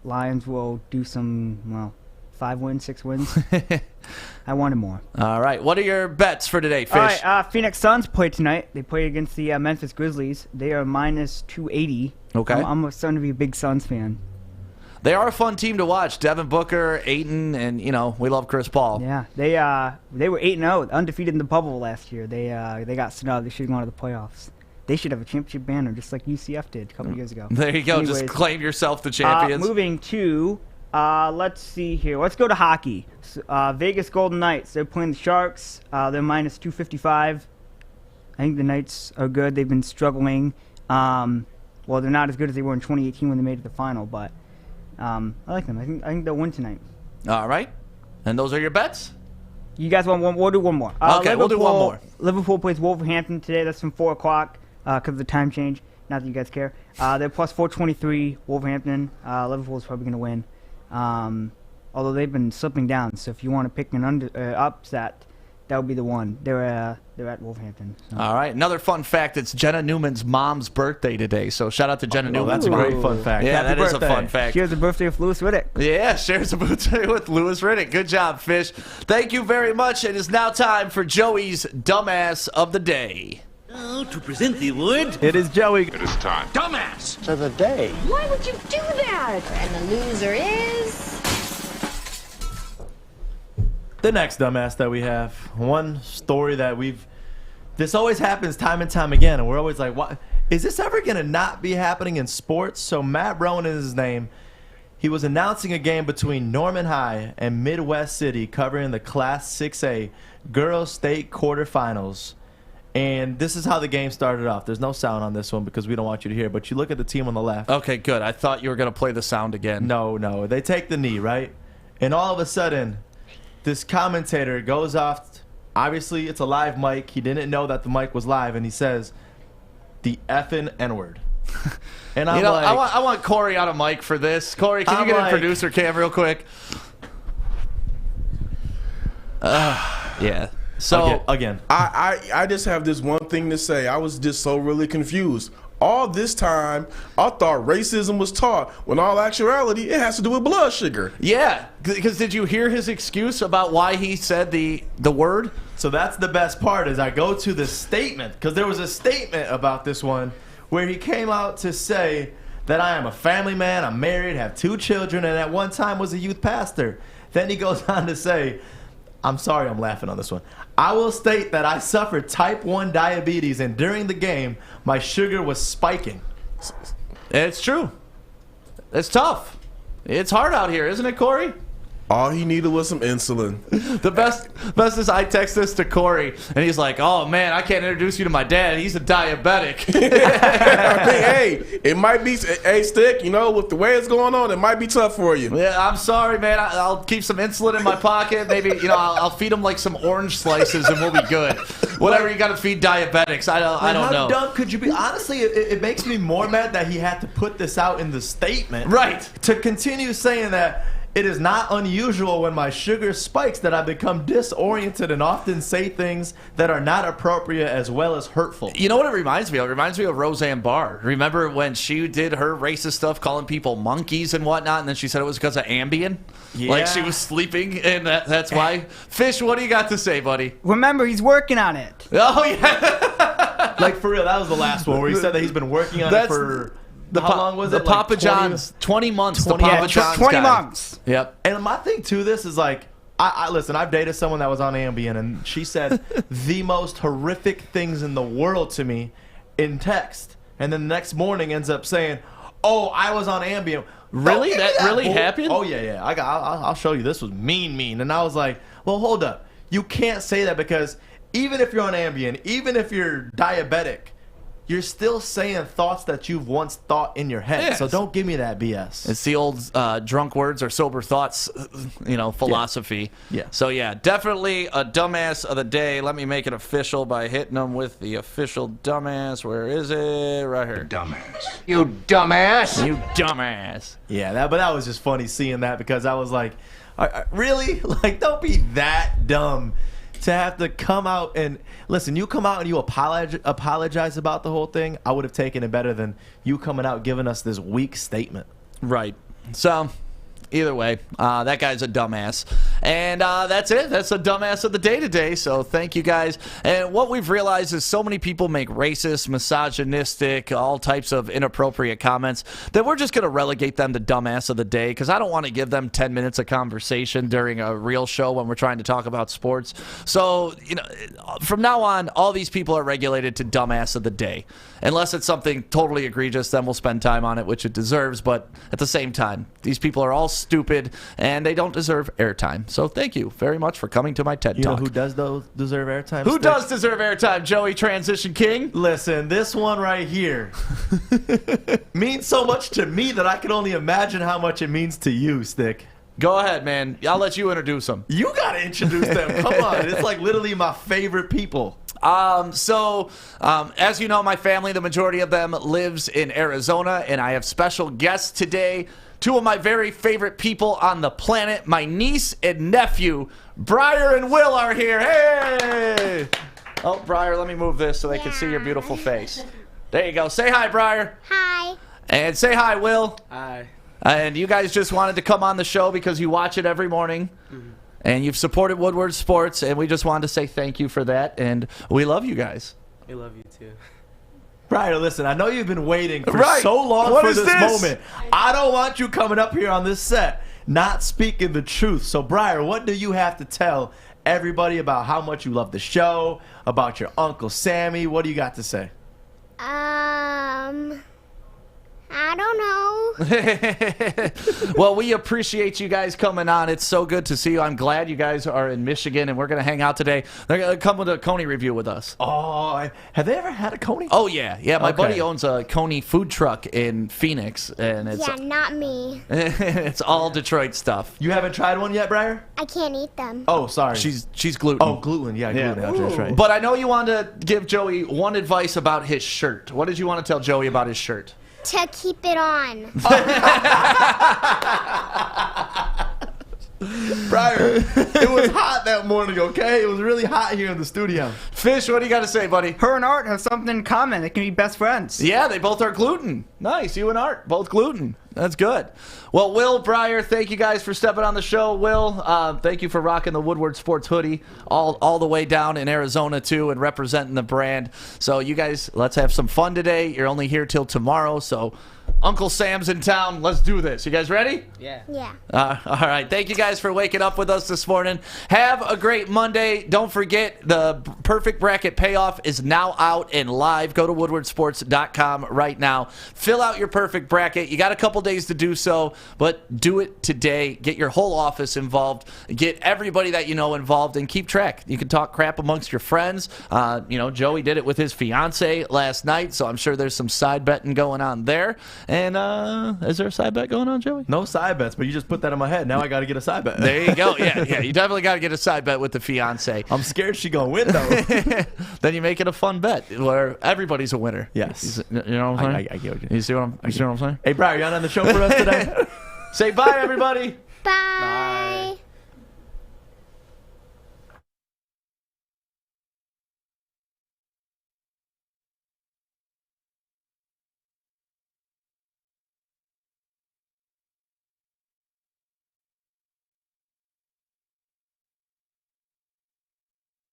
Lions will do some, 5 wins, 6 wins. I wanted more. All right. What are your bets for today, Fish? All right. Phoenix Suns play tonight. They play against the Memphis Grizzlies. They are minus 280. Okay. I'm starting to be a big Suns fan. They are a fun team to watch. Devin Booker, Ayton, and, we love Chris Paul. Yeah. They were 8-0, undefeated in the bubble last year. They got snubbed. They should have gone to the playoffs. They should have a championship banner just like UCF did a couple years ago. There you go. Anyways, just claim yourself the champions. Moving to, let's see here. Let's go to hockey. Vegas Golden Knights. They're playing the Sharks. They're minus 255. I think the Knights are good. They've been struggling. Well, they're not as good as they were in 2018 when they made it to the final, but I like them. I think they'll win tonight. All right. And those are your bets? You guys want one? We'll do one more. Okay, we'll do one more. Liverpool plays Wolverhampton today. That's from 4 o'clock because of the time change. Not that you guys care. They're plus 423, Wolverhampton. Liverpool's probably going to win. Although they've been slipping down. So if you want to pick an upset, that would be the one. They're at Wolverhampton. So. All right. Another fun fact, it's Jenna Newman's mom's birthday today. So shout out to Jenna Newman. That's a great fun fact. Yeah, Happy that is birthday. a fun fact. Shares a birthday with Louis Riddick. Yeah, shares a birthday with Louis Riddick. Good job, Fish. Thank you very much. It is now time for Joey's Dumbass of the Day. Oh, to present the award. It is Joey. It is time. Dumbass To the day. Why would you do that? And the loser is... The next dumbass that we have, one story that this always happens time and time again, and we're always like, what? Is this ever going to not be happening in sports? So Matt Rowan is his name. He was announcing a game between Norman High and Midwest City covering the Class 6A Girls State quarterfinals. And this is how the game started off. There's no sound on this one because we don't want you to hear, but you look at the team on the left. Okay, good. I thought you were going to play the sound again. No. They take the knee, right? And all of a sudden, this commentator goes off. Obviously, it's a live mic. He didn't know that the mic was live, and he says, the effing N-word. And I'm like, I want Corey on a mic for this. Corey, can you get a producer cam real quick? Yeah. So again, I just have this one thing to say. I was just so really confused. All this time, I thought racism was taught, when all actuality, it has to do with blood sugar. Yeah, because did you hear his excuse about why he said the word? So that's the best part is I go to the statement, because there was a statement about this one where he came out to say that I am a family man, I'm married, have 2 children, and at one time was a youth pastor. Then he goes on to say, I'm sorry I'm laughing on this one. I will state that I suffered type 1 diabetes, and during the game, my sugar was spiking. It's true. It's tough. It's hard out here, isn't it, Corey? All he needed was some insulin. The best is I text this to Corey, and he's like, oh, man, I can't introduce you to my dad. He's a diabetic. I mean, hey, it might be, hey, Stick, you know, with the way it's going on, it might be tough for you. Yeah, I'm sorry, man. I'll keep some insulin in my pocket. Maybe, I'll feed him like some orange slices, and we'll be good. Whatever you got to feed diabetics, I don't know. How dumb could you be? Honestly, it makes me more mad that he had to put this out in the statement. Right. To continue saying that it is not unusual when my sugar spikes that I become disoriented and often say things that are not appropriate as well as hurtful. You know what it reminds me of? It reminds me of Roseanne Barr. Remember when she did her racist stuff, calling people monkeys and whatnot, and then she said it was because of Ambien? Yeah. Like she was sleeping, and that's why. Fish, what do you got to say, buddy? Remember, he's working on it. Oh, yeah. Like, for real, that was the last one where he said that he's been working on it for... How long was it? The Papa John's, 20 months. 20, the Papa John's 20 guy. months. Yep. And my thing to this is like, I listen, I've dated someone that was on Ambien, and she said the most horrific things in the world to me in text. And then the next morning ends up saying, oh, I was on Ambien. Really? That really happened? Oh, yeah. I'll show you. This was mean. And I was like, well, hold up. You can't say that because even if you're on Ambien, even if you're diabetic, you're still saying thoughts that you've once thought in your head. Yes. So don't give me that BS. It's the old drunk words or sober thoughts, philosophy. Yeah. So, yeah, definitely a dumbass of the day. Let me make it official by hitting them with the official dumbass. Where is it? Right here. Dumbass. You dumbass. You dumbass. Yeah, but that was just funny seeing that because I was like, really? Like, don't be that dumb to have to come out and listen. You come out and you apologize about the whole thing. I would have taken it better than you coming out giving us this weak statement. Right. So, either way, that guy's a dumbass. And that's it. That's a dumbass of the day today. So thank you guys. And what we've realized is so many people make racist, misogynistic, all types of inappropriate comments that we're just going to relegate them to dumbass of the day because I don't want to give them 10 minutes of conversation during a real show when we're trying to talk about sports. So, from now on, all these people are regulated to dumbass of the day. Unless it's something totally egregious, then we'll spend time on it, which it deserves. But at the same time, these people are all stupid, and they don't deserve airtime. So thank you very much for coming to my TED You Talk. know who does deserve airtime? Who does deserve airtime, Joey Transition King? Listen, this one right here means so much to me that I can only imagine how much it means to you, Stick. Go ahead, man. I'll let you introduce them. You got to introduce them. Come on. It's like literally my favorite people. As you know, my family, the majority of them lives in Arizona, and I have special guests today. 2 of my very favorite people on the planet, my niece and nephew, Briar and Will, are here. Hey! Oh, Briar, let me move this so they can see your beautiful face. There you go. Say hi, Briar. Hi. And say hi, Will. Hi. And you guys just wanted to come on the show because you watch it every morning. Mm-hmm. And you've supported Woodward Sports, and we just wanted to say thank you for that. And we love you guys. We love you too. Briar, listen, I know you've been waiting for Right. so long What for is this this? moment. I don't want you coming up here on this set not speaking the truth. So, Briar, what do you have to tell everybody about how much you love the show, about your Uncle Sammy? What do you got to say? I don't know. Well, we appreciate you guys coming on. It's so good to see you. I'm glad you guys are in Michigan, and we're going to hang out today. They're going to come with a Coney review with us. Oh, have they ever had a Coney? Oh, yeah. Yeah, my Okay. buddy owns a Coney food truck in Phoenix, and it's Yeah, not me. it's all Detroit stuff. You haven't tried one yet, Briar? I can't eat them. Oh, sorry. She's gluten. Oh, gluten. Yeah, gluten. That's right. But I know you wanted to give Joey one advice about his shirt. What did you want to tell Joey about his shirt? To keep it on. Briar, it was hot that morning, okay? It was really hot here in the studio. Fish, what do you got to say, buddy? Her and Art have something in common. They can be best friends. Yeah, they both are gluten. Nice. You and Art, both gluten. That's good. Well, Will, Briar, thank you guys for stepping on the show. Will, thank you for rocking the Woodward Sports hoodie all the way down in Arizona, too, and representing the brand. So you guys, let's have some fun today. You're only here till tomorrow, so Uncle Sam's in town. Let's do this. You guys ready? Yeah. Yeah. All right. Thank you guys for waking up with us this morning. Have a great Monday. Don't forget, the Perfect Bracket Payoff is now out and live. Go to woodwardsports.com right now. Fill out your perfect bracket. You got a couple days to do so, but do it today. Get your whole office involved. Get everybody that you know involved, and keep track. You can talk crap amongst your friends. Joey did it with his fiance last night, so I'm sure there's some side betting going on there. And is there a side bet going on, Joey? No side bets, but you just put that in my head. Now I got to get a side bet. There you go. Yeah. You definitely got to get a side bet with the fiance. I'm scared she gonna win though. Then you make it a fun bet where everybody's a winner. Yes. You know what I'm saying? I get what You see what I'm saying? Hey, Briar, you on the show for us today? Say bye, everybody. Bye.